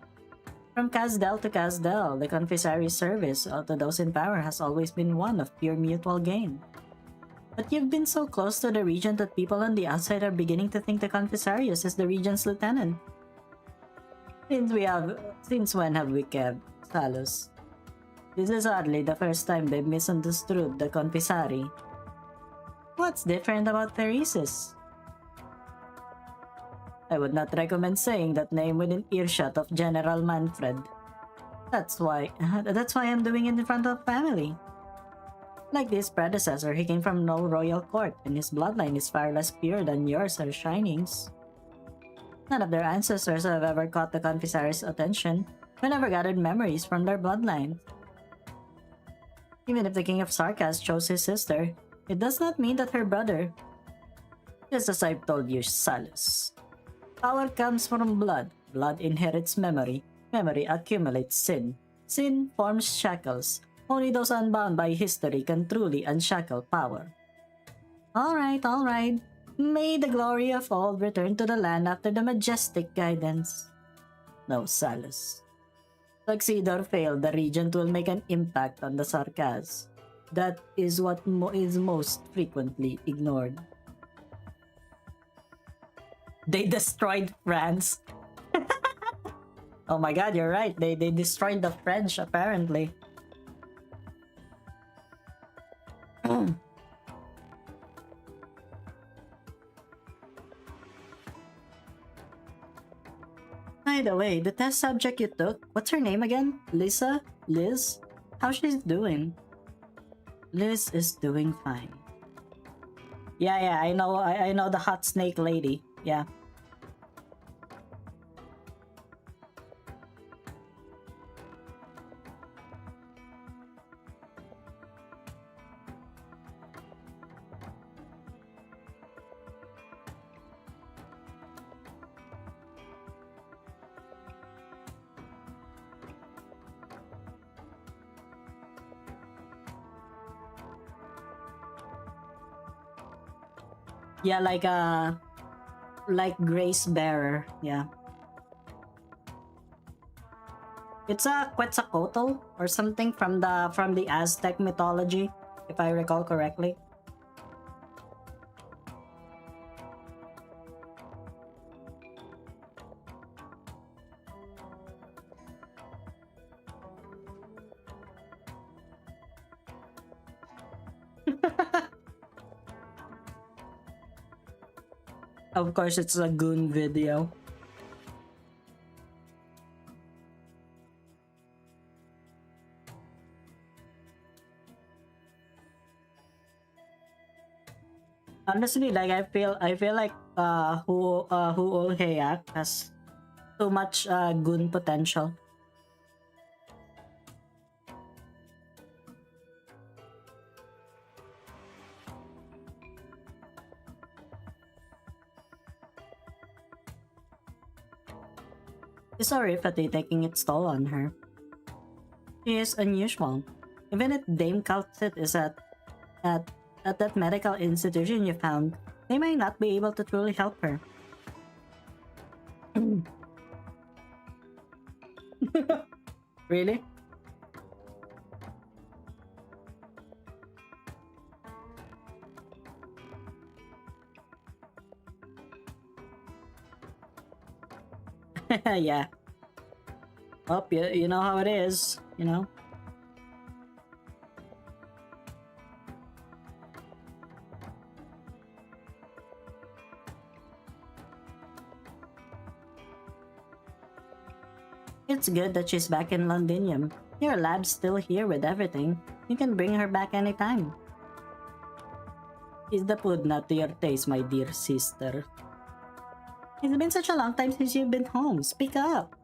From Kazdel to Kazdel, the Confisary service to those in power has always been one of pure mutual gain. But you've been so close to the Regent that people on the outside are beginning to think the Confisarius is the Regent's lieutenant. Since when have we kept Salus? This is hardly the first time they've misunderstood the Confisari. What's different about Theresis? I would not recommend saying that name within earshot of General Manfred. That's why I'm doing it in front of family. Like his predecessor, he came from no royal court, and his bloodline is far less pure than yours or Shining's. None of their ancestors have ever caught the Confisari's attention. We never gathered memories from their bloodline. Even if the King of Sarkas chose his sister, it does not mean that her brother. Just as I've told you, Salus. Power comes from blood. Blood inherits memory. Memory accumulates sin. Sin forms shackles. Only those unbound by history can truly unshackle power. Alright. May the glory of old return to the land after the majestic guidance. No, Salus. Succeed or fail, the Regent will make an impact on the Sarkaz. That is what is most frequently ignored. They destroyed France. Oh my god, you're right. They destroyed the French, apparently. By the way, the test subject you took, what's her name again? Lisa? Liz? How's she doing? Liz is doing fine. Yeah, I know the hot snake lady. Yeah. Yeah, like Grace Bearer, yeah. It's a Quetzalcoatl or something from the Aztec mythology, if I recall correctly. Of course, it's a goon video. Honestly, like I feel like who Hayak has too much goon potential. Is Arifati taking its toll on her? She is unusual. Even if Dame Calcit is at that medical institution you found, they might not be able to truly help her. Really? Yeah. Oh, you know how it is, you know? It's good that she's back in Londinium. Your lab's still here with everything. You can bring her back anytime. Is the food not to your taste, my dear sister? It's been such a long time since you've been home. Speak up.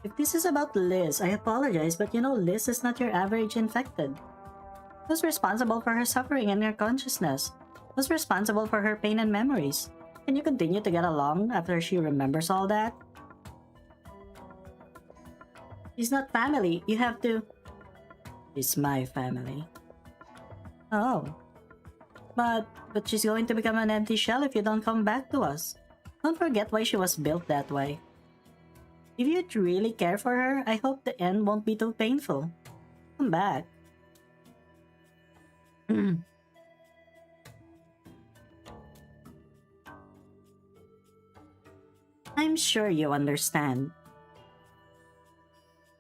If this is about Liz, I apologize, but you know Liz is not your average infected. Who's responsible for her suffering and her consciousness? Who's responsible for her pain and memories? Can you continue to get along after she remembers all that? She's not family. You have to... She's my family. Oh. But she's going to become an empty shell if you don't come back to us. Don't forget why she was built that way. If you really care for her, I hope the end won't be too painful. Come back. I'm sure you understand.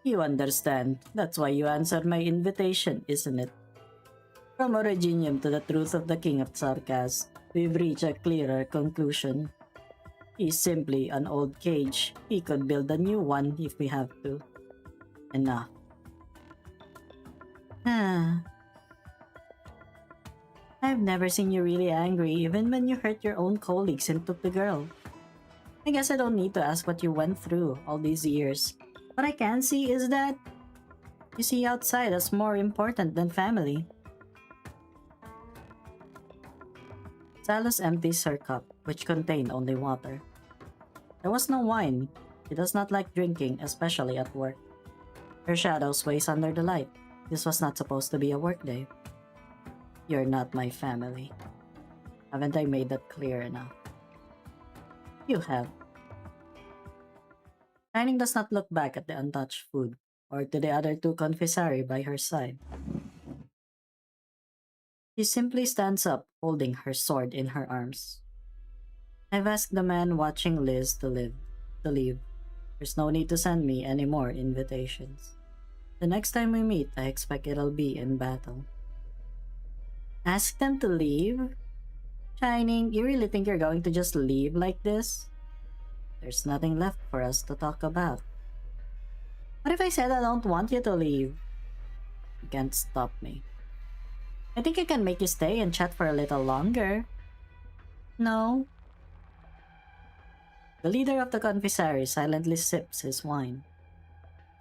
You understand. That's why you answered my invitation, isn't it? From Originium to the truth of the King of Sarkas, we've reached a clearer conclusion. He's simply an old cage. He could build a new one if we have to. Enough. I've never seen you really angry, even when you hurt your own colleagues and took the girl. I guess I don't need to ask what you went through all these years. What I can see is that you see outside as more important than family. Salus empties her cup, which contained only water. There was no wine. She does not like drinking, especially at work. Her shadow sways under the light. This was not supposed to be a work day. You're not my family. Haven't I made that clear enough? You have. Shining does not look back at the untouched food, or to the other two confessari by her side. She simply stands up, holding her sword in her arms. I've asked the man watching Liz to leave. There's no need to send me any more invitations. The next time we meet, I expect it'll be in battle. Ask them to leave? Shining, you really think you're going to just leave like this? There's nothing left for us to talk about. What if I said I don't want you to leave? You can't stop me. I think I can make you stay and chat for a little longer. No? The leader of the confessary silently sips his wine.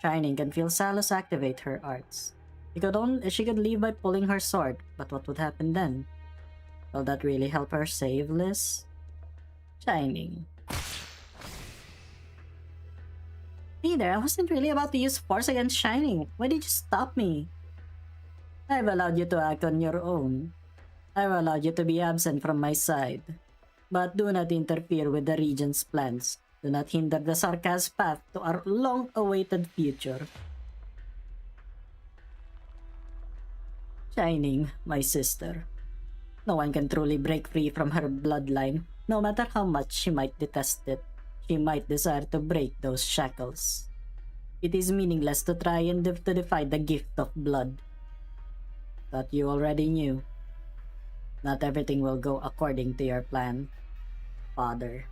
Shining can feel Salus activate her arts. She could leave by pulling her sword, but what would happen then? Will that really help her save Liz? Shining. Neither, I wasn't really about to use force against Shining. Why did you stop me? I've allowed you to act on your own. I've allowed you to be absent from my side. But do not interfere with the Regent's plans. Do not hinder the Sarkas path to our long-awaited future. Shining, my sister. No one can truly break free from her bloodline, no matter how much she might detest it. She might desire to break those shackles. It is meaningless to try and to defy the gift of blood. That you already knew. Not everything will go according to your plan, Father.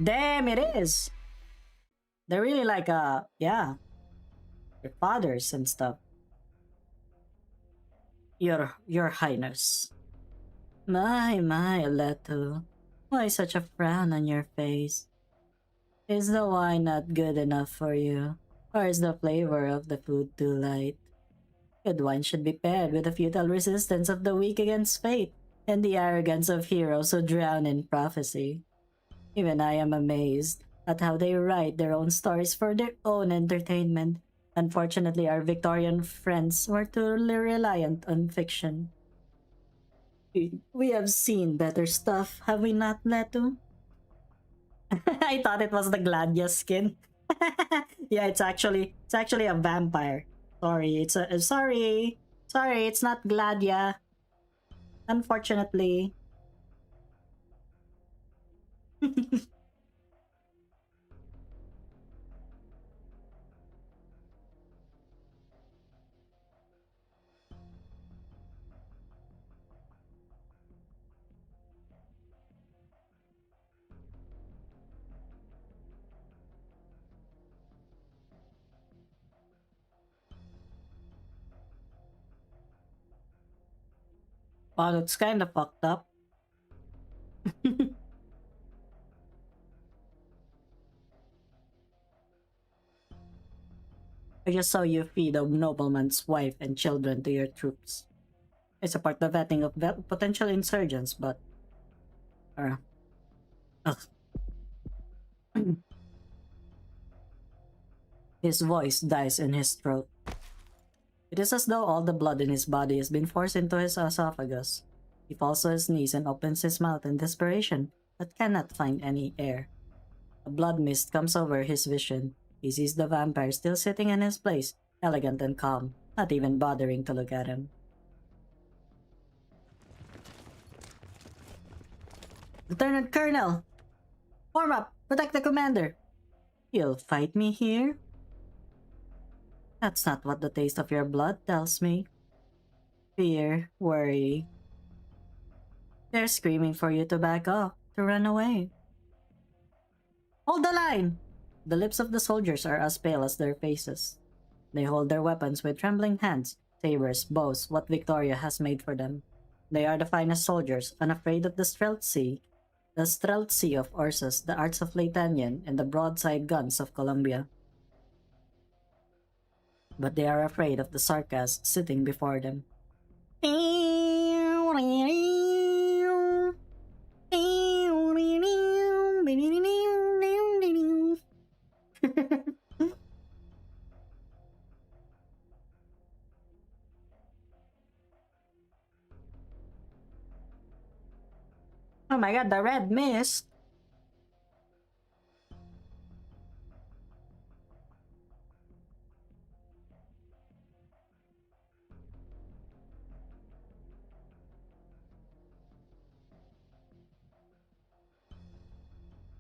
Damn, it is! They're really like, yeah. They're fathers and stuff. Your Highness. My, Leto. Why such a frown on your face? Is the wine not good enough for you? Or is the flavor of the food too light? Good wine should be paired with the futile resistance of the weak against fate, and the arrogance of heroes who drown in prophecy. Even I am amazed at how they write their own stories for their own entertainment. Unfortunately, our Victorian friends were too reliant on fiction. We have seen better stuff, have we not, Leto? I thought it was the Gladia skin. Yeah, it's actually a vampire. Sorry, sorry, it's not Gladia. Unfortunately. Wow, it's kind of fucked up. I just saw you feed a nobleman's wife and children to your troops. I support the vetting of potential insurgents, but... ugh. His voice dies in his throat. It is as though all the blood in his body has been forced into his esophagus. He falls to his knees and opens his mouth in desperation, but cannot find any air. A blood mist comes over his vision. He sees the vampire still sitting in his place, elegant and calm, not even bothering to look at him. Lieutenant Colonel! Form up! Protect the commander! You'll fight me here? That's not what the taste of your blood tells me. Fear, worry. They're screaming for you to back off, to run away. Hold the line! The lips of the soldiers are as pale as their faces. They hold their weapons with trembling hands, sabers, bows, what Victoria has made for them. They are the finest soldiers, unafraid of the Streltsy of Ursus, the arts of Latanian, and the broadside guns of Columbia. But they are afraid of the Sarkas sitting before them. Oh my god, the red mist!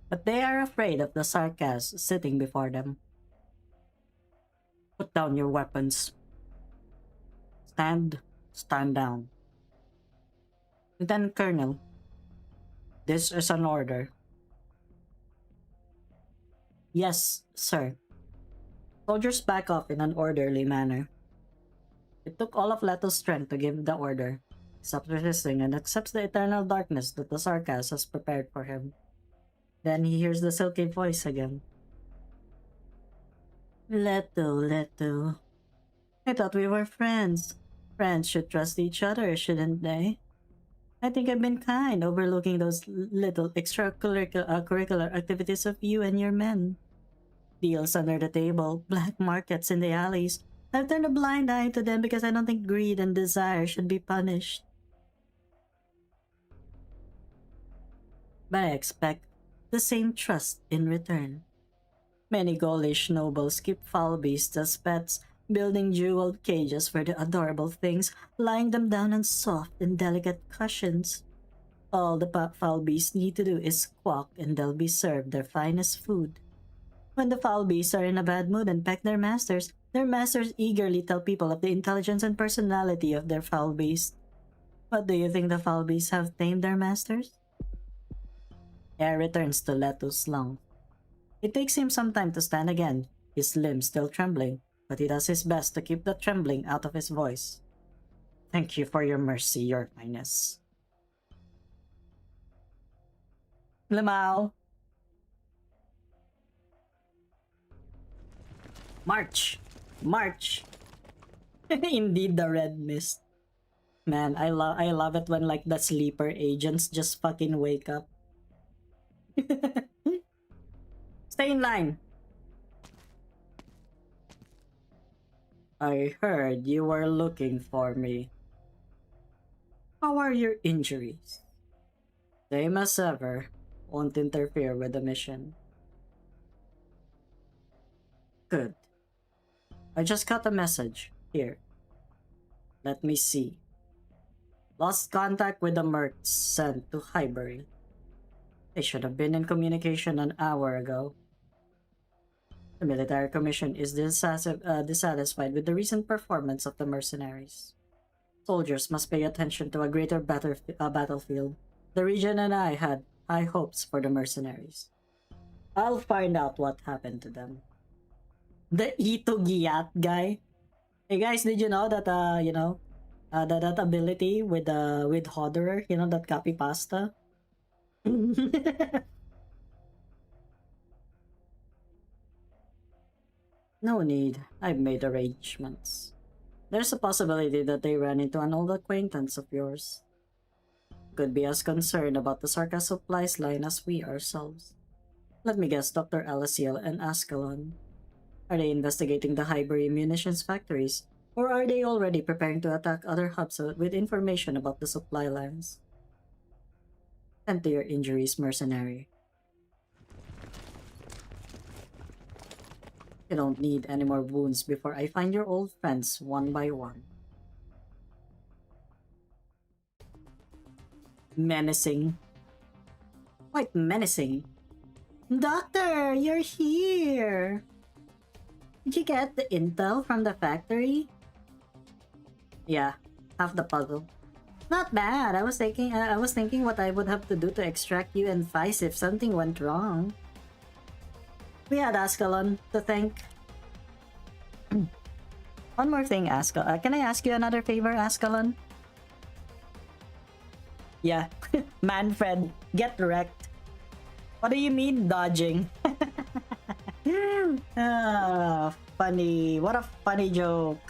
But they are afraid of the Sarkas sitting before them. Put down your weapons. Stand down. Lieutenant Colonel, this is an order. Yes, sir. Soldiers back off in an orderly manner. It took all of Leto's strength to give the order. He stops resisting and accepts the eternal darkness that the Sarkas has prepared for him. Then he hears the silky voice again. Leto. I thought we were friends. Friends should trust each other, shouldn't they? I think I've been kind, overlooking those little extracurricular activities of you and your men. Deals under the table, black markets in the alleys. I've turned a blind eye to them because I don't think greed and desire should be punished. But I expect the same trust in return. Many Gaulish nobles keep foul beasts as pets, building jeweled cages for the adorable things, lying them down on soft and delicate cushions. All the foul beasts need to do is squawk and they'll be served their finest food. When the foul beasts are in a bad mood and peck their masters eagerly tell people of the intelligence and personality of their foul beast. But do you think the foul beasts have tamed their masters? Air returns to Leto's lung. It takes him some time to stand again, his limbs still trembling, but he does his best to keep the trembling out of his voice. Thank you for your mercy, your highness. Lamau. March! March! Indeed, the red mist. Man, I love it when like the sleeper agents just fucking wake up. Stay in line. I heard you were looking for me. How are your injuries? Same as ever. Won't interfere with the mission. Good. I just got a message. Here. Let me see. Lost contact with the mercs sent to Highbury. They should have been in communication an hour ago. The military commission is dissatisfied with the recent performance of the mercenaries. Soldiers must pay attention to a greater battlefield. The region and I had high hopes for the mercenaries. I'll find out what happened to them. The Ito Giyat guy. Hey guys, did you know that that ability with Hodderer, that copy pasta? I No need. I've made arrangements. There's a possibility that they ran into an old acquaintance of yours. Could be as concerned about the Sarka supplies line as we ourselves. Let me guess, Dr. Alyssciel and Ascalon. Are they investigating the Highbury munitions factories, or are they already preparing to attack other hubs with information about the supply lines? Tend to your injuries, mercenary. You don't need any more wounds before I find your old friends one by one. Menacing. Quite menacing. Doctor, you're here! Did you get the intel from the factory? Yeah, half the puzzle. Not bad. I was thinking what I would have to do to extract you and Vice if something went wrong. We had Ascalon to thank. One more thing, Ascalon. Can I ask you another favor, Ascalon? Yeah, Manfred, get wrecked. What do you mean dodging? Funny. What a funny joke.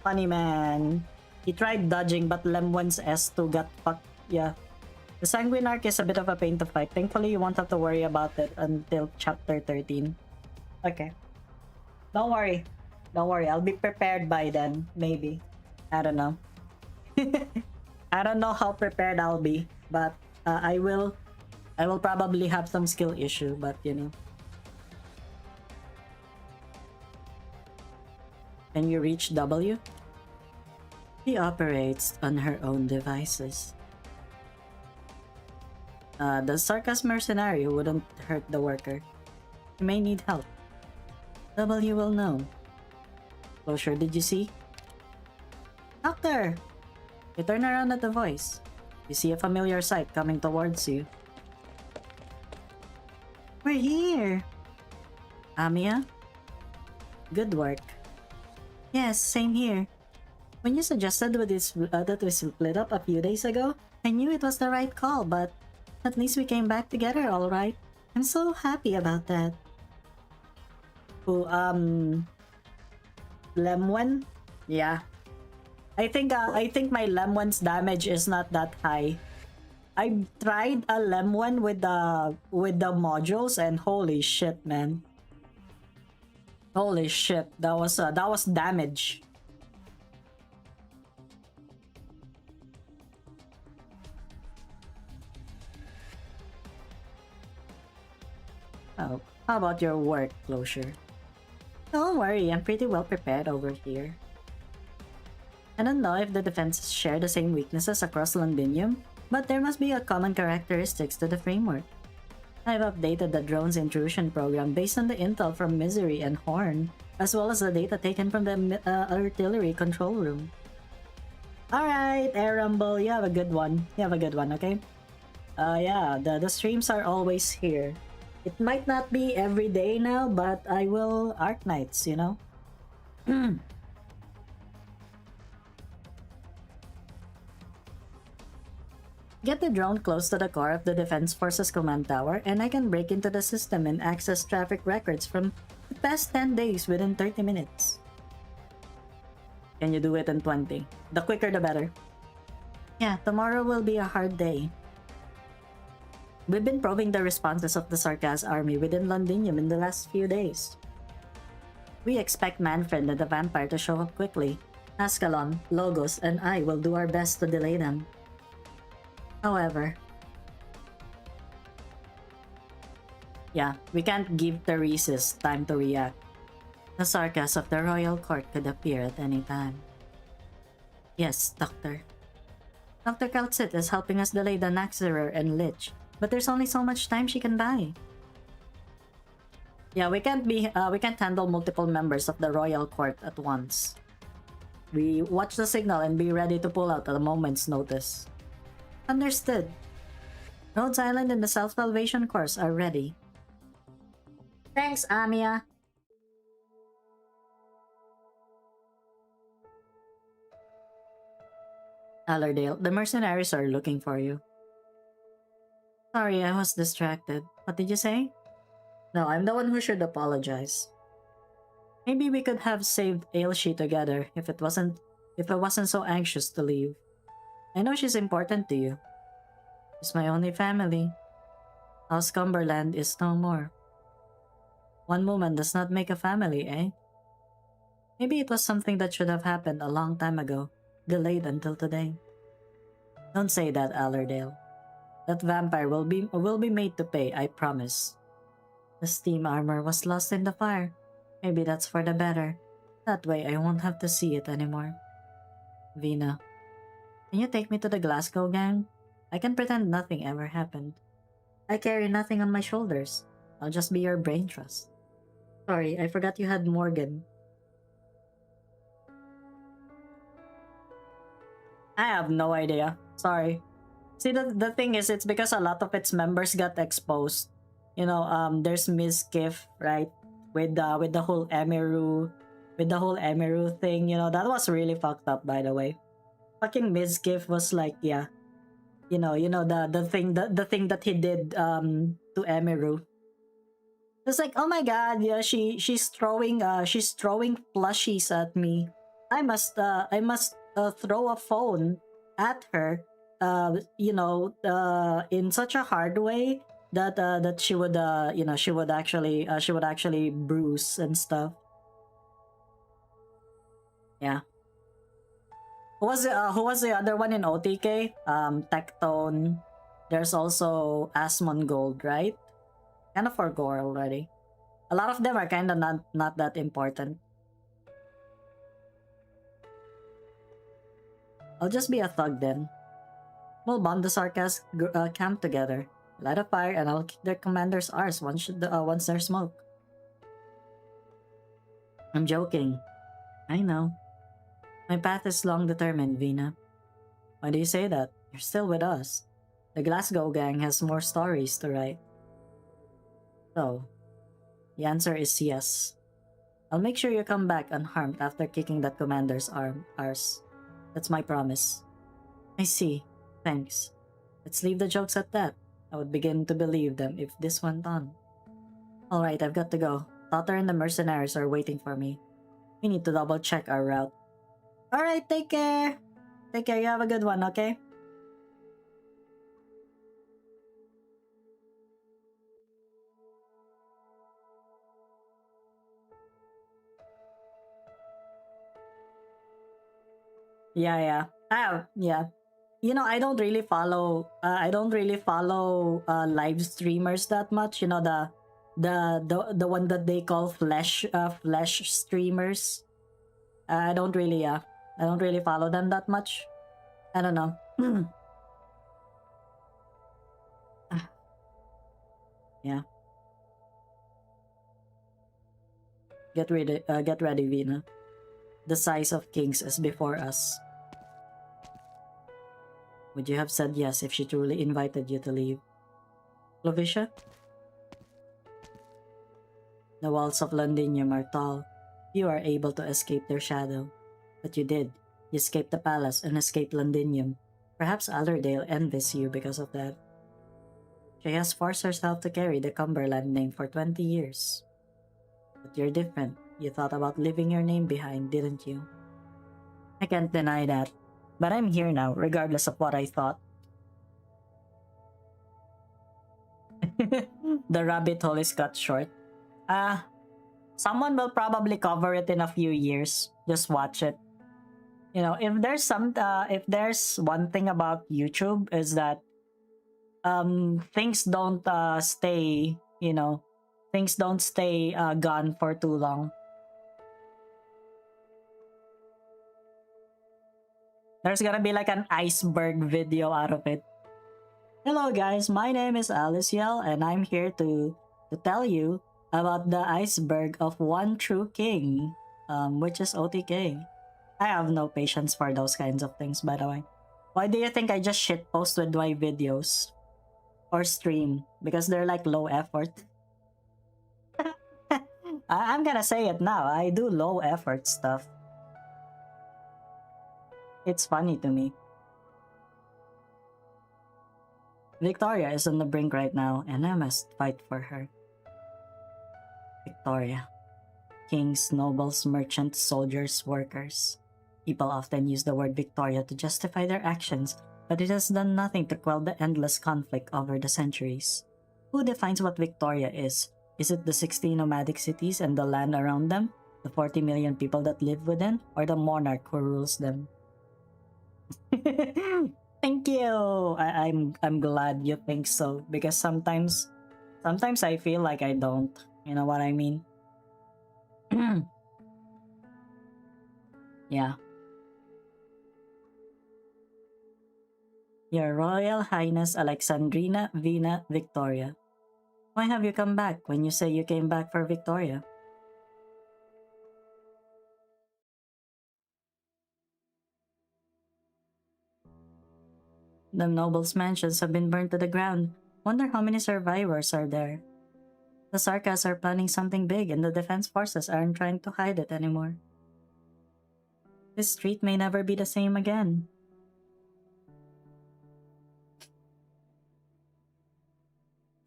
Funny man. He tried dodging but Lemwen's S2 got fucked. Yeah. The Sanguine Arc is a bit of a pain to fight. Thankfully, you won't have to worry about it until chapter 13. Okay. Don't worry. Don't worry. I'll be prepared by then. Maybe. I don't know. I don't know how prepared I'll be. But I will probably have some skill issue. But you know. Can you reach W? She operates on her own devices. The Sarkas mercenary wouldn't hurt the worker. He may need help. W will know. Closure, did you see? Doctor! You turn around at the voice. You see a familiar sight coming towards you. We're here! Amiya? Good work. Yes, same here. When you suggested that we split up a few days ago, I knew it was the right call, but at least we came back together, alright. I'm so happy about that. Oh, Lemwen? Yeah. I think my Lemwen's damage is not that high. I tried a Lemwen with the modules and holy shit, man. Holy shit, that was damage. Oh, how about your work, Closure? Don't worry, I'm pretty well prepared over here. I don't know if the defenses share the same weaknesses across Londinium, but there must be a common characteristics to the framework. I've updated the drone's intrusion program based on the intel from Misery and Horn, as well as the data taken from the artillery control room. Alright, Air Rumble, you have a good one. Okay? Yeah, the streams are always here. It might not be every day now, but I will Arknights, you know? Get the drone close to the core of the Defense Forces Command Tower, and I can break into the system and access traffic records from the past 10 days within 30 minutes. Can you do it in 20? The quicker the better. Yeah, tomorrow will be a hard day. We've been probing the responses of the Sarkas army within Londinium in the last few days. We expect Manfred and the vampire to show up quickly. Ascalon, Logos, and I will do our best to delay them. However, yeah, we can't give Theresis time to react. The Sarkas of the Royal Court could appear at any time. Yes, Doctor. Dr. Kaltsit is helping us delay the Naxerer and Lich, but there's only so much time she can buy. Yeah, we can't handle multiple members of the Royal Court at once. We watch the signal and be ready to pull out at a moment's notice. Understood. Rhodes Island and the Self-Salvation Course are ready. Thanks, Amiya. Allerdale, the mercenaries are looking for you. Sorry, I was distracted. What did you say? No, I'm the one who should apologize. Maybe we could have saved Ailshi together if I wasn't so anxious to leave. I know she's important to you. She's my only family. House Cumberland is no more. One woman does not make a family, eh? Maybe it was something that should have happened a long time ago, delayed until today. Don't say that, Allerdale. That vampire will be made to pay, I promise. The steam armor was lost in the fire. Maybe that's for the better. That way I won't have to see it anymore. Vina, can you take me to the Glasgow gang? I can pretend nothing ever happened. I carry nothing on my shoulders. I'll just be your brain trust. Sorry, I forgot you had Morgan. I have no idea. Sorry. See, the thing is, it's because a lot of its members got exposed. You know, there's Ms. Kiff, right? With the whole Emiru, thing. You know, that was really fucked up, by the way. Fucking Ms. Kiff was like, yeah, you know, the thing that he did to Emiru. It's like, oh my god, yeah, she's throwing plushies at me. I must throw a phone at her, in such a hard way that she would she would actually bruise and stuff. Yeah. Who was the other one in OTK? Tectone. There's also Asmongold, right? Kind of forgot already. A lot of them are kind of not that important. I'll just be a thug then. We'll bomb the Sarkas camp together, light a fire, and I'll kick their commander's arse once there's smoke. I'm joking. I know. My path is long determined, Vina. Why do you say that? You're still with us. The Glasgow gang has more stories to write. So, the answer is yes. I'll make sure you come back unharmed after kicking that commander's arse. That's my promise. I see. Thanks. Let's leave the jokes at that. I would begin to believe them if this went on. Alright, I've got to go. Totter and the mercenaries are waiting for me. We need to double check our route. Alright, take care. Take care, you have a good one, okay? Yeah. Yeah. You know, I don't really follow live streamers that much. You know, the one that they call flesh streamers. I don't really follow them that much. I don't know. Yeah. Get ready, Vina. The size of kings is before us. Would you have said yes if she truly invited you to leave? Clovisha? The walls of Londinium are tall. You are able to escape their shadow. But you did. You escaped the palace and escaped Londinium. Perhaps Allerdale envies you because of that. She has forced herself to carry the Cumberland name for 20 years. But you're different. You thought about leaving your name behind, didn't you? I can't deny that. But I'm here now, regardless of what I thought. The rabbit hole is cut short. Someone will probably cover it in a few years. Just watch it. You know, if there's one thing about YouTube is that things don't stay gone for too long. There's gonna be like an iceberg video out of it. Hello guys, my name is Alyssciel and I'm here to tell you about the iceberg of one true king, which is OTK. I have no patience for those kinds of things, by the way. Why do you think I just shitpost with my videos? Or stream? Because they're like low effort. I'm gonna say it now, I do low effort stuff. It's funny to me. Victoria is on the brink right now, and I must fight for her. Victoria. Kings, nobles, merchants, soldiers, workers. People often use the word Victoria to justify their actions, but it has done nothing to quell the endless conflict over the centuries. Who defines what Victoria is? Is it the 60 nomadic cities and the land around them? The 40 million people that live within? Or the monarch who rules them? Thank you! I'm glad you think so, because sometimes I feel like I don't. You know what I mean? Yeah. Your Royal Highness Alexandrina Vina Victoria. Why have you come back when you say you came back for Victoria? The nobles' mansions have been burned to the ground. Wonder how many survivors are there. The Sarkas are planning something big and the defense forces aren't trying to hide it anymore. This street may never be the same again.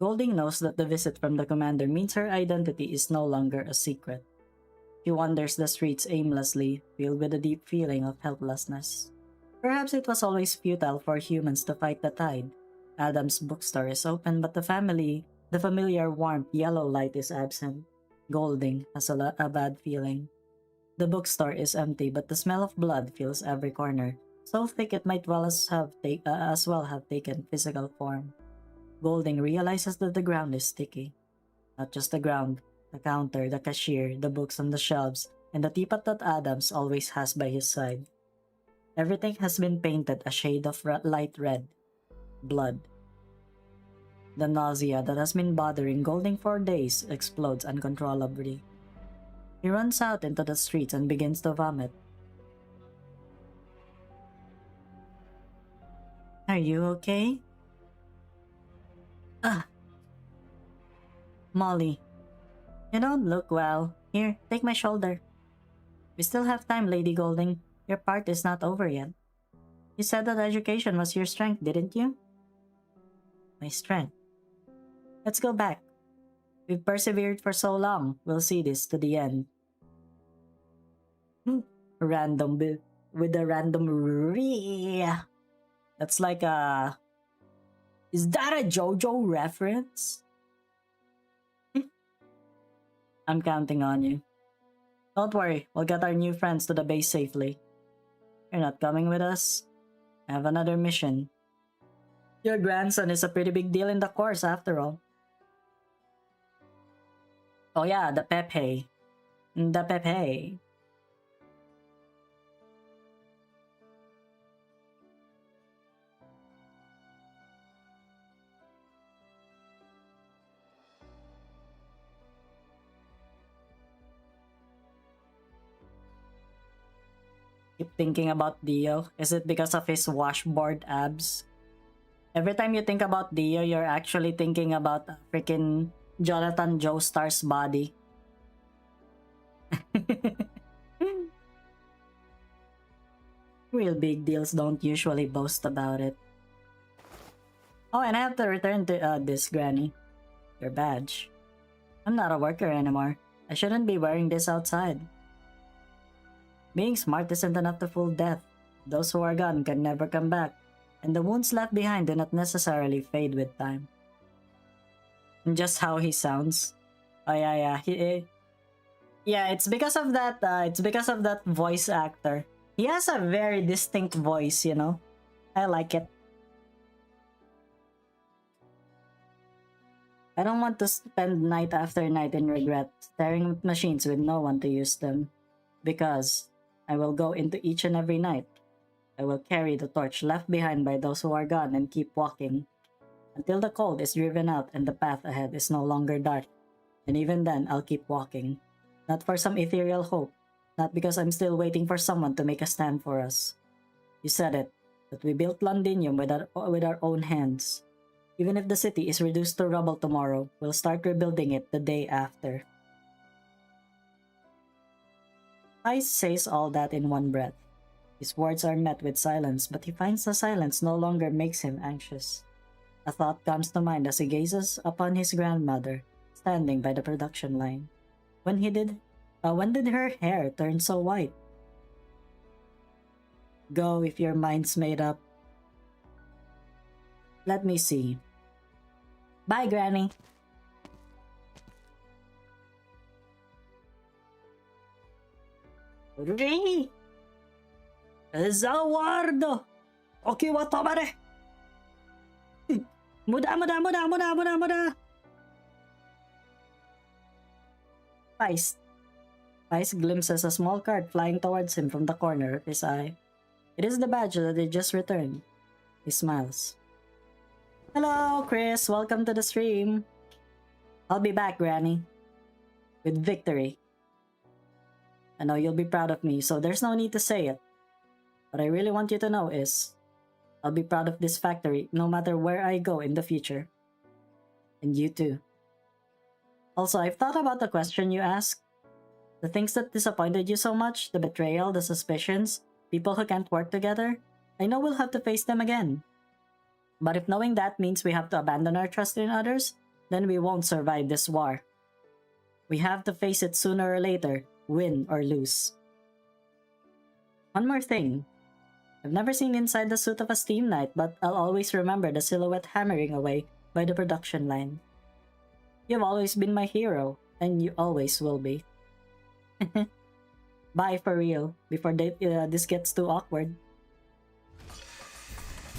Golding knows that the visit from the commander means her identity is no longer a secret. She wanders the streets aimlessly, filled with a deep feeling of helplessness. Perhaps it was always futile for humans to fight the tide. Adam's bookstore is open, but the familiar warm yellow light is absent. Golding has a bad feeling. The bookstore is empty, but the smell of blood fills every corner, so thick it might as well have taken physical form. Golding realizes that the ground is sticky. Not just the ground, the counter, the cashier, the books on the shelves, and the teapot that Adams always has by his side. Everything has been painted a shade of light red. Blood. The nausea that has been bothering Golding for days explodes uncontrollably. He runs out into the streets and begins to vomit. Are you okay? Molly. You don't look well. Here, take my shoulder. We still have time, Lady Golding. Your part is not over yet. You said that education was your strength, didn't you? My strength. Let's go back. We've persevered for so long. We'll see this to the end. Random bit with a random That's like a... Is that a JoJo reference? I'm counting on you. Don't worry, we'll get our new friends to the base safely. You're not coming with us? I have another mission. Your grandson is a pretty big deal in the course after all. Oh yeah, the Pepe. The Pepe. Keep thinking about Dio. Is it because of his washboard abs? Every time you think about Dio, you're actually thinking about freaking Jonathan Joestar's body. Real big deals don't usually boast about it. Oh, and I have to return to this, Granny. Your badge. I'm not a worker anymore. I shouldn't be wearing this outside. Being smart isn't enough to fool death. Those who are gone can never come back, and the wounds left behind do not necessarily fade with time. And just how he sounds. Oh yeah. Yeah, it's because of that. It's because of that voice actor. He has a very distinct voice, you know. I like it. I don't want to spend night after night in regret, staring at machines with no one to use them. Because I will go into each and every night. I will carry the torch left behind by those who are gone and keep walking. Until the cold is driven out and the path ahead is no longer dark. And even then, I'll keep walking. Not for some ethereal hope. Not because I'm still waiting for someone to make a stand for us. You said it, that we built Londinium with our own hands. Even if the city is reduced to rubble tomorrow, we'll start rebuilding it the day after. Ice says all that in one breath. His words are met with silence, but he finds the silence no longer makes him anxious. A thought comes to mind as he gazes upon his grandmother, standing by the production line. When he When did her hair turn so white? Go if your mind's made up. Let me see. Bye, Granny. Ri! Zawardo! Okiwa tomare! Muda! Feist glimpses a small cart flying towards him from the corner of his eye. It is the badge that he just returned. He smiles. Hello, Chris. Welcome to the stream. I'll be back, Granny. With victory. I know you'll be proud of me, so there's no need to say it. What I really want you to know is, I'll be proud of this factory no matter where I go in the future. And you too. Also, I've thought about the question you asked. The things that disappointed you so much, the betrayal, the suspicions, people who can't work together, I know we'll have to face them again. But if knowing that means we have to abandon our trust in others, then we won't survive this war. We have to face it sooner or later, win or lose. One more thing. I've never seen inside the suit of a Steam Knight, but I'll always remember the silhouette hammering away by the production line. You've always been my hero, and you always will be. Bye for real, before this gets too awkward.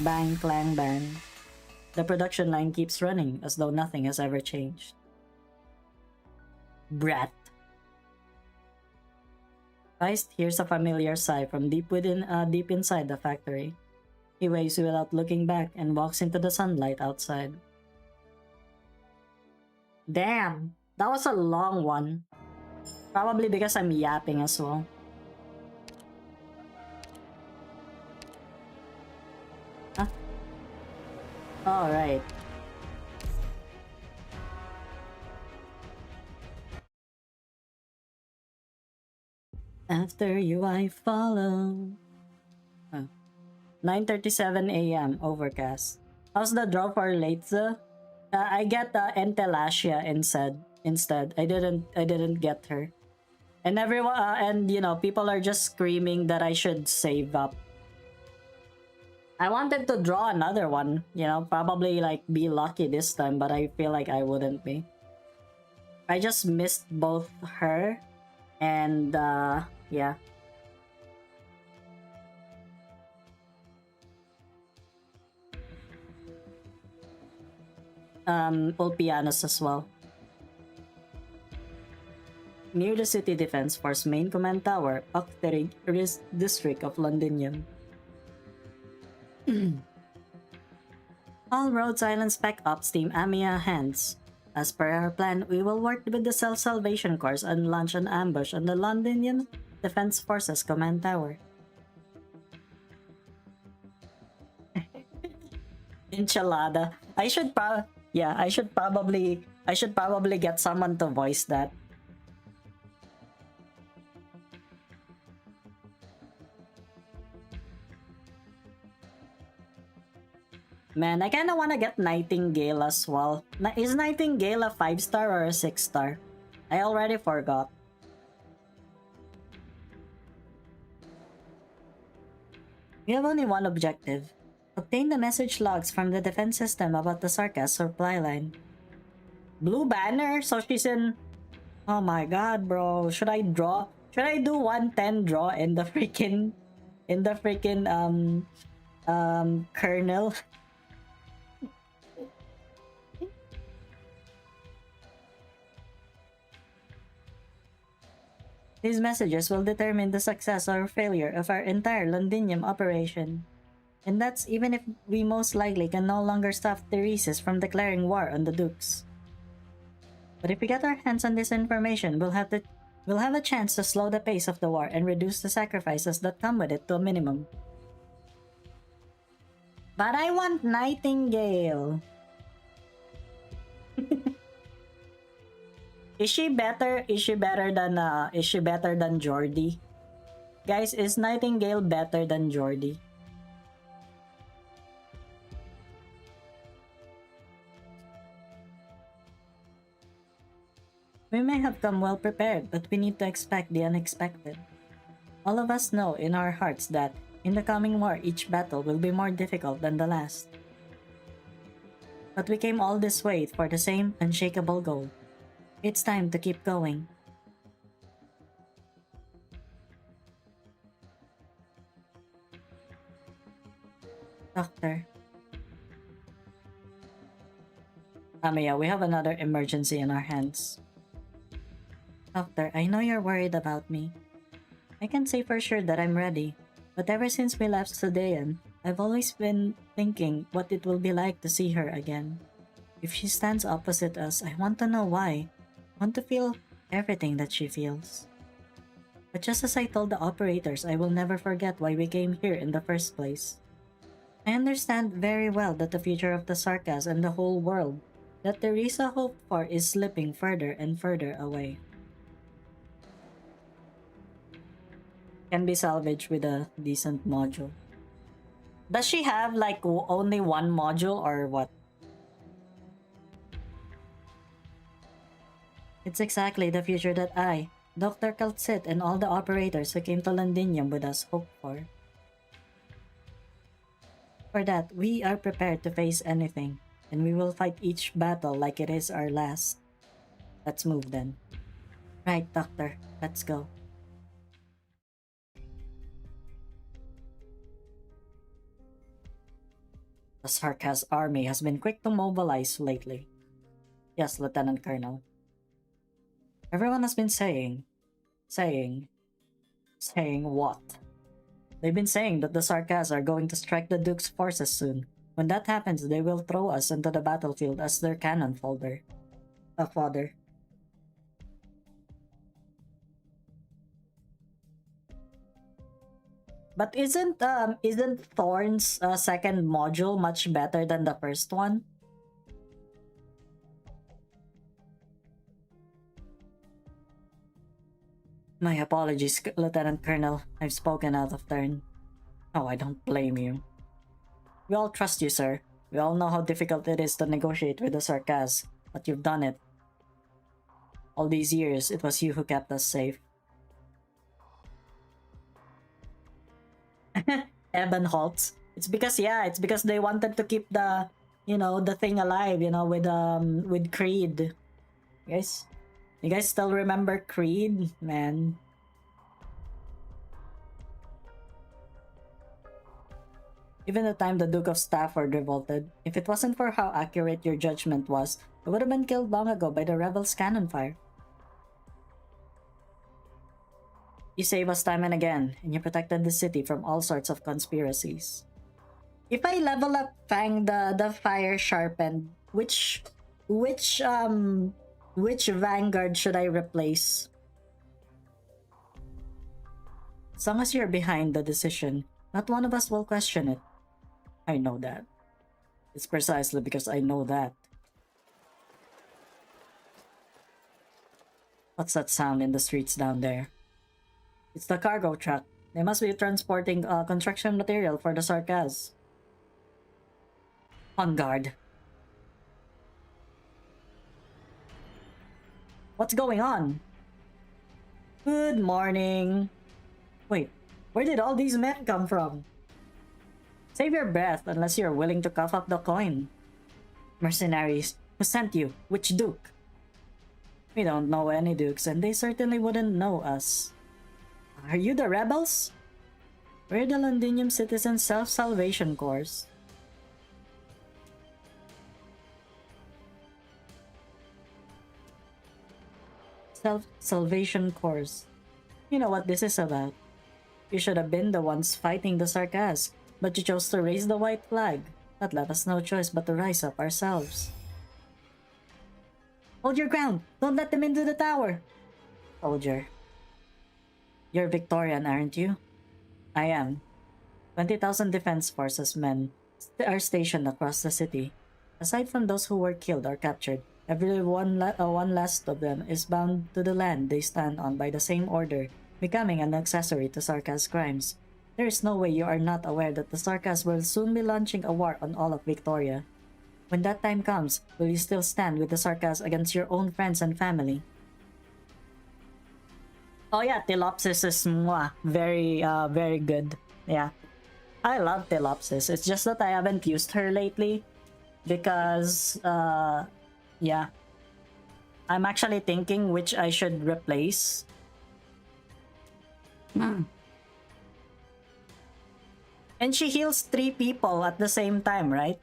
Bang, clang, bang. The production line keeps running as though nothing has ever changed. Brat. Feist hears a familiar sigh from deep inside the factory. He waves without looking back and walks into the sunlight outside. Damn, that was a long one. Probably because I'm yapping as well. Huh? Alright. After you I follow. Oh. 9:37 a.m. overcast. How's the draw for Leitza? I get Entelasia instead. I didn't get her. And everyone and you know, people are just screaming that I should save up. I wanted to draw another one, you know, probably like be lucky this time, but I feel like I wouldn't be. I just missed both her and yeah. Ulpianos as well. Near the City Defense Force main command tower, Octerig district of Londinium. All roads island spec ops team Amiya hands. As per our plan, we will work with the Self-Salvation Corps and launch an ambush on the Londinium Defense Forces command tower. Enchilada. I should probably get someone to voice that. Man, I kinda wanna get Nightingale as well. Is Nightingale a 5-star or a 6-star? I already forgot. We have only one objective. Obtain the message logs from the defense system about the Sarkas supply line. Blue banner? So she's in... Oh my god, bro. Should I draw? Should I do 110 draw in the freaking... kernel? These messages will determine the success or failure of our entire Londinium operation. And that's even if we most likely can no longer stop Theresis from declaring war on the Dukes. But if we get our hands on this information, we'll have a chance to slow the pace of the war and reduce the sacrifices that come with it to a minimum. But I want Nightingale. Is she better than Jordy? Guys, is Nightingale better than Jordy? We may have come well prepared, but we need to expect the unexpected. All of us know in our hearts that, in the coming war, each battle will be more difficult than the last. But we came all this way for the same unshakable goal. It's time to keep going. Doctor. Amiya, we have another emergency in our hands. Doctor, I know you're worried about me. I can say for sure that I'm ready, but ever since we left Sudayan, I've always been thinking what it will be like to see her again. If she stands opposite us, I want to know why. I want to feel everything that she feels. But just as I told the operators, I will never forget why we came here in the first place. I understand very well that the future of the Sarkas and the whole world that Teresa hoped for is slipping further and further away. Can be salvaged with a decent module. Does she have like only one module or what? It's exactly the future that I, Dr. Kaltsit, and all the operators who came to Londinium with us hoped for. For that, we are prepared to face anything, and we will fight each battle like it is our last. Let's move then. Right, Doctor, let's go. The Sarkas army has been quick to mobilize lately. Yes, Lieutenant Colonel. Everyone has been saying what? They've been saying that the Sarkas are going to strike the Duke's forces soon. When that happens, they will throw us into the battlefield as their cannon fodder. But isn't Thorn's second module much better than the first one? My apologies, Lieutenant Colonel. I've spoken out of turn. Oh, I don't blame you. We all trust you, sir. We all know how difficult it is to negotiate with the Sarkas, but you've done it. All these years, it was you who kept us safe. Eben halts. It's because they wanted to keep the the thing alive, with Creed. You guys still remember Creed, man? Even the time the Duke of Stafford revolted, if it wasn't for how accurate your judgment was, it would have been killed long ago by the rebels' cannon fire. You save us time and again, and you protected the city from all sorts of conspiracies. If I level up Fang the fire sharpened, which Vanguard should I replace? As long as you're behind the decision, not one of us will question it. I know that. It's precisely because I know that. What's that sound in the streets down there? It's the cargo truck. They must be transporting construction material for the Sarkas. On guard. What's going on? Good morning. Wait, where did all these men come from? Save your breath unless you're willing to cough up the coin. Mercenaries, who sent you? Which duke? We don't know any dukes, and they certainly wouldn't know us. Are you the rebels? We're the Londinium Citizen Self-Salvation Corps. Self-Salvation Corps. You know what this is about. You should have been the ones fighting the Sarkas, but you chose to raise the white flag. That left us no choice but to rise up ourselves. Hold your ground! Don't let them into the tower! Soldier. You're Victorian, aren't you? I am. 20,000 Defense Forces men are stationed across the city. Aside from those who were killed or captured, every one last of them is bound to the land they stand on by the same order, becoming an accessory to Sarkas' crimes. There is no way you are not aware that the Sarkas will soon be launching a war on all of Victoria. When that time comes, will you still stand with the Sarkas against your own friends and family? Oh yeah, Telopsis is very good. Yeah. I love Telopsis. It's just that I haven't used her lately because yeah. I'm actually thinking which I should replace. And she heals 3 people at the same time, right?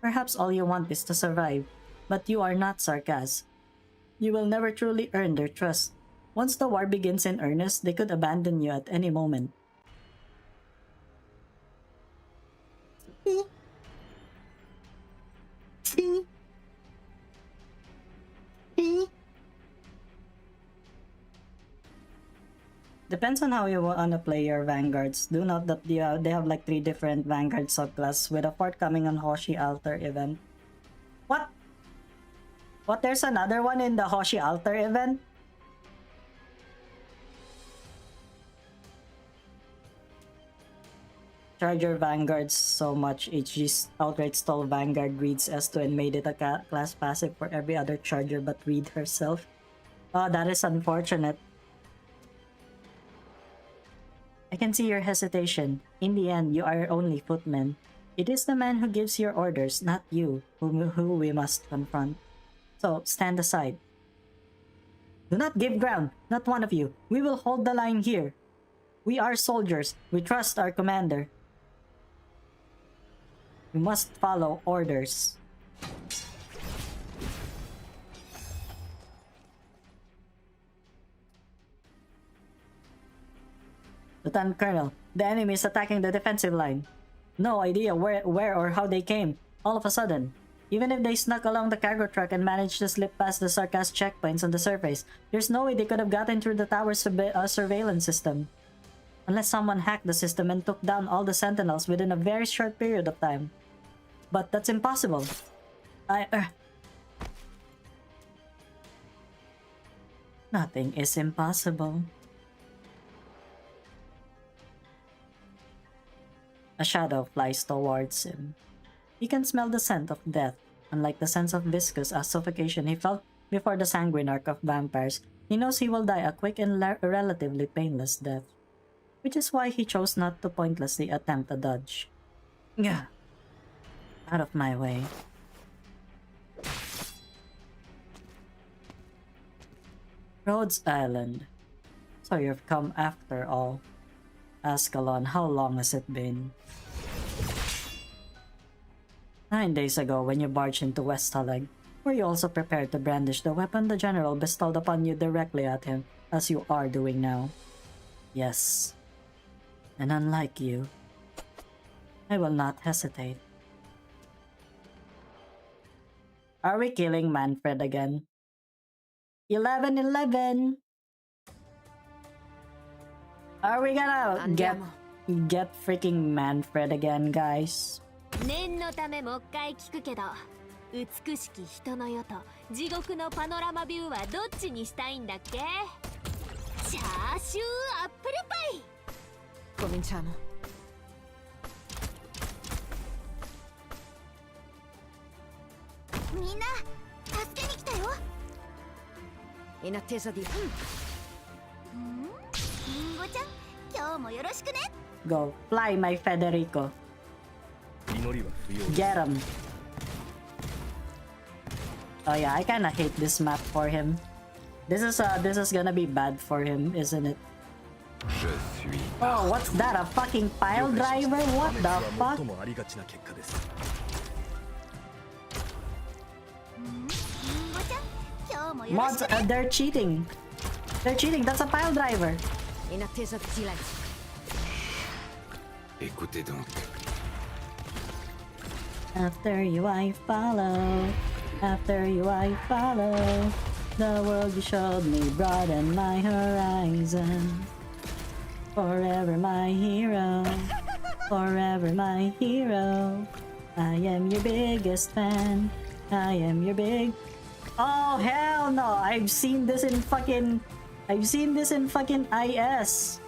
Perhaps all you want is to survive, but you are not Sarkaz. You will never truly earn their trust. Once the war begins in earnest, they could abandon you at any moment. Depends on how you want to play your vanguards. Do note that they have like 3 different vanguard subclass with a 4th coming on Hoshi Altar event. What? What? There's another one in the Hoshi Altar event? Charger Vanguards so much. HG's outright stole Vanguard Reed's S2 and made it a class passive for every other charger but Reed herself. Oh, that is unfortunate. I can see your hesitation. In the end, you are only footmen. It is the man who gives your orders, not you, who we must confront. So, stand aside. Do not give ground, not one of you. We will hold the line here. We are soldiers. We trust our commander. We must follow orders. Lieutenant Colonel, the enemy is attacking the defensive line. No idea where or how they came, all of a sudden. Even if they snuck along the cargo truck and managed to slip past the Sarkaz checkpoints on the surface, there's no way they could have gotten through the tower's surveillance system. Unless someone hacked the system and took down all the sentinels within a very short period of time. But that's impossible. Nothing is impossible. A shadow flies towards him. He can smell the scent of death. Unlike the sense of viscous suffocation he felt before the sanguine arc of vampires, he knows he will die a quick and relatively painless death. Which is why he chose not to pointlessly attempt a dodge. Gah! Out of my way. Rhodes Island. So you've come after all. Ascalon, how long has it been? 9 days ago when you barged into West Haleg, were you also prepared to brandish the weapon the general bestowed upon you directly at him, as you are doing now? Yes. And unlike you, I will not hesitate. Are we killing Manfred again? 11-11! Are we gonna get freaking Manfred again, guys? 念のためもう一回聞くけど、美しき人の世と地獄のパノラマビューはどっちにしたいんだっけ？チャーシューアップルパイ。Cominciamo. Mina, 助けに来たよ。In attesa di... リンゴちゃん、今日もよろしくね。Go, fly my Federico. Get him. Oh yeah, I kinda hate this map for him. This is gonna be bad for him, isn't it? Oh, what's that? A fucking pile driver? What the fuck? Mods, they're cheating. They're cheating. That's a pile driver. In attesa di silenzio. Écoutez donc. After you I follow. After you I follow. The world you showed me broadened my horizon. Forever my hero. Forever my hero. I am your biggest fan. I am your big... Oh hell no! I've seen this in fucking IS.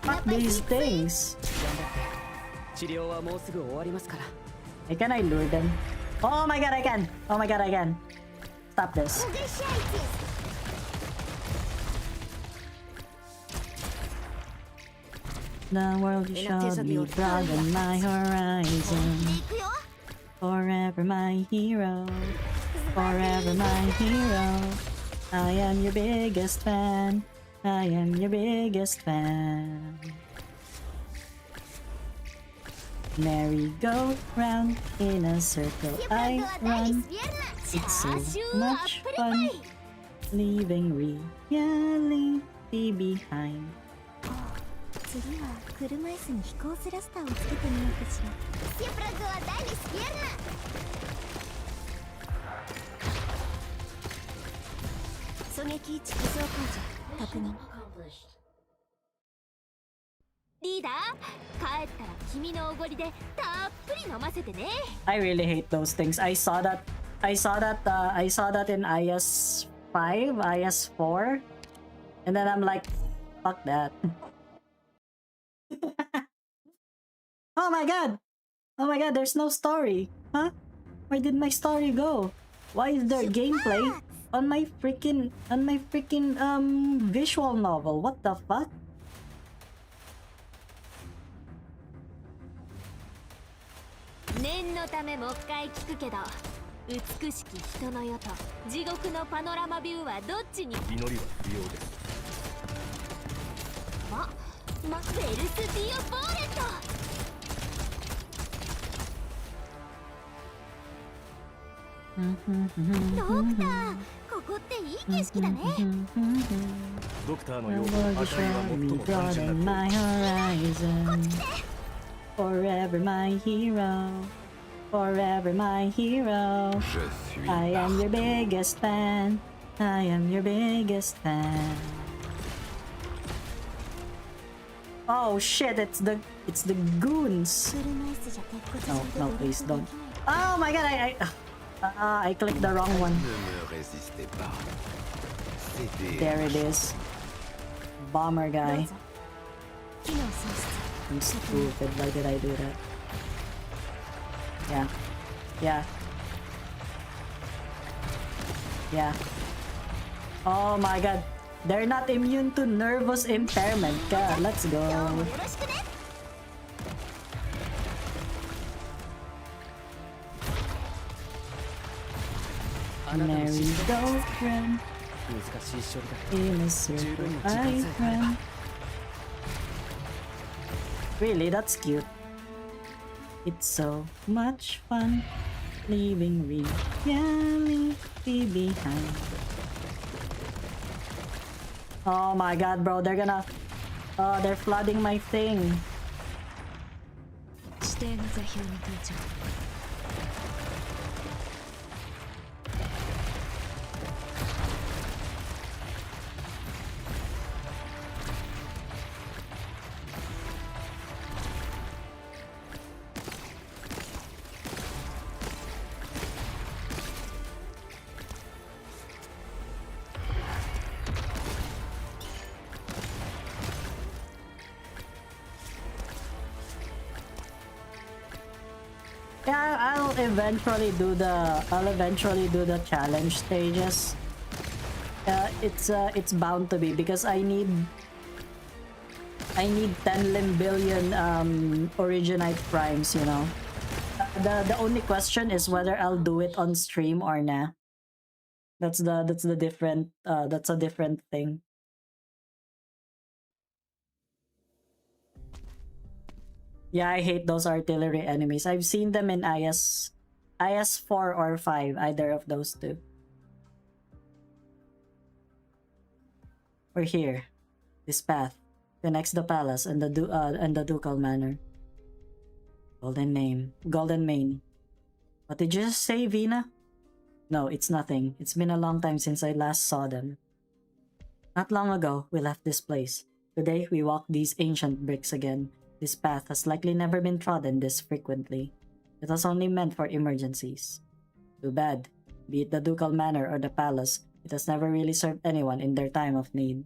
Fuck these things. Can I lure them? Oh my god, I can! Oh my god, I can! stop this. The world you showed me broaden my horizon. Forever my hero. Forever my hero. I am your biggest fan. I am your biggest fan. Merry go round in a circle I run. It's so much fun leaving reality behind. 次は車椅子に飛行スラスターをつけてみようかしら。狙撃位置浮上解除確認。リーダー、帰ったら君のおごりでたっぷり飲ませてね。I really hate those things. I saw that in IS 5, IS 4, and then I'm like, fuck that. Oh my god! Oh my god, there's no story. Huh? Where did my story go? Why is there gameplay on my freaking visual novel? What the fuck? 念のためもう一回聞くけど、美しき人の世と地獄のパノラマビューはどっちに？祈りは不要です。ベルスディオボーレット。ドクター、ここっていい景色だね。ドクターのような赤いは最も単純な Forever my hero. Forever my hero. I am your biggest fan. I am your biggest fan. Oh shit, it's the goons. No, no, please don't. Oh my god, I clicked the wrong one. There it is. Bomber guy. I'm stupid, why did I do that? Yeah. Yeah. Yeah. Oh my god. They're not immune to nervous impairment. God, let's go. Merry-go-round in a circle I run. Really, that's cute. It's so much fun leaving reality behind. Oh my god, bro, they're gonna... Oh, they're flooding my thing. Yeah, I'll eventually do the challenge stages. It's bound to be because I need 10 limbillion Originites primes, you know. The only question is whether I'll do it on stream or nah. That's a different thing. Yeah, I hate those artillery enemies. I've seen them in IS 4 or 5, either of those two. We're here. This path connects the palace and the ducal manor. Golden Mane. What did you just say, Vina? No, it's nothing. It's been a long time since I last saw them. Not long ago, we left this place. Today, we walk these ancient bricks again. This path has likely never been trodden this frequently. It was only meant for emergencies. Too bad. Be it the ducal manor or the palace, it has never really served anyone in their time of need.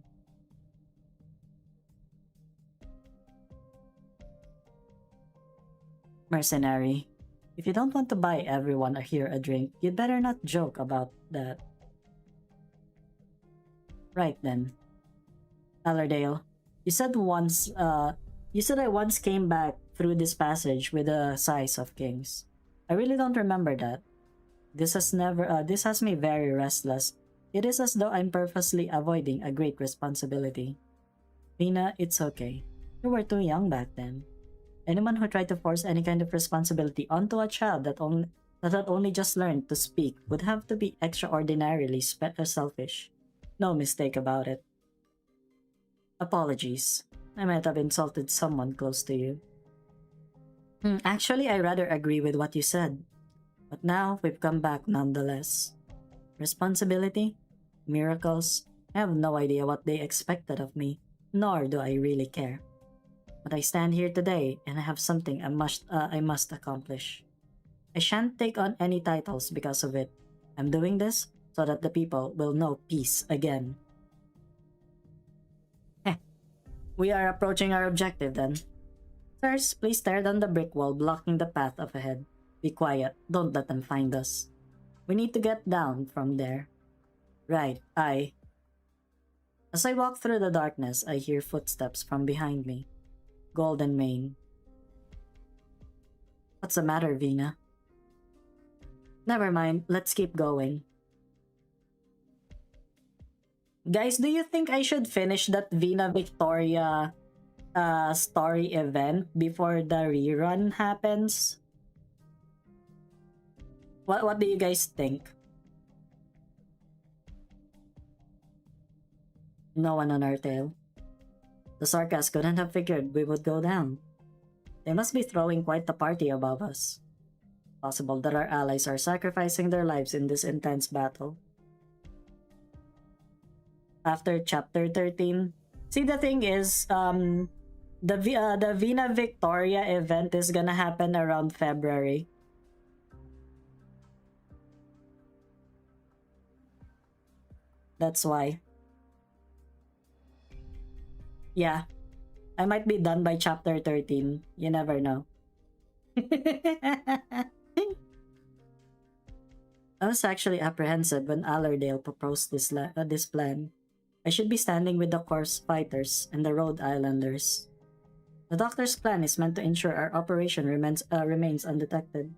Mercenary. If you don't want to buy everyone here a drink, you'd better not joke about that. Right then. Allerdale, you said I once came back through this passage with the size of kings. I really don't remember that. This has me very restless. It is as though I'm purposely avoiding a great responsibility. Vina, it's okay. You were too young back then. Anyone who tried to force any kind of responsibility onto a child that had only just learned to speak would have to be extraordinarily selfish. No mistake about it. Apologies. I might have insulted someone close to you. Actually, I rather agree with what you said. But now, we've come back nonetheless. Responsibility? Miracles? I have no idea what they expected of me, nor do I really care. But I stand here today, and I have something I must accomplish. I shan't take on any titles because of it. I'm doing this so that the people will know peace again. We are approaching our objective then. Sirs, please tear down the brick wall blocking the path up ahead. Be quiet, don't let them find us. We need to get down from there. Right, As I walk through the darkness, I hear footsteps from behind me. Golden Mane. What's the matter, Vina? Never mind, let's keep going. Guys, do you think I should finish that Vina Victoria story event before the rerun happens? What do you guys think? No one on our tail. The Sarkas couldn't have figured we would go down. They must be throwing quite the party above us. Possible that our allies are sacrificing their lives in this intense battle. After chapter 13, see, the thing is, the Vina Victoria event is gonna happen around February. That's why. Yeah. I might be done by chapter 13. You never know. I was actually apprehensive when Allerdale proposed this plan. I should be standing with the Corps fighters and the Rhode Islanders. The doctor's plan is meant to ensure our operation remains undetected.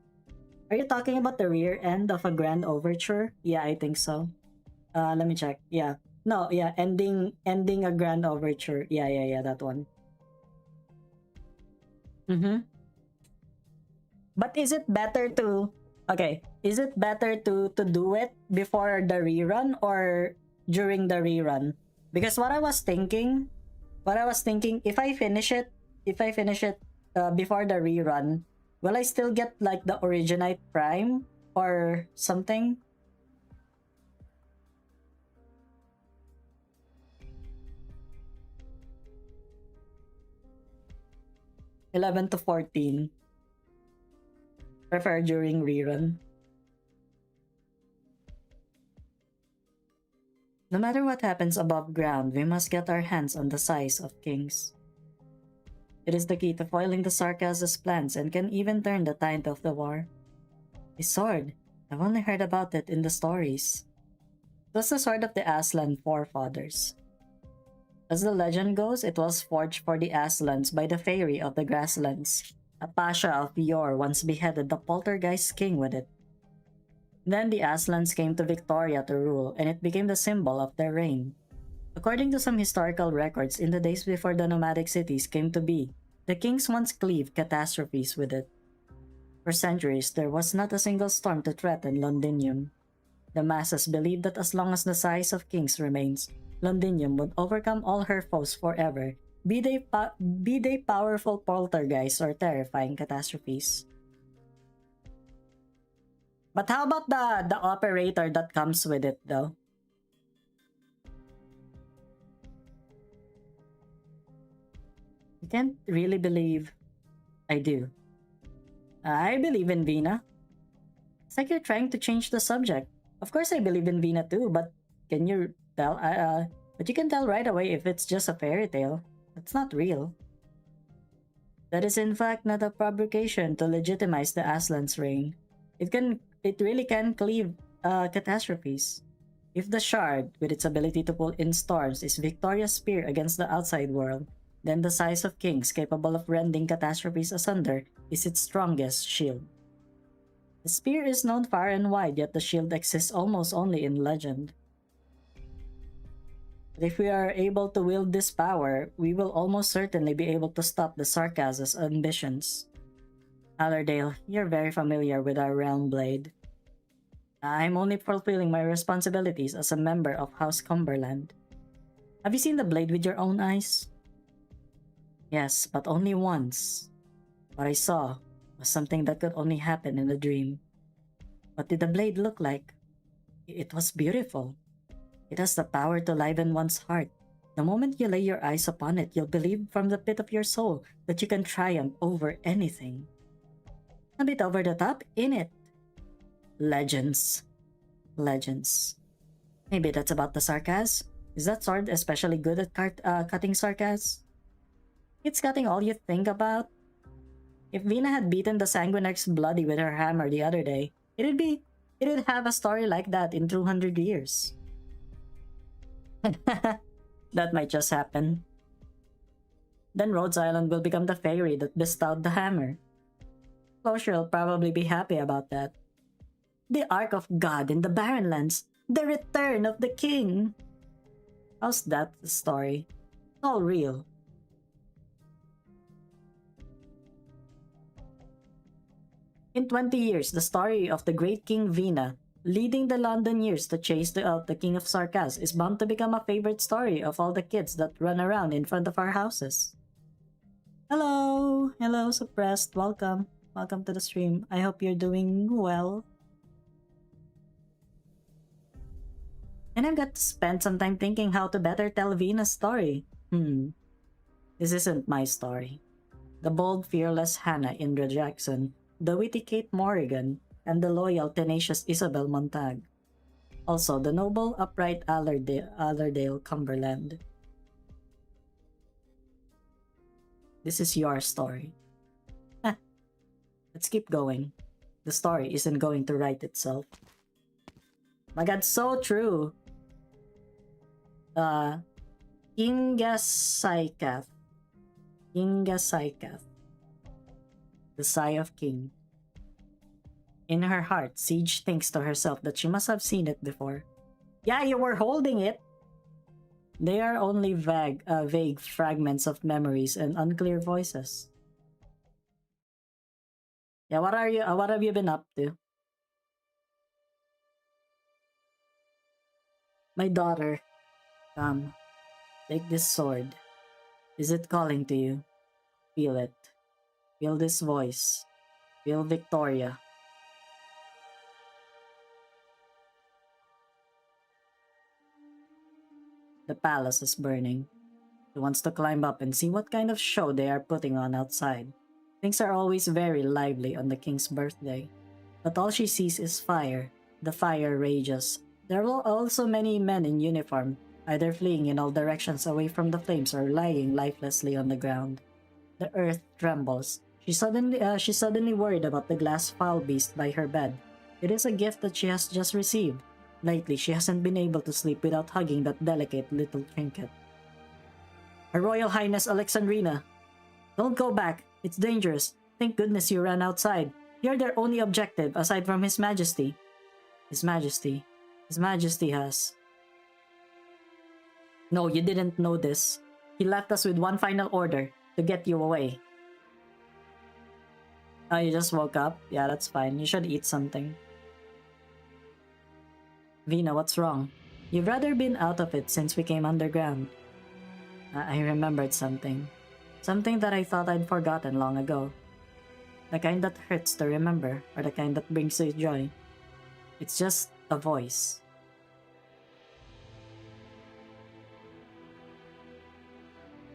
Are you talking about the rear end of a grand overture? Yeah, I think so. Let me check. Yeah. No, yeah, ending a grand overture. Yeah, that one. But is it better to do it before the rerun or during the rerun? Because what I was thinking, if I finish it before the rerun, will I still get like the Originite Prime or something? $11 to $14. Prefer during rerun. No matter what happens above ground, we must get our hands on the size of kings. It is the key to foiling the Sarkas' plans and can even turn the tide of the war. A sword. I've only heard about it in the stories. It was the sword of the Aslan forefathers. As the legend goes, it was forged for the Aslans by the Fairy of the Grasslands. A Pasha of yore once beheaded the Poltergeist king with it. Then the Aslans came to Victoria to rule, and it became the symbol of their reign. According to some historical records, in the days before the nomadic cities came to be, the kings once cleaved catastrophes with it. For centuries, there was not a single storm to threaten Londinium. The masses believed that as long as the size of kings remains, Londinium would overcome all her foes forever, be they powerful poltergeists or terrifying catastrophes. But how about the operator that comes with it, though? You can't really believe I do. I believe in Vina. It's like you're trying to change the subject. Of course I believe in Vina too, but can you tell? But you can tell right away if it's just a fairy tale. It's not real. That is in fact not a provocation to legitimize the Aslan's reign. It really can cleave catastrophes. If the shard, with its ability to pull in storms, is Victoria's spear against the outside world, then the size of kings capable of rending catastrophes asunder is its strongest shield. The spear is known far and wide, yet the shield exists almost only in legend. But if we are able to wield this power, we will almost certainly be able to stop the Sarkaz's ambitions. Allerdale, you're very familiar with our realm blade. I'm only fulfilling my responsibilities as a member of House Cumberland. Have you seen the blade with your own eyes? Yes, but only once. What I saw was something that could only happen in a dream. What did the blade look like? It was beautiful. It has the power to liven one's heart. The moment you lay your eyes upon it, you'll believe from the pit of your soul that you can triumph over anything. A bit over the top, innit? Legends. Legends. Maybe that's about the sarcasm? Is that sword especially good at cutting sarcasm? It's cutting all you think about? If Vina had beaten the Sanguinex bloody with her hammer the other day, it'd have a story like that in 200 years. That might just happen. Then Rhodes Island will become the fairy that bestowed the hammer. Closure will probably be happy about that. The Ark of God in the Barren Lands. The return of the king. How's that the story? It's all real. In 20 years, the story of the great King Vina, leading the Londoners to chase out the King of Sarkaz, is bound to become a favorite story of all the kids that run around in front of our houses. Hello! Hello, Suppressed. Welcome. Welcome to the stream. I hope you're doing well. And I've got to spend some time thinking how to better tell Vina's story. This isn't my story. The bold, fearless Hannah Indra Jackson, the witty Kate Morrigan, and the loyal, tenacious Isabel Montag. Also, the noble, upright Allerdale Cumberland. This is your story. Let's keep going. The story isn't going to write itself. My god, so true! Inga Saikath. The Sigh of King. In her heart, Siege thinks to herself that she must have seen it before. Yeah, you were holding it! They are only vague fragments of memories and unclear voices. Yeah, what have you been up to? My daughter, come, take this sword. Is it calling to you? Feel it. Feel this voice. Feel Victoria. The palace is burning. She wants to climb up and see what kind of show they are putting on outside. Things are always very lively on the king's birthday. But all she sees is fire. The fire rages. There are also many men in uniform, either fleeing in all directions away from the flames or lying lifelessly on the ground. The earth trembles. She's suddenly worried about the glass fowl beast by her bed. It is a gift that she has just received. Lately, she hasn't been able to sleep without hugging that delicate little trinket. Her Royal Highness Alexandrina. Don't go back. It's dangerous. Thank goodness you ran outside. You're their only objective, aside from His Majesty. His Majesty. His Majesty has... No, you didn't know this. He left us with one final order, to get you away. Oh, you just woke up? Yeah, that's fine. You should eat something. Vina, what's wrong? You've rather been out of it since we came underground. I remembered something. Something that I thought I'd forgotten long ago. The kind that hurts to remember, or the kind that brings you joy. It's just a voice.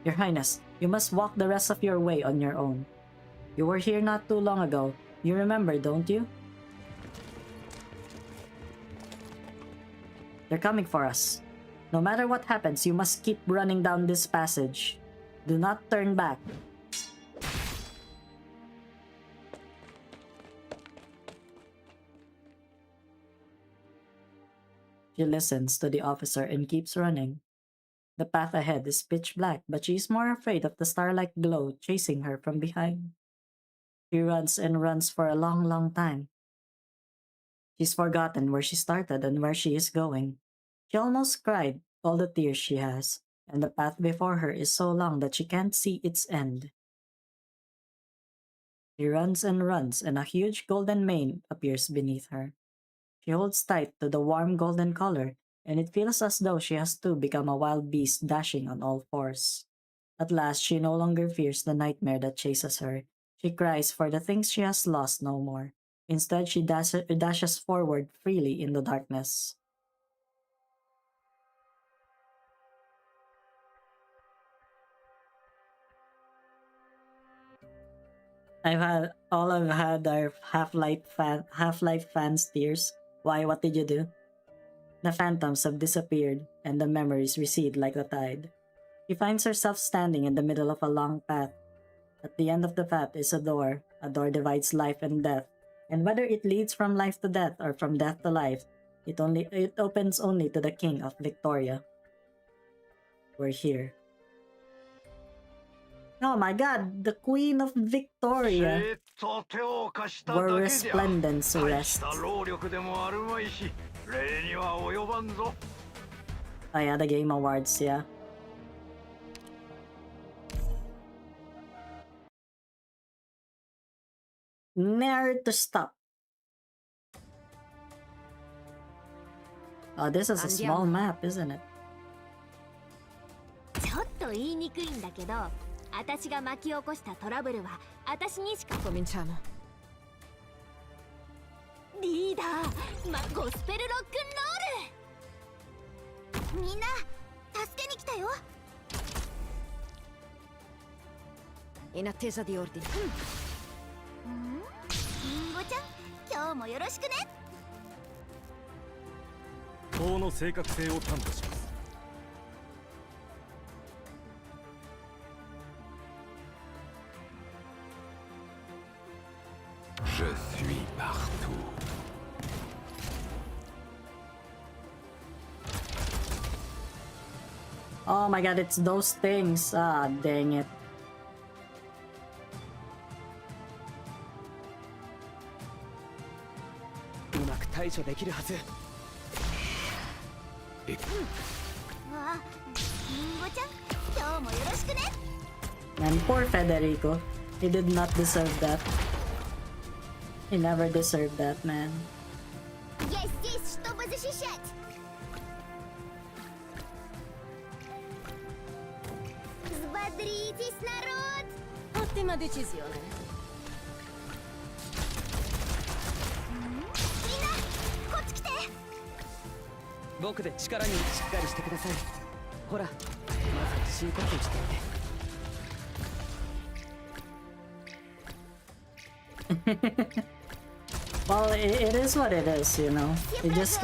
Your Highness, you must walk the rest of your way on your own. You were here not too long ago. You remember, don't you? They're coming for us. No matter what happens, you must keep running down this passage. Do not turn back. She listens to the officer and keeps running. The path ahead is pitch black, but she is more afraid of the starlight glow chasing her from behind. She runs and runs for a long, long time. She's forgotten where she started and where she is going. She almost cried all the tears she has, and the path before her is so long that she can't see its end. She runs, and a huge golden mane appears beneath her. She holds tight to the warm golden color, and it feels as though she has too become a wild beast dashing on all fours. At last, she no longer fears the nightmare that chases her. She cries for the things she has lost no more. Instead, she dashes forward freely in the darkness. I've had our Half-Life fans tears. Why? What did you do? The phantoms have disappeared, and the memories recede like the tide. She finds herself standing in the middle of a long path. At the end of the path is a door. A door divides life and death. And whether it leads from life to death or from death to life, it opens only to the King of Victoria. We're here. Oh my god, the Queen of Victoria, where resplendence rests. Oh yeah, the Game Awards, yeah. Never to stop. Oh, this is a small map, isn't it? ちょっと言いにくいんだけど、私が巻き起こしたトラブルは私にしか。Cominciamo. リーダー、ゴスペルロックンロール。みんな助けに来たよ。In attesa di ordini. リンゴちゃん、今日もよろしくね。法の正確性を担保します。Je suis partout. Oh my god, it's those things. Ah, dang it. And poor Federico. He did not deserve that. He never deserved that, man. Yes, что бы защищать? Взбодритесь, народ! Ottima decisione. みんな、こっち来て！僕で力にしっかりしてください。ほら、まず深呼吸してみて。Well, it is what it is, you know. It just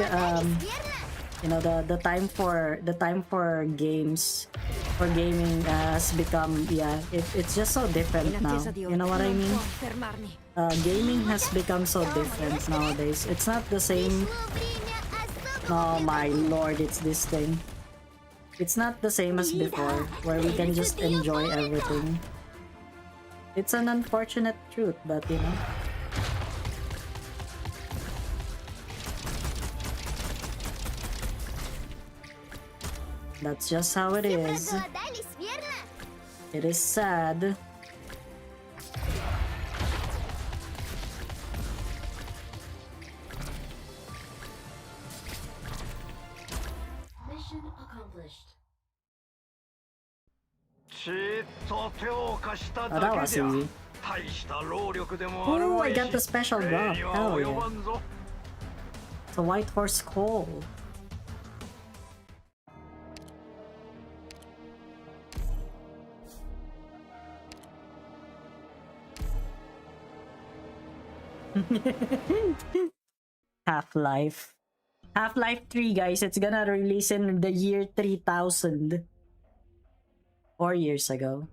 you know, the time for games, for gaming has become, yeah, it's just so different now. You know what I mean? Gaming has become so different nowadays. It's not the same. Oh my lord, it's this thing. It's not the same as before, where we can just enjoy everything. It's an unfortunate truth, but you know. That's just how it is. It is sad. Mission accomplished. Oh, that was easy. Oh, I got the special drop. Hell yeah. It's a white horse coal. Half-Life. Half-Life 3, guys. It's gonna release in the year 3000. 4 years ago.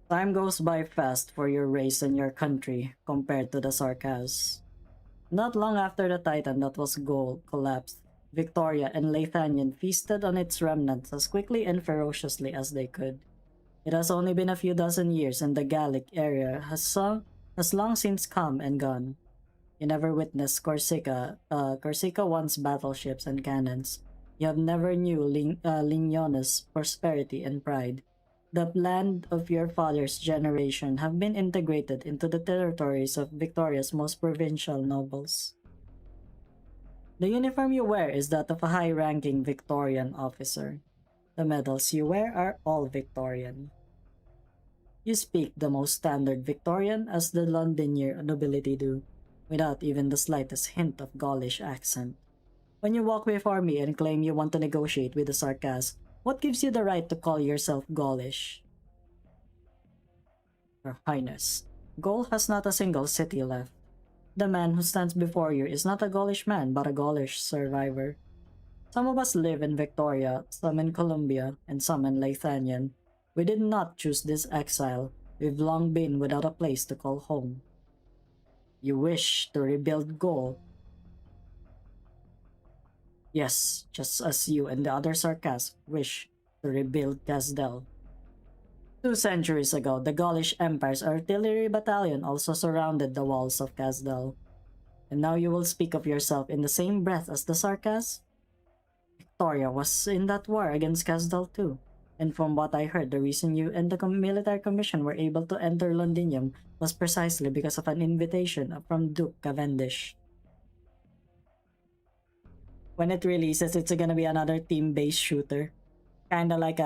Time goes by fast for your race and your country compared to the Sarkas. Not long after the Titan that was Gold collapsed, Victoria and Leithanion feasted on its remnants as quickly and ferociously as they could. It has only been a few dozen years, and the Gallic area has long since come and gone. You never witnessed Corsica once battleships and cannons. You have never knew Lignona's prosperity and pride. The land of your father's generation have been integrated into the territories of Victoria's most provincial nobles. The uniform you wear is that of a high-ranking Victorian officer. The medals you wear are all Victorian. You speak the most standard Victorian as the Londinier nobility do, without even the slightest hint of Gaulish accent. When you walk before me and claim you want to negotiate with the Sarkas, what gives you the right to call yourself Gaulish? Your Highness, Gaul has not a single city left. The man who stands before you is not a Gaulish man but a Gaulish survivor. Some of us live in Victoria, some in Columbia, and some in Leithanion. We did not choose this exile. We've long been without a place to call home. You wish to rebuild Gaul. Yes, just as you and the other Sarkas wish to rebuild Casdel. 2 centuries ago, the Gaulish Empire's artillery battalion also surrounded the walls of Casdel. And now you will speak of yourself in the same breath as the Sarkas? Victoria was in that war against Casdel too. And from what I heard, the reason you and the military commission were able to enter Londinium was precisely because of an invitation from Duke Cavendish. When it releases, it's gonna be another team-based shooter, kinda like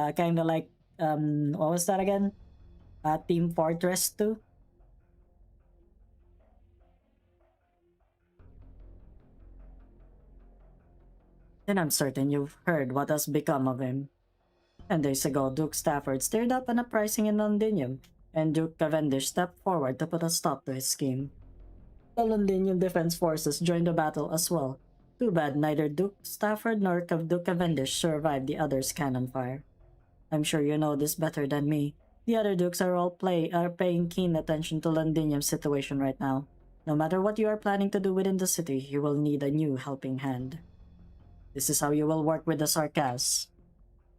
what was that again? Team Fortress 2. Then I'm certain you've heard what has become of him. 10 days ago, Duke Stafford stirred up an uprising in Londinium, and Duke Cavendish stepped forward to put a stop to his scheme. The Londinium Defense Forces joined the battle as well. Too bad neither Duke Stafford nor Duke Cavendish survived the other's cannon fire. I'm sure you know this better than me. The other dukes are paying keen attention to Londinium's situation right now. No matter what you are planning to do within the city, you will need a new helping hand. This is how you will work with the Sarkas.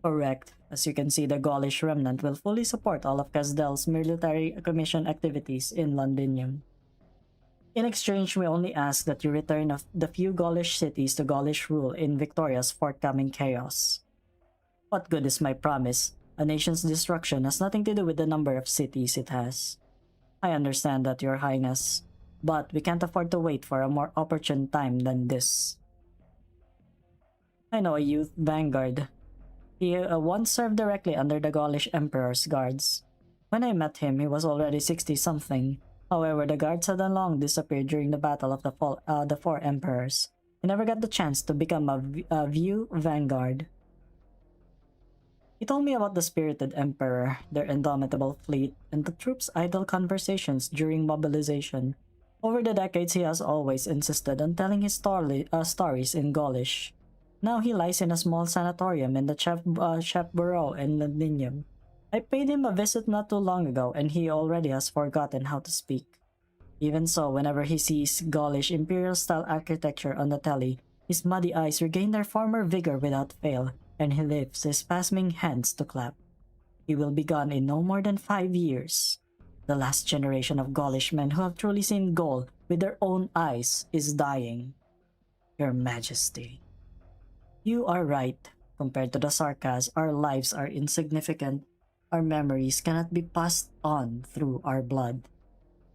Correct. As you can see, the Gaulish remnant will fully support all of Casdel's military commission activities in Londinium. In exchange, we only ask that you return the few Gaulish cities to Gaulish rule in Victoria's forthcoming chaos. What good is my promise? A nation's destruction has nothing to do with the number of cities it has. I understand that, Your Highness, but we can't afford to wait for a more opportune time than this. I know a youth vanguard. He once served directly under the Gaulish Emperor's guards. When I met him, he was already 60-something. However, the guards had long disappeared during the Battle of the Four Emperors. He never got the chance to become a View Vanguard. He told me about the spirited Emperor, their indomitable fleet, and the troops' idle conversations during mobilization. Over the decades, he has always insisted on telling his stories in Gaulish. Now he lies in a small sanatorium in the Chefborough in Londinium. I paid him a visit not too long ago, and he already has forgotten how to speak. Even so, whenever he sees Gaulish imperial-style architecture on the telly, his muddy eyes regain their former vigor without fail, and he lifts his spasming hands to clap. He will be gone in no more than 5 years. The last generation of Gaulish men who have truly seen Gaul with their own eyes is dying. Your Majesty. You are right. Compared to the Sarkas, our lives are insignificant. Our memories cannot be passed on through our blood.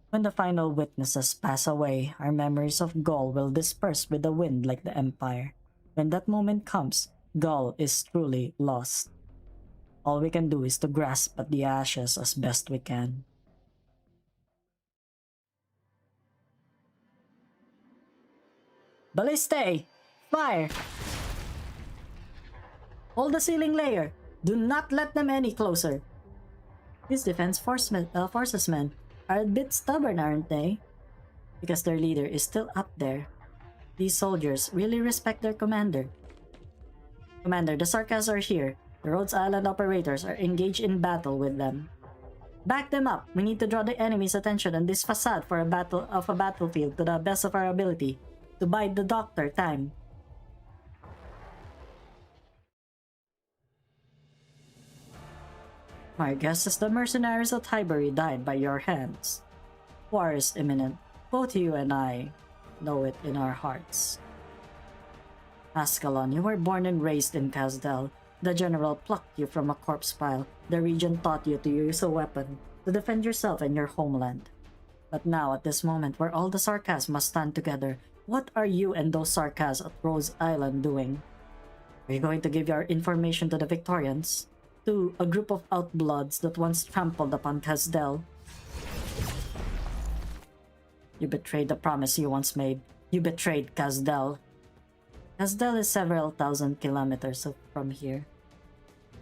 When the final witnesses pass away, our memories of Gaul will disperse with the wind like the Empire. When that moment comes, Gaul is truly lost. All we can do is to grasp at the ashes as best we can. Ballista! Fire! Hold the ceiling layer! Do not let them any closer! These defense forces men are a bit stubborn, aren't they? Because their leader is still up there. These soldiers really respect their commander. Commander, the Sarkas are here. The Rhodes Island operators are engaged in battle with them. Back them up! We need to draw the enemy's attention on this facade for a battlefield to the best of our ability, to buy the doctor time. My guess is the mercenaries at Highbury died by your hands. War is imminent. Both you and I know it in our hearts. Ascalon, you were born and raised in Casdel. The general plucked you from a corpse pile. The regent taught you to use a weapon to defend yourself and your homeland. But now, at this moment where all the Sarkas must stand together, what are you and those Sarkas at Rose Island doing? Are you going to give your information to the Victorians? To a group of outbloods that once trampled upon Casdel? You betrayed the promise you once made. You betrayed Casdel. Casdel is several thousand kilometers from here.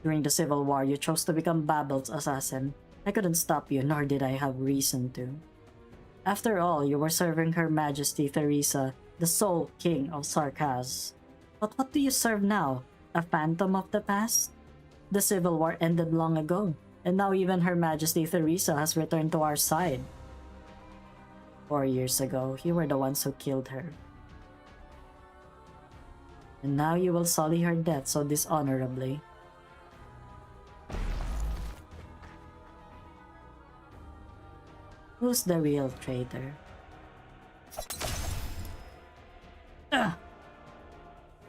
During the Civil War, you chose to become Babel's assassin. I couldn't stop you, nor did I have reason to. After all, you were serving Her Majesty Theresa, the sole king of Sarkaz. But what do you serve now? A phantom of the past? The Civil War ended long ago, and now even Her Majesty Theresa has returned to our side. 4 years ago, you were the ones who killed her. And now you will sully her death so dishonorably. Who's the real traitor?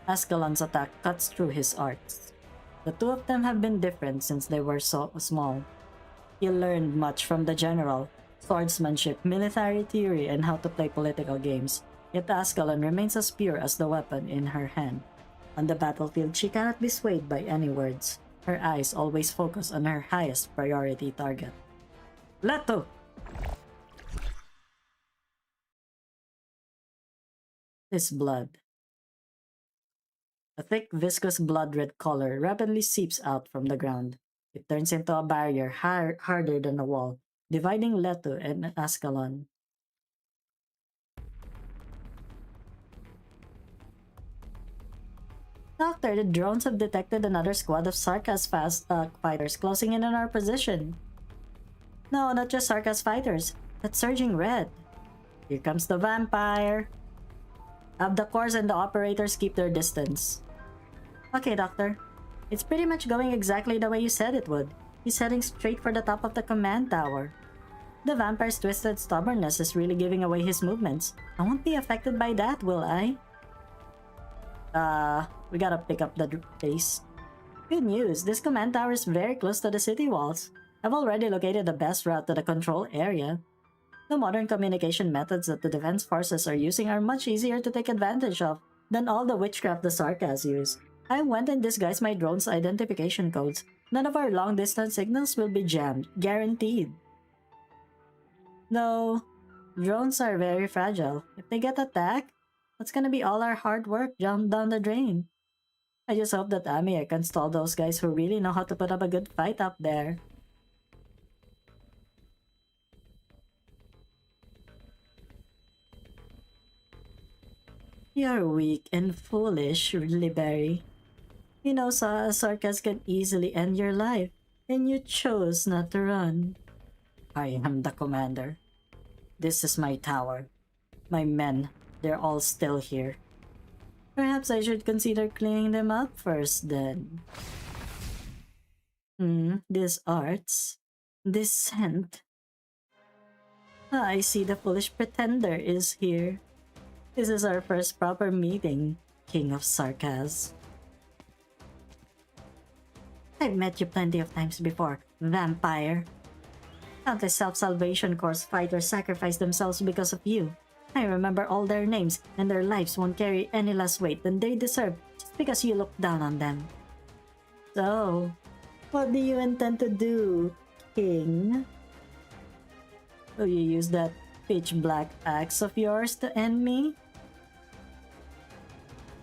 Ascalon's attack cuts through his arts. The two of them have been different since they were so small. He learned much from the general, swordsmanship, military theory, and how to play political games. Yet Ascalon remains as pure as the weapon in her hand. On the battlefield, she cannot be swayed by any words. Her eyes always focus on her highest priority target. Leto! His blood. A thick, viscous blood-red color rapidly seeps out from the ground. It turns into a barrier harder than a wall, dividing Leto and Ascalon. Doctor, the drones have detected another squad of Sarkas fighters closing in on our position. No, not just Sarkas fighters. That's surging red. Here comes the vampire. Have the cores and the operators keep their distance. Okay, Doctor. It's pretty much going exactly the way you said it would. He's heading straight for the top of the command tower. The vampire's twisted stubbornness is really giving away his movements. I won't be affected by that, will I? We gotta pick up the pace. Good news, this command tower is very close to the city walls. I've already located the best route to the control area. The modern communication methods that the defense forces are using are much easier to take advantage of than all the witchcraft the Sarkas use. I went and disguised my drone's identification codes. None of our long-distance signals will be jammed, guaranteed. Though, drones are very fragile. If they get attacked, that's gonna be all our hard work jumped down the drain. I just hope that Amir can stall those guys who really know how to put up a good fight up there. You're weak and foolish, Liberry. You know Sarkas can easily end your life, and you chose not to run. I am the commander. This is my tower. My men, they're all still here. Perhaps I should consider cleaning them up first then. These arts. This scent. I see the foolish pretender is here. This is our first proper meeting, King of Sarkaz. I've met you plenty of times before, vampire. Countless self-salvation course fighters sacrificed themselves because of you. I remember all their names, and their lives won't carry any less weight than they deserve just because you look down on them. So, what do you intend to do, King? Will you use that pitch-black axe of yours to end me?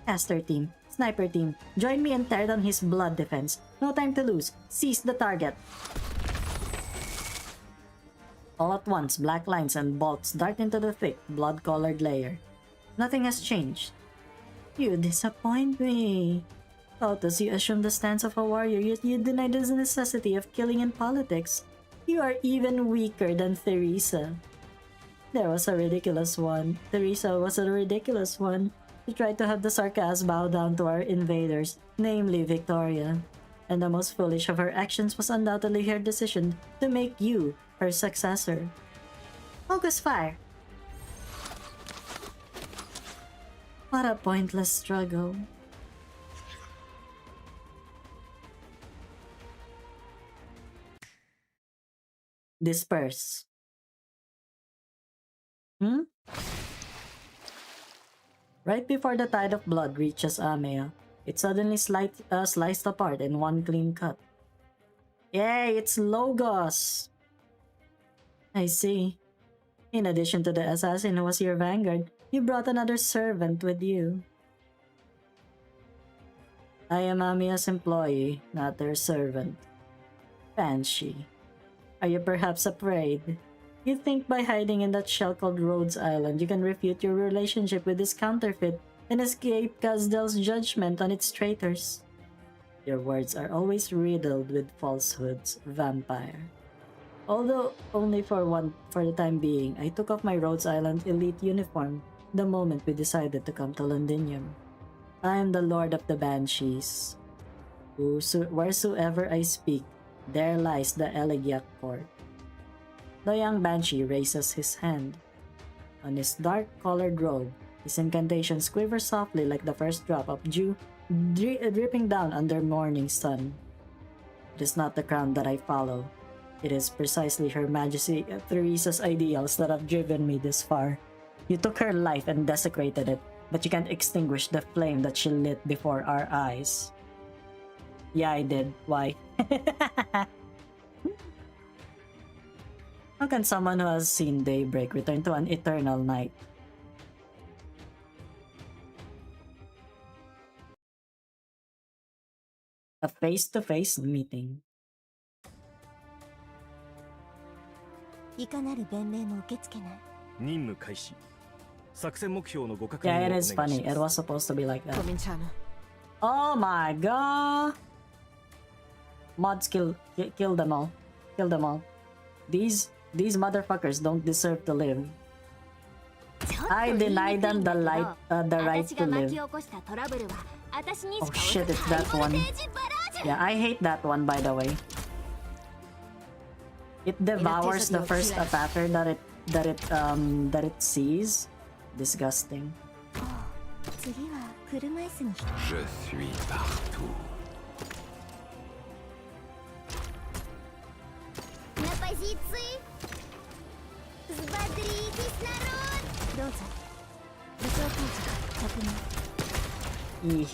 Caster team, sniper team, join me and tear down his blood defense. No time to lose. Seize the target. All at once, black lines and bolts dart into the thick, blood-colored layer. Nothing has changed. You disappoint me. Otus, you assume the stance of a warrior, yet you deny the necessity of killing in politics. You are even weaker than Theresa. There was a ridiculous one. Theresa was a ridiculous one. She tried to have the sarcasm bow down to our invaders, namely Victoria. And the most foolish of her actions was undoubtedly her decision to make you her successor. Focus fire! What a pointless struggle. Disperse. Right before the tide of blood reaches Amea, it suddenly sliced apart in one clean cut. Yay, it's Logos! I see. In addition to the assassin who was your vanguard, you brought another servant with you. I am Amea's employee, not their servant. Banshee. Are you perhaps afraid? You think by hiding in that shell called Rhodes Island you can refute your relationship with this counterfeit and escape Gazdel's judgment on its traitors? Your words are always riddled with falsehoods, vampire. Although only for the time being, I took off my Rhodes Island elite uniform the moment we decided to come to Londinium. I am the Lord of the Banshees. Wheresoever I speak, there lies the Elegiac Court. The young Banshee raises his hand. On his dark-colored robe, his incantations quiver softly like the first drop of dew dripping down under morning sun. It is not the crown that I follow. It is precisely Her Majesty Theresa's ideals that have driven me this far. You took her life and desecrated it, but you can't extinguish the flame that she lit before our eyes. Yeah, I did. Why? How can someone who has seen daybreak return to an eternal night? A face-to-face meeting. いかなる弁明も受け付けない。任務開始。作戦目標のご確認 Yeah, をお it 願い is します。 funny. It was supposed to be like that. Cominciamo. Oh my god! Mods kill them all. Kill them all. These motherfuckers don't deserve to live. I deny them the right to live. Oh shit, it's that one. Yeah, I hate that one, by the way. It devours the first attacker that it sees. Disgusting. Je suis partout. На позиции! Взбодритесь, народ! Доза. Eeh.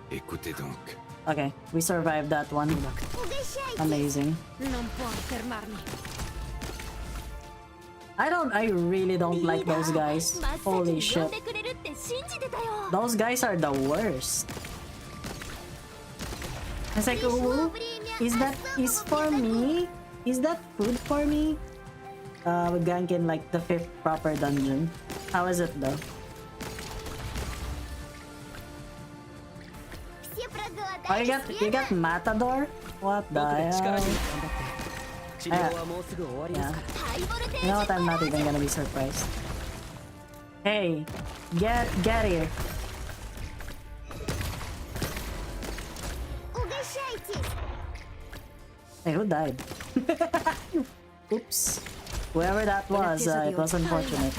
Écoutez donc. Okay, we survived that one. Amazing. Non può fermarmi. I really don't like those guys. Holy shit. Those guys are the worst. It's like, ooh, is for me? Is that food for me? Ganking like the 5th proper dungeon. How is it though? Oh, you got Matador? What the hell? Yeah. You know what? I'm not even gonna be surprised. Hey, get here. Hey, who died? Oops. Whoever that was, it was unfortunate.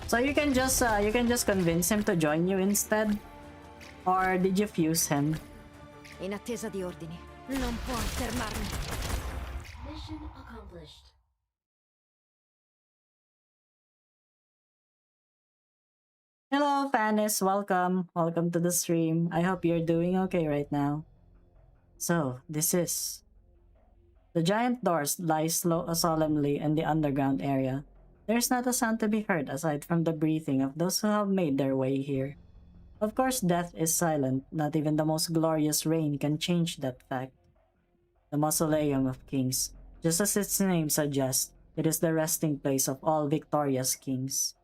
So you can just convince him to join you instead, or did you fuse him? In attesa di ordini. Non può fermarmi. Mission accomplished. Hello, Fanis. Welcome to the stream. I hope you're doing okay right now. So this is the giant doors lie solemnly in the underground area. There's not a sound to be heard aside from the breathing of those who have made their way here. Of course, death is silent. Not even the most glorious reign can change that fact. The Mausoleum of Kings. Just as its name suggests, it is the resting place of all victorious kings.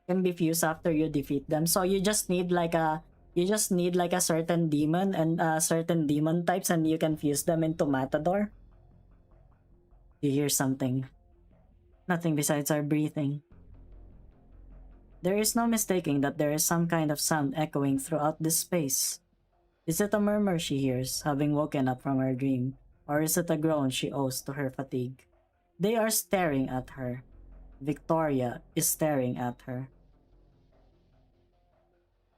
Can be fused after you defeat them. So you just need like a certain demon and certain demon types, and you can fuse them into Matador. You hear something. Nothing besides our breathing. There is no mistaking that there is some kind of sound echoing throughout this space. Is it a murmur she hears, having woken up from her dream, or is it a groan she owes to her fatigue? They are staring at her. Victoria is staring at her.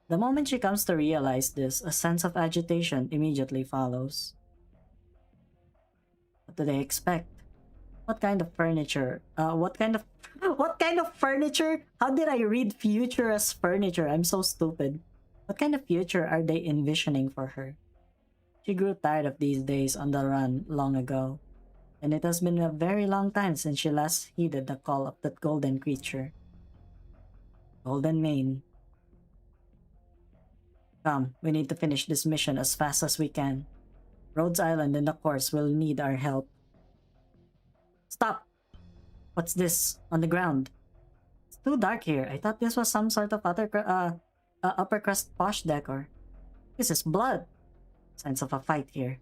The moment she comes to realize this, a sense of agitation immediately follows. What do they expect? What kind of furniture? What kind of furniture? How did I read future as furniture? I'm so stupid. What kind of future are they envisioning for her? She grew tired of these days on the run long ago, and it has been a very long time since she last heeded the call of that golden creature. Golden Mane. Come, we need to finish this mission as fast as we can. Rhodes Island and the course will need our help. Stop! What's this on the ground? It's too dark here. I thought this was some sort of upper crust posh decor. This is blood. Signs of a fight here.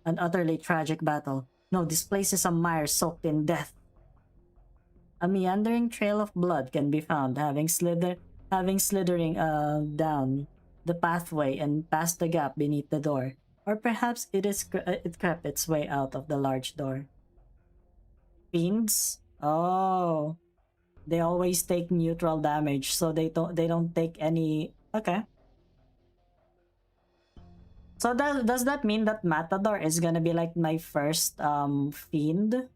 An utterly tragic battle. No, this place is a mire soaked in death. A meandering trail of blood can be found, having slithering down the pathway and past the gap beneath the door, or perhaps it crept its way out of the large door. Fiends? Oh, they always take neutral damage, so they don't take any. Okay. So does that mean that Matador is gonna be like my first fiend?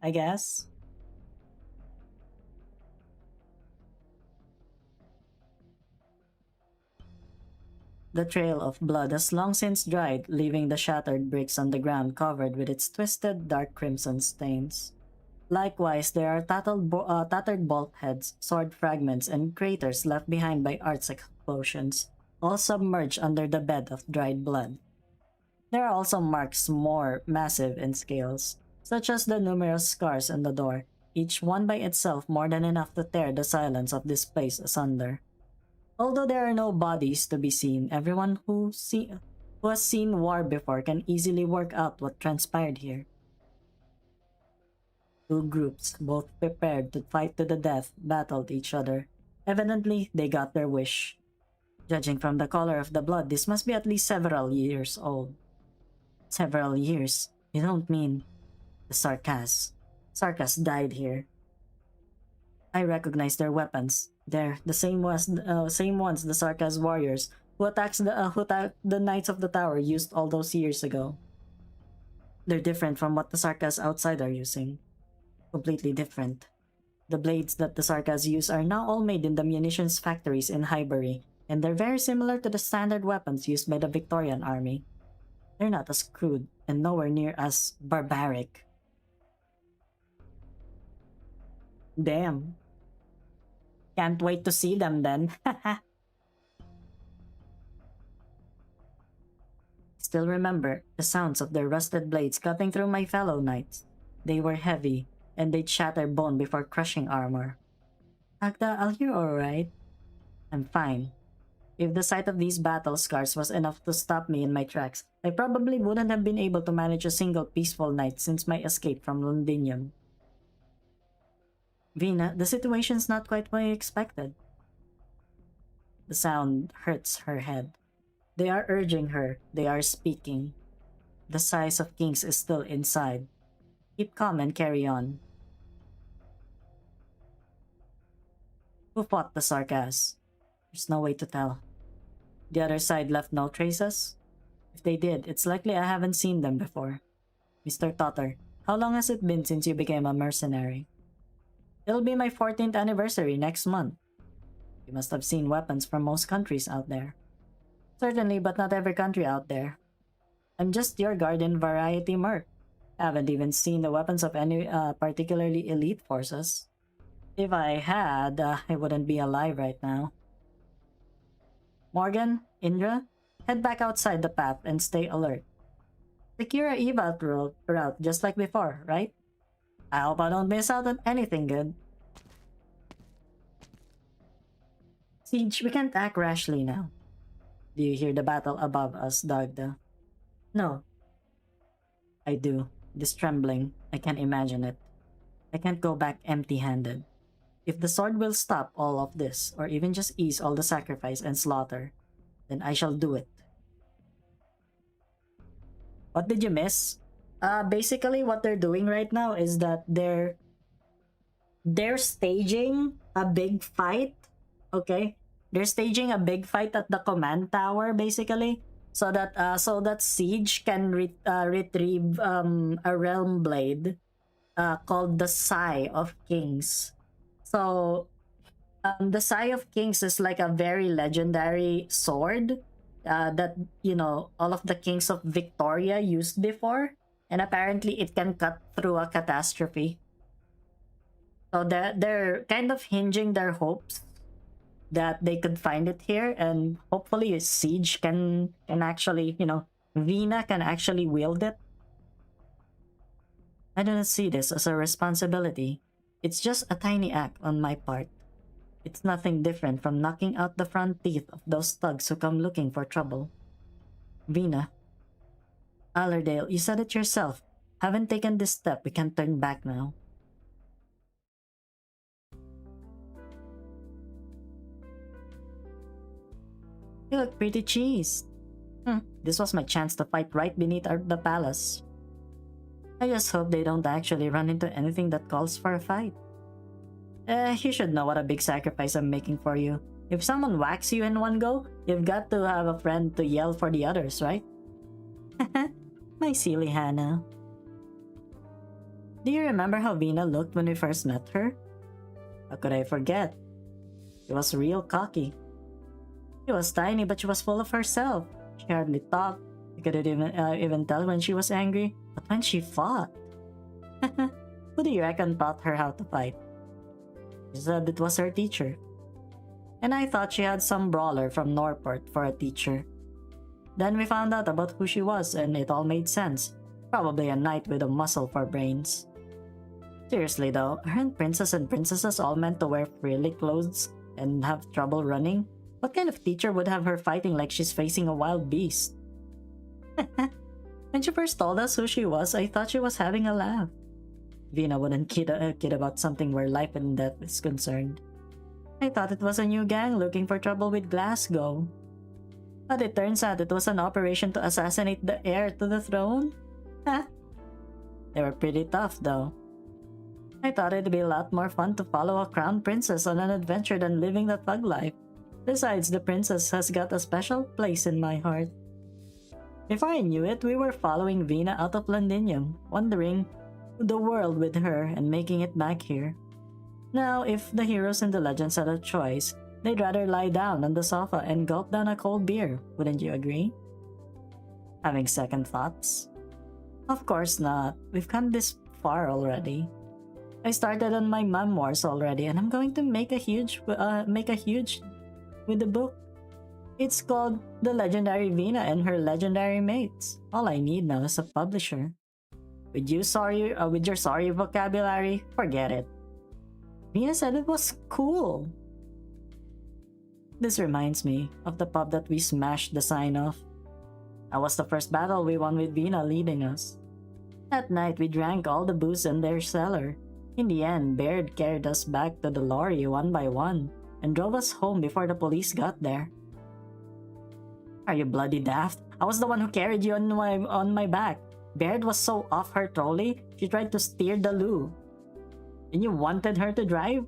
I guess. The trail of blood has long since dried, leaving the shattered bricks on the ground covered with its twisted, dark crimson stains. Likewise, there are tattered bolt heads, sword fragments, and craters left behind by art's explosions, all submerged under the bed of dried blood. There are also marks more massive in scales, such as the numerous scars on the door, each one by itself more than enough to tear the silence of this place asunder. Although there are no bodies to be seen, everyone who has seen war before can easily work out what transpired here. Two groups, both prepared to fight to the death, battled each other. Evidently, they got their wish. Judging from the color of the blood, this must be at least several years old. Several years? You don't mean... The Sarkas. Sarkas died here. I recognize their weapons. They're the same ones the Sarkas warriors who attacked the Knights of the Tower used all those years ago. They're different from what the Sarkas outside are using. Completely different. The blades that the Sarkas use are now all made in the munitions factories in Highbury, and they're very similar to the standard weapons used by the Victorian army. They're not as crude and nowhere near as barbaric. Damn. Can't wait to see them then. Still remember the sounds of their rusted blades cutting through my fellow knights. They were heavy, and they'd shatter bone before crushing armor. Agda, are you alright? I'm fine. If the sight of these battle scars was enough to stop me in my tracks, I probably wouldn't have been able to manage a single peaceful night since my escape from Londinium. Vina, the situation's not quite what I expected. The sound hurts her head. They are urging her. They are speaking. The size of kings is still inside. Keep calm and carry on. Who fought the Sarkas? There's no way to tell. The other side left no traces? If they did, it's likely I haven't seen them before. Mr. Totter, how long has it been since you became a mercenary? It'll be my 14th anniversary next month. You must have seen weapons from most countries out there. Certainly, but not every country out there. I'm just your garden variety merc. Haven't even seen the weapons of any particularly elite forces. If I had, I wouldn't be alive right now. Morgan, Indra, head back outside the path and stay alert. Secure a evac route just like before, right? I hope I don't miss out on anything good. Siege, we can't act rashly now. Do you hear the battle above us, Dagda? No. I do. This trembling, I can't imagine it. I can't go back empty-handed. If the sword will stop all of this, or even just ease all the sacrifice and slaughter, then I shall do it. What did you miss? Basically what they're doing right now is that they're staging a big fight, okay? They're staging a big fight at the command tower, basically, so that Siege can retrieve a realm blade called the Sigh of Kings. So the Sigh of Kings is like a very legendary sword that, you know, all of the kings of Victoria used before, and apparently it can cut through a catastrophe. So they're kind of hinging their hopes that they could find it here, and hopefully Siege can actually, you know, Vina can actually wield it. I do not see this as a responsibility. It's just a tiny act on my part. It's nothing different from knocking out the front teeth of those thugs who come looking for trouble. Vina. Allerdale, you said it yourself. Haven't taken this step, we can't turn back now. You look pretty cheesed. This was my chance to fight right beneath the palace. I just hope they don't actually run into anything that calls for a fight. You should know what a big sacrifice I'm making for you. If someone whacks you in one go, you've got to have a friend to yell for the others, right? My silly Hannah. Do you remember how Vina looked when we first met her? How could I forget? She was real cocky. She was tiny, but she was full of herself. She hardly talked. You couldn't even tell when she was angry. But when she fought... Who do you reckon taught her how to fight? She said it was her teacher. And I thought she had some brawler from Norport for a teacher. Then we found out about who she was, and it all made sense. Probably a knight with a muscle for brains. Seriously though, aren't princes and princesses all meant to wear frilly clothes and have trouble running? What kind of teacher would have her fighting like she's facing a wild beast? When she first told us who she was, I thought she was having a laugh. Vina wouldn't kid about something where life and death is concerned. I thought it was a new gang looking for trouble with Glasgow. But it turns out it was an operation to assassinate the heir to the throne? They were pretty tough though. I thought it'd be a lot more fun to follow a crown princess on an adventure than living the thug life. Besides, the princess has got a special place in my heart. Before I knew it, we were following Vina out of Londinium, wandering the world with her and making it back here. Now, if the heroes in the legends had a choice, they'd rather lie down on the sofa and gulp down a cold beer, wouldn't you agree? Having second thoughts? Of course not. We've come this far already. I started on my memoirs already, and I'm going to make a huge with the book. It's called The Legendary Vina and Her Legendary Mates. All I need now is a publisher. With your sorry vocabulary, forget it. Vina said it was cool. This reminds me of the pub that we smashed the sign of. That was the first battle we won with Vina leading us. That night we drank all the booze in their cellar. In the end, Baird carried us back to the lorry one by one and drove us home before the police got there. Are you bloody daft? I was the one who carried you on my back. Baird was so off her trolley, she tried to steer the loo. And you wanted her to drive?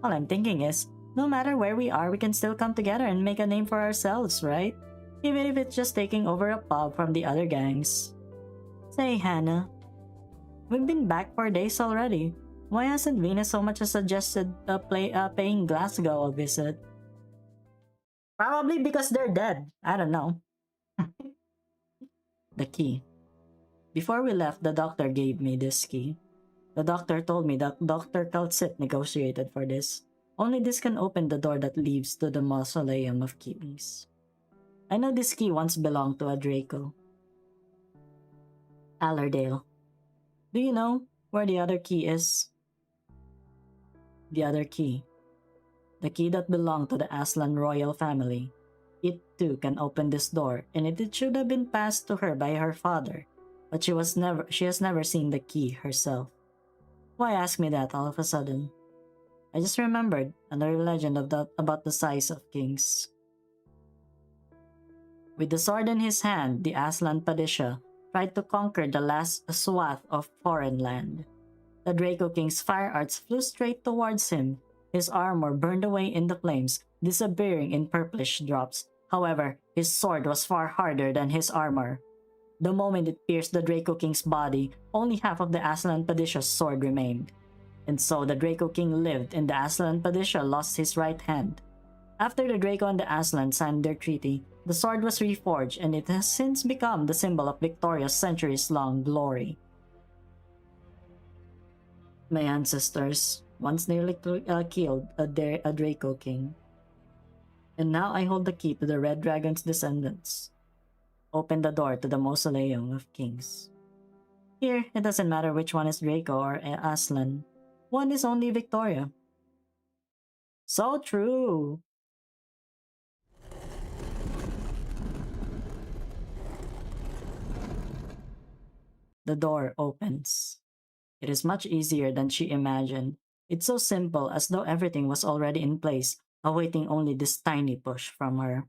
All I'm thinking is, no matter where we are, we can still come together and make a name for ourselves, right? Even if it's just taking over a pub from the other gangs. Say, Hannah, we've been back for days already. Why hasn't Vina so much as suggested paying Glasgow a visit? Probably because they're dead. I don't know. The key. Before we left, the doctor gave me this key. The doctor told me that Dr. Kaltsit negotiated for this. Only this can open the door that leads to the mausoleum of keys. I know this key once belonged to a Draco. Allerdale. Do you know where the other key is? The other key. The key that belonged to the Aslan royal family. It too can open this door, and it should have been passed to her by her father, but she has never seen the key herself. Why ask me that all of a sudden? I just remembered another legend about the size of kings. With the sword in his hand, the Aslan Padishah tried to conquer the last swath of foreign land. The Draco King's fire arts flew straight towards him. His armor burned away in the flames, disappearing in purplish drops. However, his sword was far harder than his armor. The moment it pierced the Draco King's body, only half of the Aslan Padishah's sword remained. And so the Draco King lived and the Aslan Padishah lost his right hand. After the Draco and the Aslan signed their treaty, the sword was reforged and it has since become the symbol of Victoria's centuries-long glory. My ancestors once nearly killed a Draco King. And now I hold the key to the Red Dragon's descendants. Open the door to the Mausoleum of Kings. Here, it doesn't matter which one is Draco or Aslan. One is only Victoria. So true! The door opens. It is much easier than she imagined. It's so simple, as though everything was already in place, awaiting only this tiny push from her.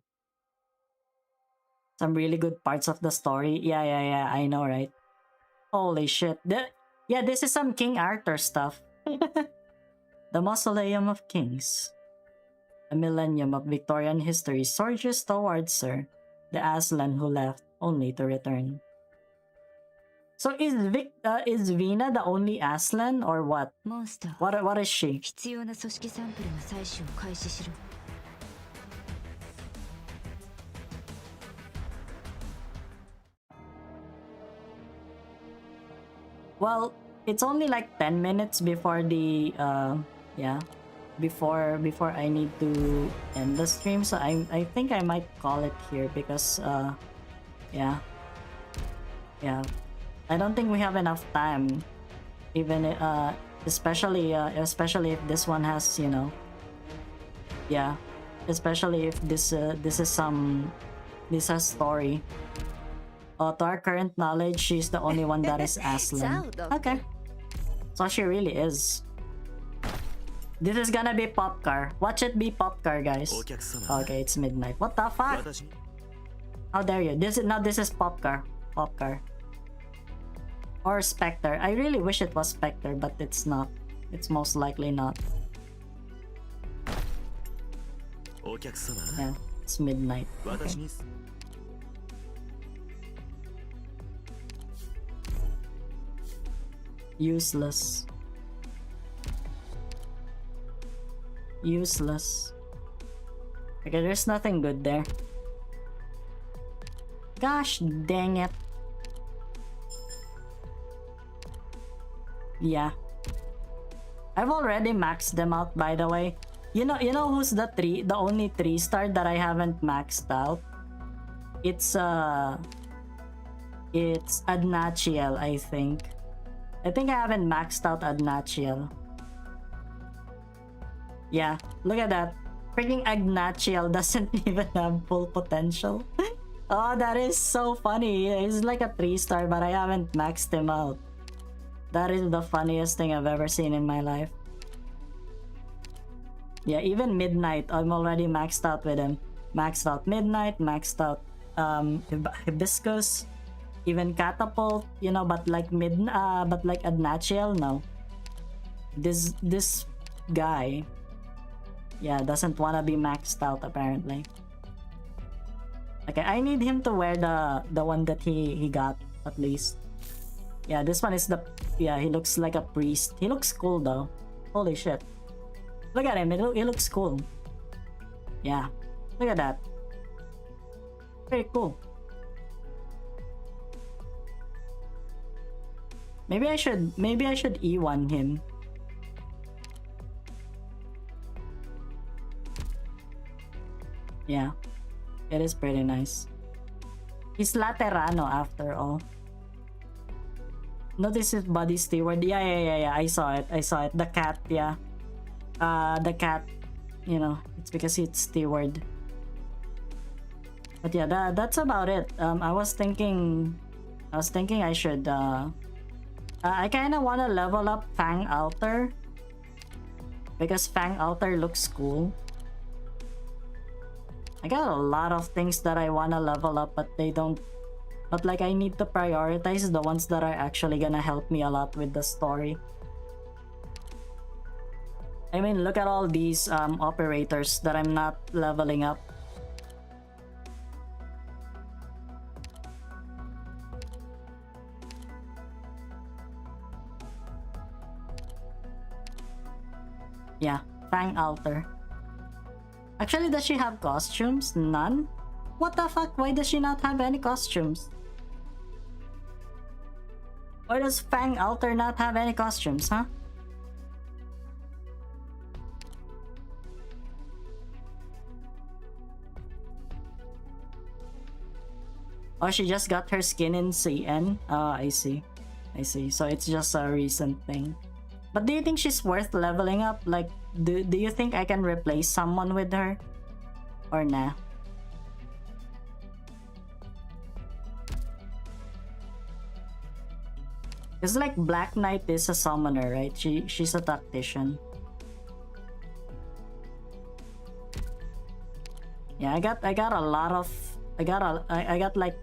Some really good parts of the story. Yeah, I know, right? Holy shit. This is some King Arthur stuff. The Mausoleum of Kings. A millennium of Victorian history surges towards her, the Aslan who left only to return. So is Vina the only Aslan or what? What is she? 必要な組織サンプルの採取を開始しろ。Well, it's only like 10 minutes before the before I need to end the stream, so I think I might call it here because yeah. I don't think we have enough time, even especially if this one has, you know, especially if this has story. To our current knowledge, she's the only one that is Aslan. Okay, so she really is. This is gonna be Popcar. Watch it be Popcar, guys. Okay, it's midnight. What the fuck? How dare you? This is Popcar. Or Spectre. I really wish it was Spectre, but it's not. It's most likely not. Yeah, it's midnight. Okay. Useless. Okay, there's nothing good there. Gosh dang it. Yeah. I've already maxed them out, by the way. You know who's the only 3-star that I haven't maxed out? It's Arknights, I think. I think I haven't maxed out Arknights. Yeah, look at that. Freaking Arknights doesn't even have full potential. Oh, that is so funny. He's like a 3-star, but I haven't maxed him out. That is the funniest thing I've ever seen in my life. Yeah, even Midnight, I'm already maxed out with him. Maxed out Midnight, maxed out Hibiscus, even Catapult, you know, but like Arknights, no. This guy, yeah, doesn't wanna be maxed out apparently. Okay, I need him to wear the one that he got at least. Yeah, this one is he looks like a priest. He looks cool though. Holy shit. Look at him, he looks cool. Yeah, look at that. Very cool. Maybe I should E1 him. Yeah, it is pretty nice. He's Laterano after all. Notice his body steward. Yeah. I saw it. The cat, yeah. The cat, you know, it's because it's steward. But yeah, that's about it. I was thinking I should I kind of want to level up Fang Altar because Fang Altar looks cool. I got a lot of things that I want to level up, but they don't. But like, I need to prioritize the ones that are actually gonna help me a lot with the story. I mean, look at all these operators that I'm not leveling up. Yeah, Fang Altar. Actually, does she have costumes? None? What the fuck? Why does she not have any costumes? Why does Fang Altar not have any costumes, huh? Oh, she just got her skin in CN? Oh, I see. So it's just a recent thing. But do you think she's worth leveling up? Like, do you think I can replace someone with her? Or nah? It's like Black Knight is a summoner, right? She's a tactician. Yeah, I got a lot of I got like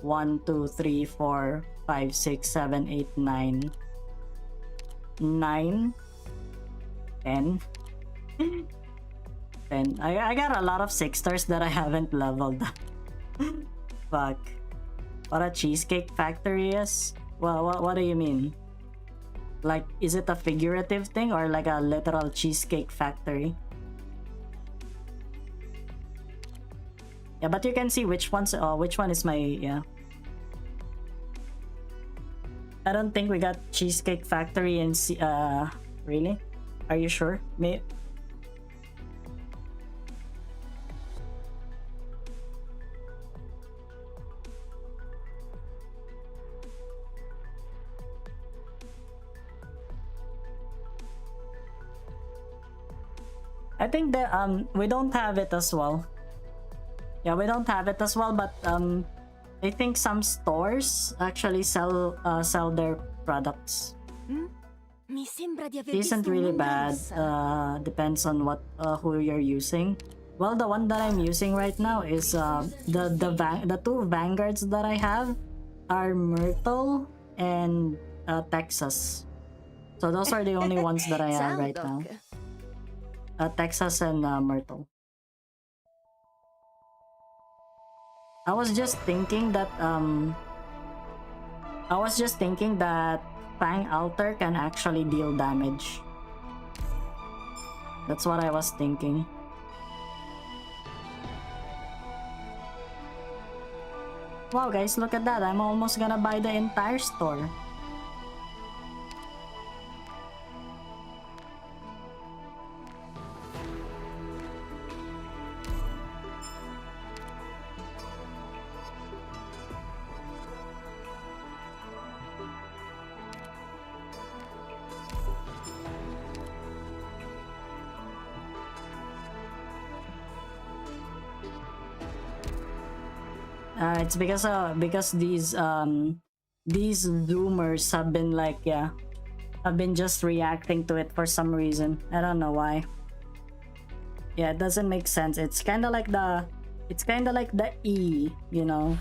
1, 2, 3, 4, 5, 6, 7, 8, 9, 10. 10. I got a lot of 6-stars that I haven't leveled. Fuck. What a cheesecake factory is? Well, what do you mean? Like, is it a figurative thing or like a literal cheesecake factory? Yeah, but you can see which one is my, yeah. I don't think we got Cheesecake Factory in really? Are you sure? I think that we don't have it as well. Yeah, we don't have it as well, but I think some stores actually sell their products. Isn't really bad. Depends on what who you're using. Well, the one that I'm using right now is the two vanguards that I have are Myrtle and Texas. So those are the only ones that I have right now. Texas and Myrtle. I was just thinking that Fang Altar can actually deal damage. That's what I was thinking. Wow guys, look at that. I'm almost gonna buy the entire store. It's because these zoomers have been like, yeah, have been just reacting to it for some reason. I don't know why. Yeah, it doesn't make sense. It's kind of like the E, you know,